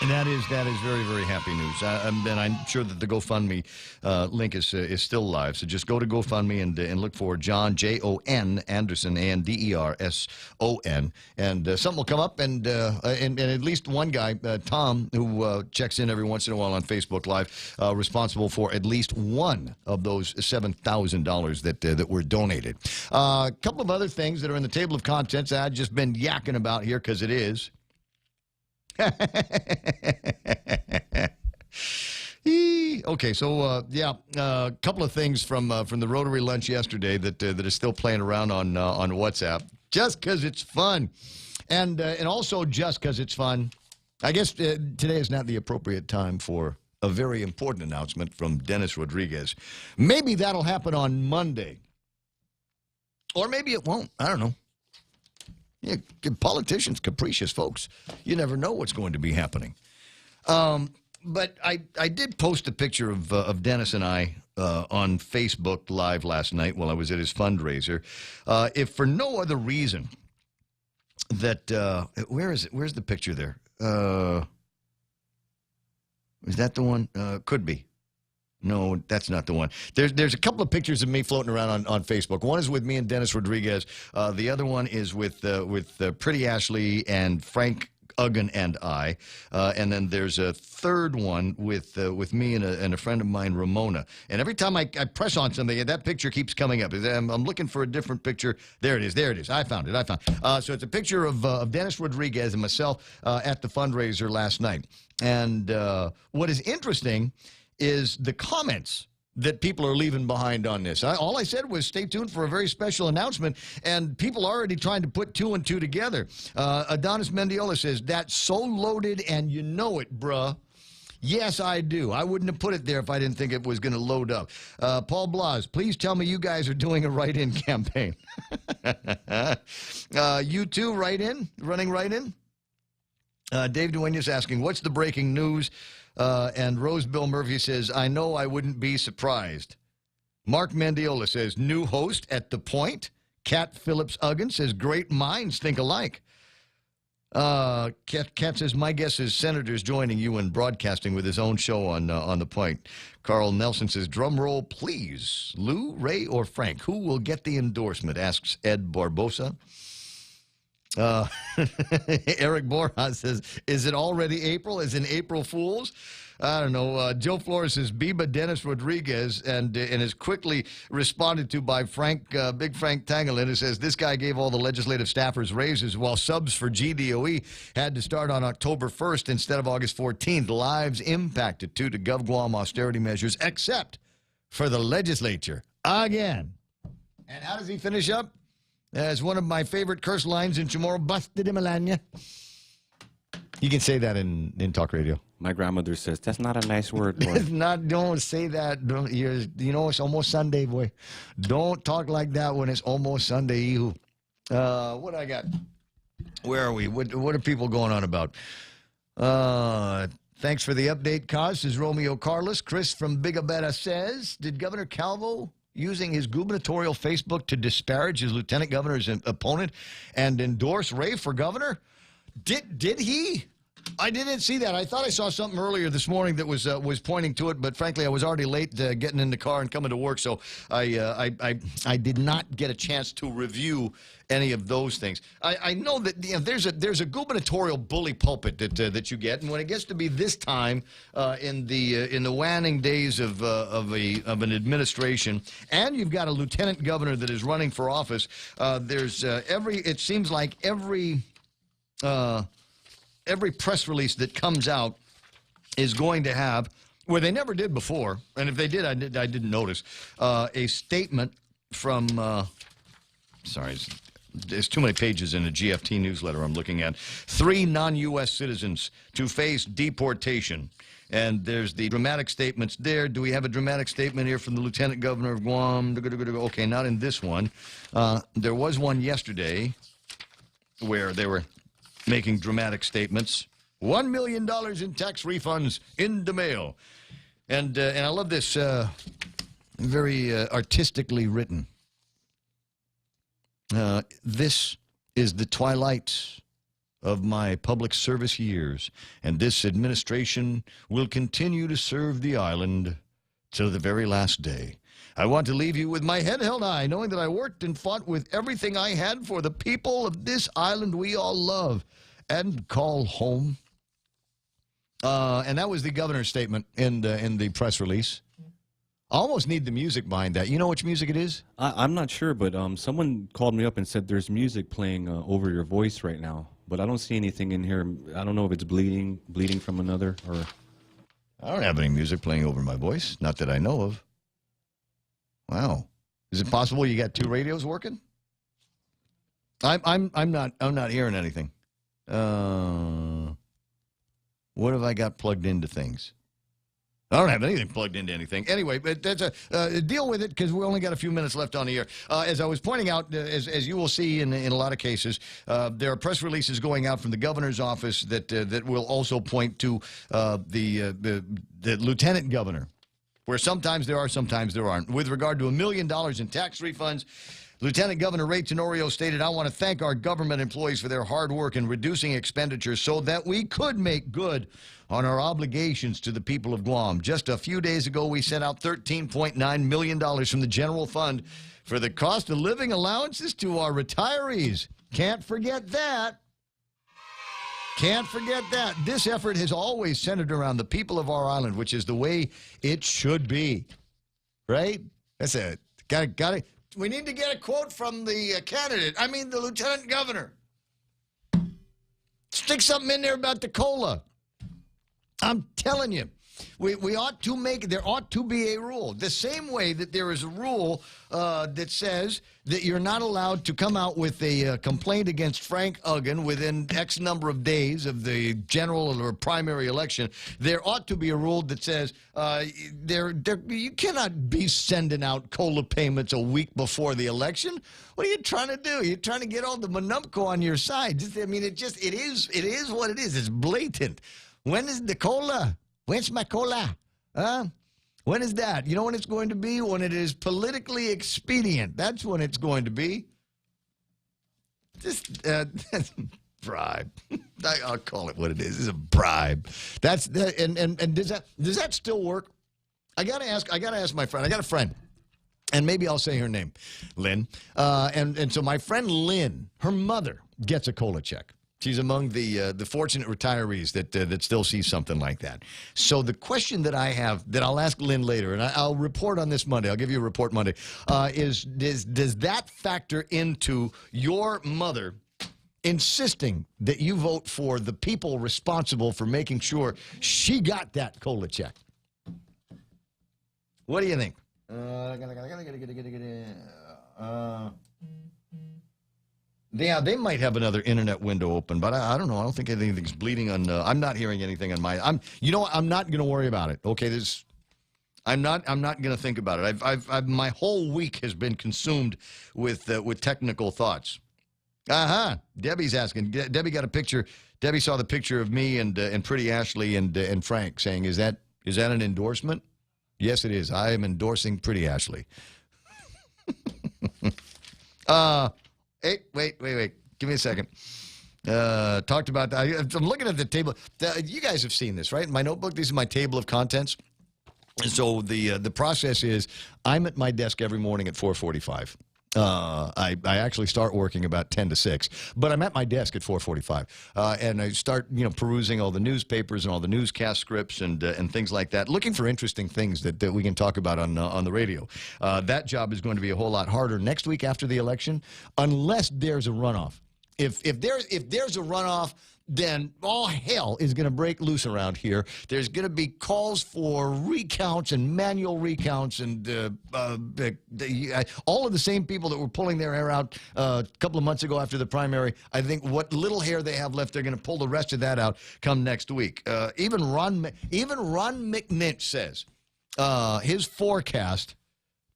And that is very, very happy news. And I'm sure that the GoFundMe link is still live. So just go to GoFundMe and look for John, Jon Anderson, Anderson. And something will come up. And at least one guy, Tom, who checks in every once in a while on Facebook Live, responsible for at least one of those $7,000 that were donated. A couple of other things that are in the table of contents I've just been yakking about here because it is. Okay, so a couple of things from the Rotary lunch yesterday that are still playing around on WhatsApp, just because it's fun, and also just because it's fun. I guess today is not the appropriate time for a very important announcement from Dennis Rodriguez. Maybe that'll happen on Monday, or maybe it won't. I don't know. Yeah, politicians, capricious folks. You never know what's going to be happening. But I did post a picture of Dennis and I on Facebook Live last night while I was at his fundraiser. If for no other reason that where is it? Where's the picture there? Is that the one? Could be. No, that's not the one. There's a couple of pictures of me floating around on Facebook. One is with me and Dennis Rodriguez. The other one is with Pretty Ashley and Frank Uggan and I. And then there's a third one with me and a friend of mine, Ramona. And every time I press on something, that picture keeps coming up. I'm looking for a different picture. There it is. There it is. I found it. So it's a picture of Dennis Rodriguez and myself at the fundraiser last night. And what is interesting is the comments that people are leaving behind on this. All I said was stay tuned for a very special announcement, and people are already trying to put two and two together. Adonis Mendiola says, that's so loaded and you know it, bruh. Yes, I do. I wouldn't have put it there if I didn't think it was going to load up. Paul Blas, please tell me you guys are doing a write-in campaign. You too, write-in? Running write-in? Dave Duenas asking, what's the breaking news? And Rose Bill Murphy says, I know I wouldn't be surprised. Mark Mendiola says, new host at The Point. Kat Phillips Uggan says, great minds think alike. Kat says, my guess is Senator's joining you in broadcasting with his own show on The Point. Carl Nelson says, drum roll, please. Lou, Ray, or Frank? Who will get the endorsement? Asks Ed Barbosa. Eric Borja says, is it already April? Is it April Fools? I don't know. Joe Flores says, Biba Dennis Rodriguez, and is quickly responded to by Big Frank Tangelin, who says, this guy gave all the legislative staffers raises while subs for GDOE had to start on October 1st instead of August 14th. Lives impacted due to GovGuam austerity measures, except for the legislature. Again. And how does he finish up? As one of my favorite curse lines in Chamorro, busted him, Melania. You can say that in talk radio. My grandmother says, that's not a nice word, boy. Don't say that. It's almost Sunday, boy. Don't talk like that when it's almost Sunday. What I got? Where are we? What are people going on about? Thanks for the update, Cos, says Romeo Carlos. Chris from Big Abetta says, did Governor Calvo using his gubernatorial Facebook to disparage his lieutenant governor's opponent and endorse Ray for governor? Did he? I didn't see that. I thought I saw something earlier this morning that was pointing to it, but frankly, I was already late getting in the car and coming to work, so I did not get a chance to review any of those things. I know that there's a gubernatorial bully pulpit that you get, and when it gets to be this time in the waning days of an administration, and you've got a lieutenant governor that is running for office, it seems like every press release that comes out is going to have, where they never did before, and if they did, I didn't notice, a statement from, sorry, there's too many pages in a GFT newsletter I'm looking at. 3 non-U.S. citizens to face deportation. And there's the dramatic statements there. Do we have a dramatic statement here from the Lieutenant Governor of Guam? Okay, not in this one. There was one yesterday where they were making dramatic statements. $1 million in tax refunds in the mail. And I love this, very artistically written. This is the twilight of my public service years, and this administration will continue to serve the island till the very last day. I want to leave you with my head held high, knowing that I worked and fought with everything I had for the people of this island we all love and call home. And that was the governor's statement in the press release. I almost need the music behind that. You know which music it is? I'm not sure, but someone called me up and said there's music playing over your voice right now, but I don't see anything in here. I don't know if it's bleeding from another, or... I don't have any music playing over my voice, not that I know of. Wow. Is it possible you got 2 radios working? I'm not hearing anything. What have I got plugged into things? I don't have anything plugged into anything. Anyway, but that's deal with it because we only got a few minutes left on the air. As I was pointing out, as you will see in a lot of cases, there are press releases going out from the governor's office that will also point to the lieutenant governor, where sometimes there are, sometimes there aren't. With regard to $1 million in tax refunds, Lieutenant Governor Ray Tenorio stated, "I want to thank our government employees for their hard work in reducing expenditures so that we could make good on our obligations to the people of Guam. Just a few days ago, we sent out $13.9 million from the general fund for the cost of living allowances to our retirees. Can't forget that. Can't forget that. This effort has always centered around the people of our island, which is the way it should be." Right? That's it. Got it. We need to get a quote from the the lieutenant governor. Stick something in there about the COLA. I'm telling you, we ought to there ought to be a rule. The same way that there is a rule that says that you're not allowed to come out with a complaint against Frank Uggan within X number of days of the general or primary election, there ought to be a rule that says you cannot be sending out COLA payments a week before the election. What are you trying to do? You're trying to get all the Monumco on your side. It is what it is. It's blatant. When is the COLA? When's my COLA? When is that? You know when it's going to be? When it is politically expedient. That's when it's going to be. Just bribe. I'll call it what it is. It's a bribe. And does that still work? I gotta ask my friend. I got a friend. And maybe I'll say her name, Lynn. And so my friend Lynn, her mother gets a COLA check. She's among the fortunate retirees that still see something like that. So the question that I have, that I'll ask Lynn later, and I'll report on this Monday, I'll give you a report Monday, is does that factor into your mother insisting that you vote for the people responsible for making sure she got that COLA check? What do you think? Yeah, they might have another internet window open, but I don't know. I don't think anything's bleeding on. I'm not hearing anything on my. You know what? I'm not going to worry about it. Okay, I'm not going to think about it. I've my whole week has been consumed with technical thoughts. Debbie's asking. Debbie got a picture. Debbie saw the picture of me and Pretty Ashley and Frank, saying, "Is that an endorsement?" Yes, it is. I am endorsing Pretty Ashley. Hey, wait. Give me a second. Talked about that. I'm looking at the table. You guys have seen this, right? In my notebook, these are my table of contents. So the process is I'm at my desk every morning at 4:45. I actually start working about 10 to 6, but I'm at my desk at 4:45, and I start perusing all the newspapers and all the newscast scripts and things like that, looking for interesting things that we can talk about on the radio. That job is going to be a whole lot harder next week after the election, unless there's a runoff. If there's a runoff, then all hell is going to break loose around here. There's going to be calls for recounts and manual recounts, and all of the same people that were pulling their hair out a couple of months ago after the primary. I think what little hair they have left, they're going to pull the rest of that out come next week. Even Ron McNinch says his forecast,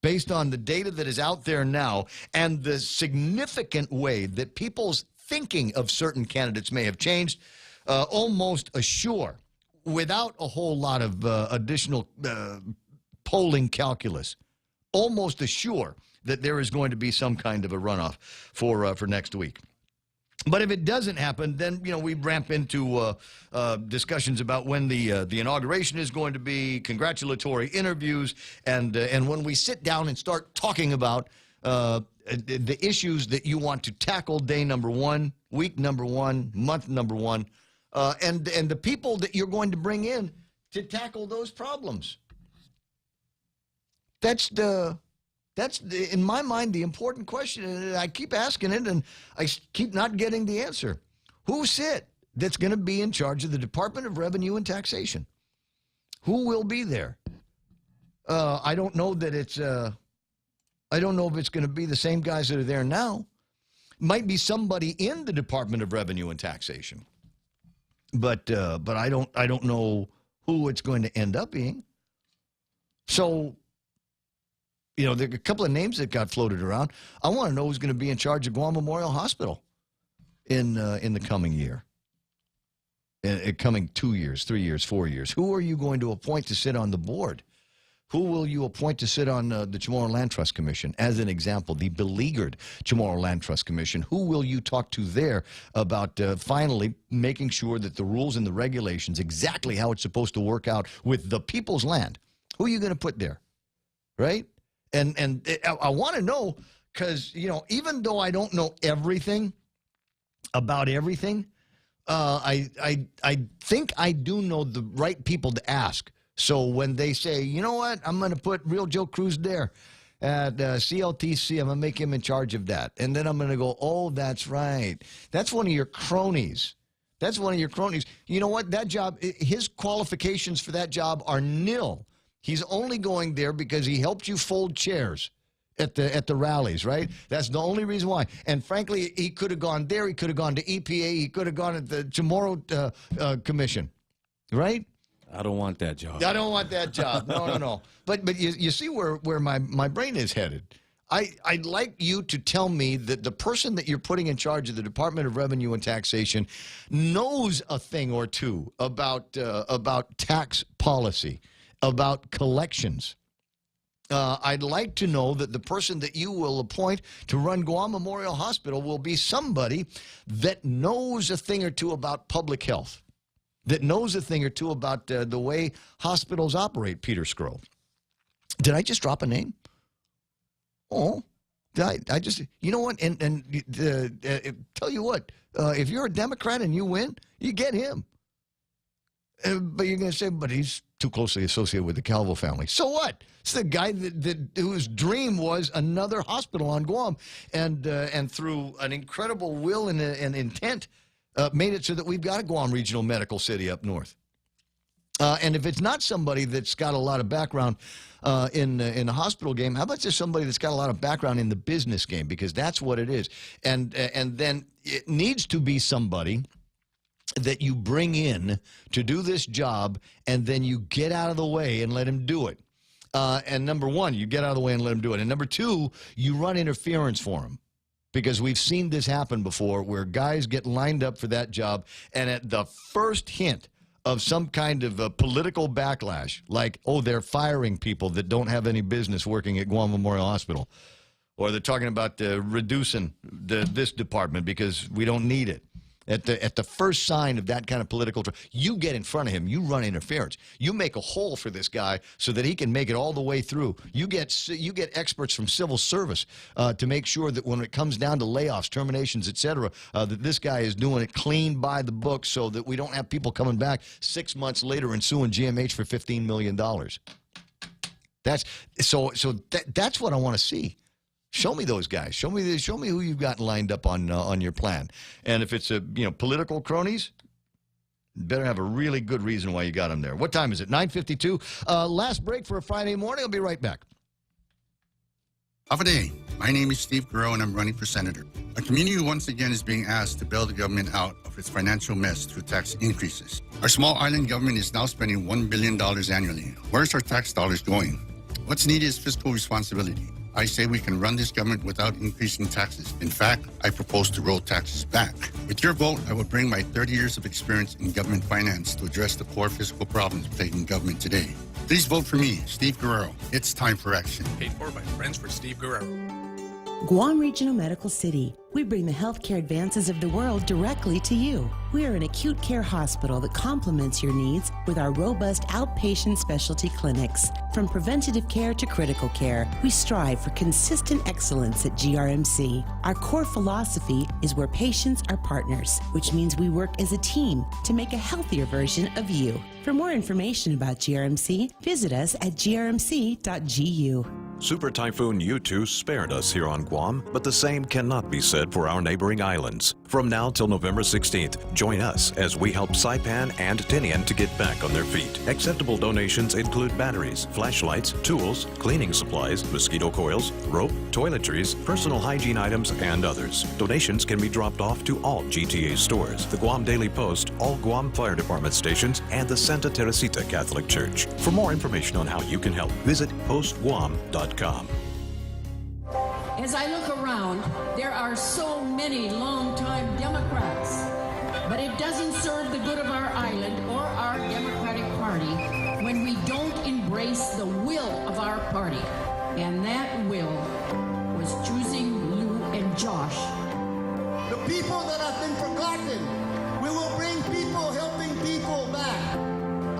based on the data that is out there now and the significant way that people's thinking of certain candidates may have changed, almost assure, without a whole lot of additional polling calculus, almost assure that there is going to be some kind of a runoff for next week. But if it doesn't happen, then we ramp into discussions about when the inauguration is going to be, congratulatory interviews, and when we sit down and start talking about the issues that you want to tackle day number one, week number one, month number one, and the people that you're going to bring in to tackle those problems. That's in my mind, the important question, and I keep asking it, and I keep not getting the answer. Who's it that's going to be in charge of the Department of Revenue and Taxation? Who will be there? I don't know that it's... I don't know if it's going to be the same guys that are there now. Might be somebody in the Department of Revenue and Taxation, but I don't know who it's going to end up being. So, you know, there are a couple of names that got floated around. I want to know who's going to be in charge of Guam Memorial Hospital in the coming year. Coming 2 years, 3 years, 4 years. Who are you going to appoint to sit on the board? Who will you appoint to sit on the Chamorro Land Trust Commission? As an example, the beleaguered Chamorro Land Trust Commission. Who will you talk to there about finally making sure that the rules and the regulations, exactly how it's supposed to work out with the people's land? Who are you going to put there? Right? And I want to know, because, you know, even though I don't know everything about everything, I think I do know the right people to ask. So when they say, you know what, I'm going to put Real Joe Cruz there at CLTC, I'm going to make him in charge of that. And then I'm going to go, oh, that's right. That's one of your cronies. That's one of your cronies. You know what, that job, his qualifications for that job are nil. He's only going there because he helped you fold chairs at the rallies, right? That's the only reason why. And frankly, he could have gone there. He could have gone to EPA. He could have gone at the Chamorro Commission, right? I don't want that job. I don't want that job. No. But you see where my brain is headed. I'd like you to tell me that the person that you're putting in charge of the Department of Revenue and Taxation knows a thing or two about tax policy, about collections. I'd like to know that the person that you will appoint to run Guam Memorial Hospital will be somebody that knows a thing or two about public health, that knows a thing or two about the way hospitals operate, Peter Skro. Did I just drop a name? Oh, I just, you know what? And tell you what, if you're a Democrat and you win, you get him. But you're going to say, but he's too closely associated with the Calvo family. So what? It's the guy whose dream was another hospital on Guam, and through an incredible will and intent, made it so that we've got a Guam Regional Medical City up north. And if it's not somebody that's got a lot of background in the hospital game, how about just somebody that's got a lot of background in the business game? Because that's what it is. And then it needs to be somebody that you bring in to do this job, and then you get out of the way and let him do it. And number one, you get out of the way and let him do it. And number two, you run interference for him. Because we've seen this happen before where guys get lined up for that job, and at the first hint of some kind of a political backlash, like, oh, they're firing people that don't have any business working at Guam Memorial Hospital, or they're talking about reducing this department because we don't need it. At the first sign of that kind of political, you get in front of him. You run interference. You make a hole for this guy so that he can make it all the way through. You get experts from civil service to make sure that when it comes down to layoffs, terminations, etc., that this guy is doing it clean by the book, so that we don't have people coming back 6 months later and suing GMH for $15 million. That's what I want to see. Show me those guys. Show me who you've got lined up on your plan. And if it's political cronies, you better have a really good reason why you got them there. What time is it? 9:52. Last break for a Friday morning. I'll be right back. Day. My name is Steve Guerrero, and I'm running for senator. Our community once again is being asked to bail the government out of its financial mess through tax increases. Our small island government is now spending $1 billion annually. Where's our tax dollars going? What's needed is fiscal responsibility. I say we can run this government without increasing taxes. In fact, I propose to roll taxes back. With your vote, I will bring my 30 years of experience in government finance to address the core fiscal problems plaguing government today. Please vote for me, Steve Guerrero. It's time for action. Paid for by Friends for Steve Guerrero. Guam Regional Medical City. We bring the healthcare advances of the world directly to you. We are an acute care hospital that complements your needs with our robust outpatient specialty clinics. From preventative care to critical care, we strive for consistent excellence at GRMC. Our core philosophy is where patients are partners, which means we work as a team to make a healthier version of you. For more information about GRMC, visit us at grmc.gu. Super Typhoon Yutu spared us here on Guam, but the same cannot be said for our neighboring islands. From now till November 16th, join us as we help Saipan and Tinian to get back on their feet. Acceptable donations include batteries, flashlights, tools, cleaning supplies, mosquito coils, rope, toiletries, personal hygiene items, and others. Donations can be dropped off to all GTA stores, the Guam Daily Post, all Guam Fire Department stations, and the Santa Teresita Catholic Church. For more information on how you can help, visit postguam.com. As I look around, there are so many longtime Democrats, but it doesn't serve the good of our island or our Democratic Party when we don't embrace the will of our party. And that will was choosing Lou and Josh. The people that have been forgotten, we will bring people helping people back.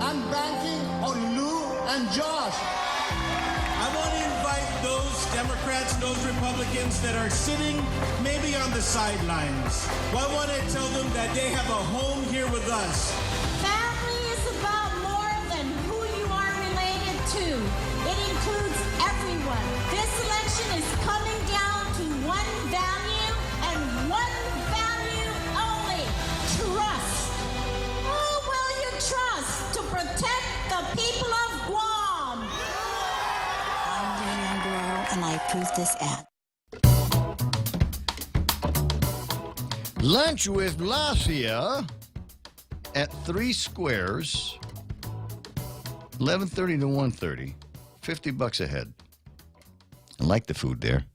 I'm banking on Lou and Josh. I want to invite those Democrats, those Republicans that are sitting maybe on the sidelines. Well, I want to tell them that they have a home here with us. Family is about more than who you are related to. It includes everyone. This election is coming down to one value and one value only: trust. Who will you trust to protect the people of Guam? And I approve this ad. Lunch with Lacia at 3 Squares, 11:30 to 1:30, $50 a head. I like the food there.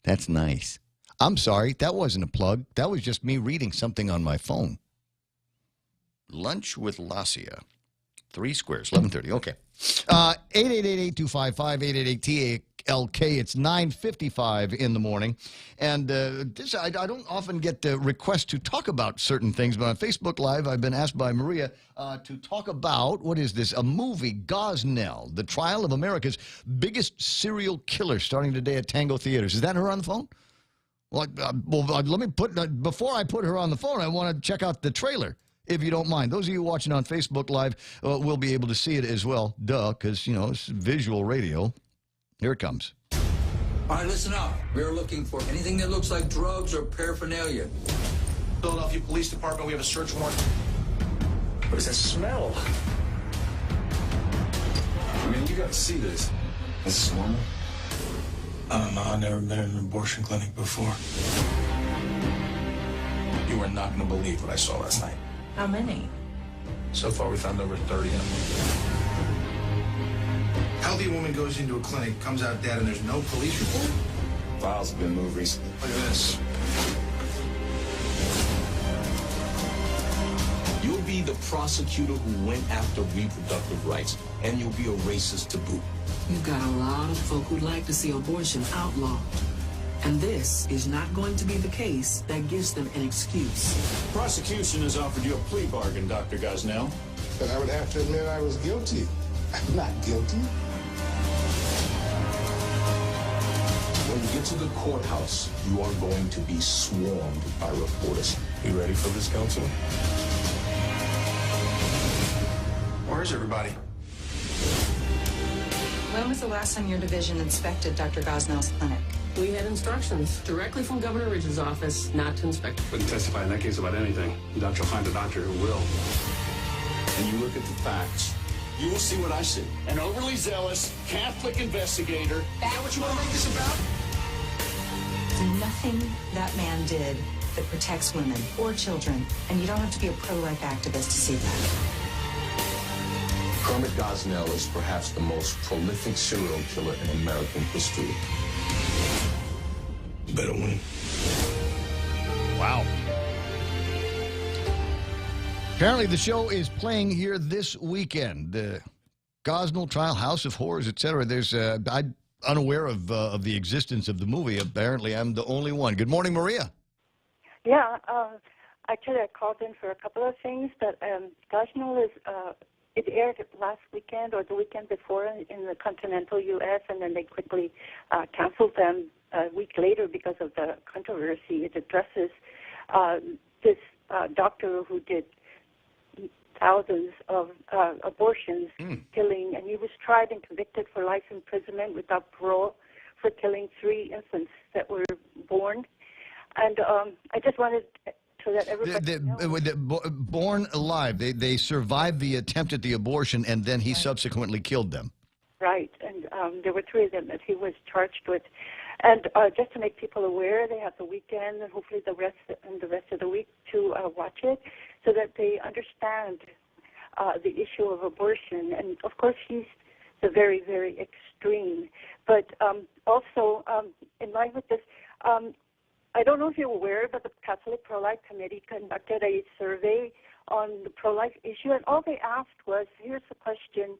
That's nice. I'm sorry, that wasn't a plug. That was just me reading something on my phone. Lunch with Lacia. 3 Squares, 11:30. Okay. 888-825-5888-TALK. It's 9:55 in the morning. And I don't often get requests to talk about certain things, but on Facebook Live, I've been asked by Maria to talk about, what is this, a movie, Gosnell, the trial of America's biggest serial killer, starting today at Tango Theaters. Is that her on the phone? Well, let me before I put her on the phone, I want to check out the trailer, if you don't mind. Those of you watching on Facebook Live will be able to see it as well. Duh, because, it's visual radio. Here it comes. All right, listen up. We're looking for anything that looks like drugs or paraphernalia. Philadelphia Police Department, we have a search warrant. What is that smell? I mean, you got to see this. Is this normal? I don't know. I've never been in an abortion clinic before. You are not going to believe what I saw last night. How many? So far, we found over 30 of them. Healthy woman goes into a clinic, comes out dead, and there's no police report? Files have been moved recently. Look at this. You'll be the prosecutor who went after reproductive rights, and you'll be a racist to boot. You've got a lot of folk who'd like to see abortion outlawed. And this is not going to be the case that gives them an excuse. Prosecution has offered you a plea bargain, Dr. Gosnell. But I would have to admit I was guilty. I'm not guilty. When you get to the courthouse, you are going to be swarmed by reporters. You ready for this, Counselor? Where's everybody? When was the last time your division inspected Dr. Gosnell's clinic? We had instructions directly from Governor Ridge's office not to inspect. Couldn't testify in that case about anything. You doubt you'll find a doctor who will. And you look at the facts, you will see what I see. An overly zealous Catholic investigator. Is that what you want to make this about? There's nothing that man did that protects women or children, and you don't have to be a pro-life activist to see that. Kermit Gosnell is perhaps the most prolific serial killer in American history. You better win. Wow. Apparently the show is playing here this weekend. The Gosnell trial, House of Horrors, etc. There's I'm unaware of the existence of the movie. Apparently I'm the only one. Good morning, Maria. Yeah, actually I called in for a couple of things, but Gosnell is it aired last weekend or the weekend before in the continental U.S., and then they quickly canceled them a week later because of the controversy. It addresses this doctor who did thousands of abortions, killing, and he was tried and convicted for life imprisonment without parole. for killing 3 infants that were born. And I just wanted to let everybody know. Born alive. They survived the attempt at the abortion, and then he subsequently killed them. Right, and there were 3 of them that he was charged with. And just to make people aware, they have the weekend and hopefully the rest of the week to watch it, so that they understand the issue of abortion. And of course, he's the very, very extreme. But also, in line with this, I don't know if you're aware, but the Catholic Pro-Life Committee conducted a survey on the pro-life issue, and all they asked was, here's the question: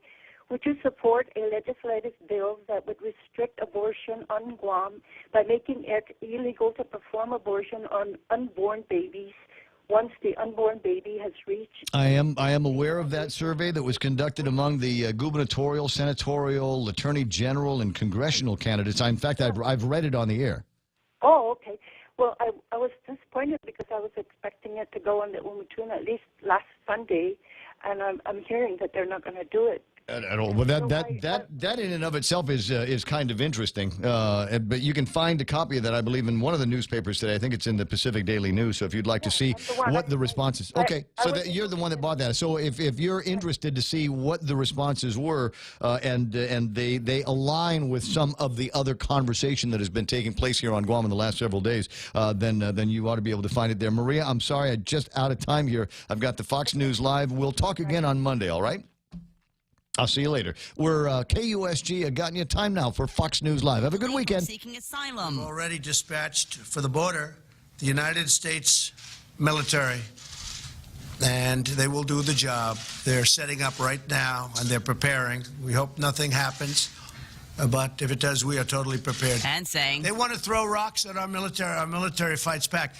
would you support a legislative bill that would restrict abortion on Guam by making it illegal to perform abortion on unborn babies once the unborn baby has reached? I am aware of that survey that was conducted among the gubernatorial, senatorial, attorney general, and congressional candidates. In fact, I've read it on the air. Oh, okay. Well, I was disappointed because I was expecting it to go on the Umutun at least last Sunday, and I'm hearing that they're not going to do it. At all. Well, that in and of itself is kind of interesting. But you can find a copy of that, I believe, in one of the newspapers today. I think it's in the Pacific Daily News. So if you'd like to see what the response is. Okay, so you're the one that bought that. So if you're interested to see what the responses were, and they align with some of the other conversation that has been taking place here on Guam in the last several days, then you ought to be able to find it there. Maria, I'm sorry, I'm just out of time here. I've got the Fox News Live. We'll talk again on Monday, all right? I'll see you later. We're KUSG. I've gotten you time now for Fox News Live. Have a good weekend. Seeking asylum. Already dispatched for the border the United States military, and they will do the job. They're setting up right now, and they're preparing. We hope nothing happens, but if it does, we are totally prepared. And saying they want to throw rocks at our military fights back.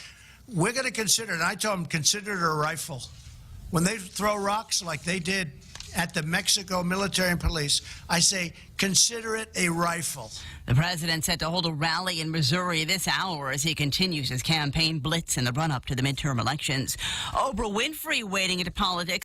We're going to consider it. I told them, consider it a rifle. When they throw rocks like they did at the Mexico military and police, I say, consider it a rifle. The president set to hold a rally in Missouri this hour as he continues his campaign blitz in the run-up to the midterm elections. Oprah Winfrey wading into politics.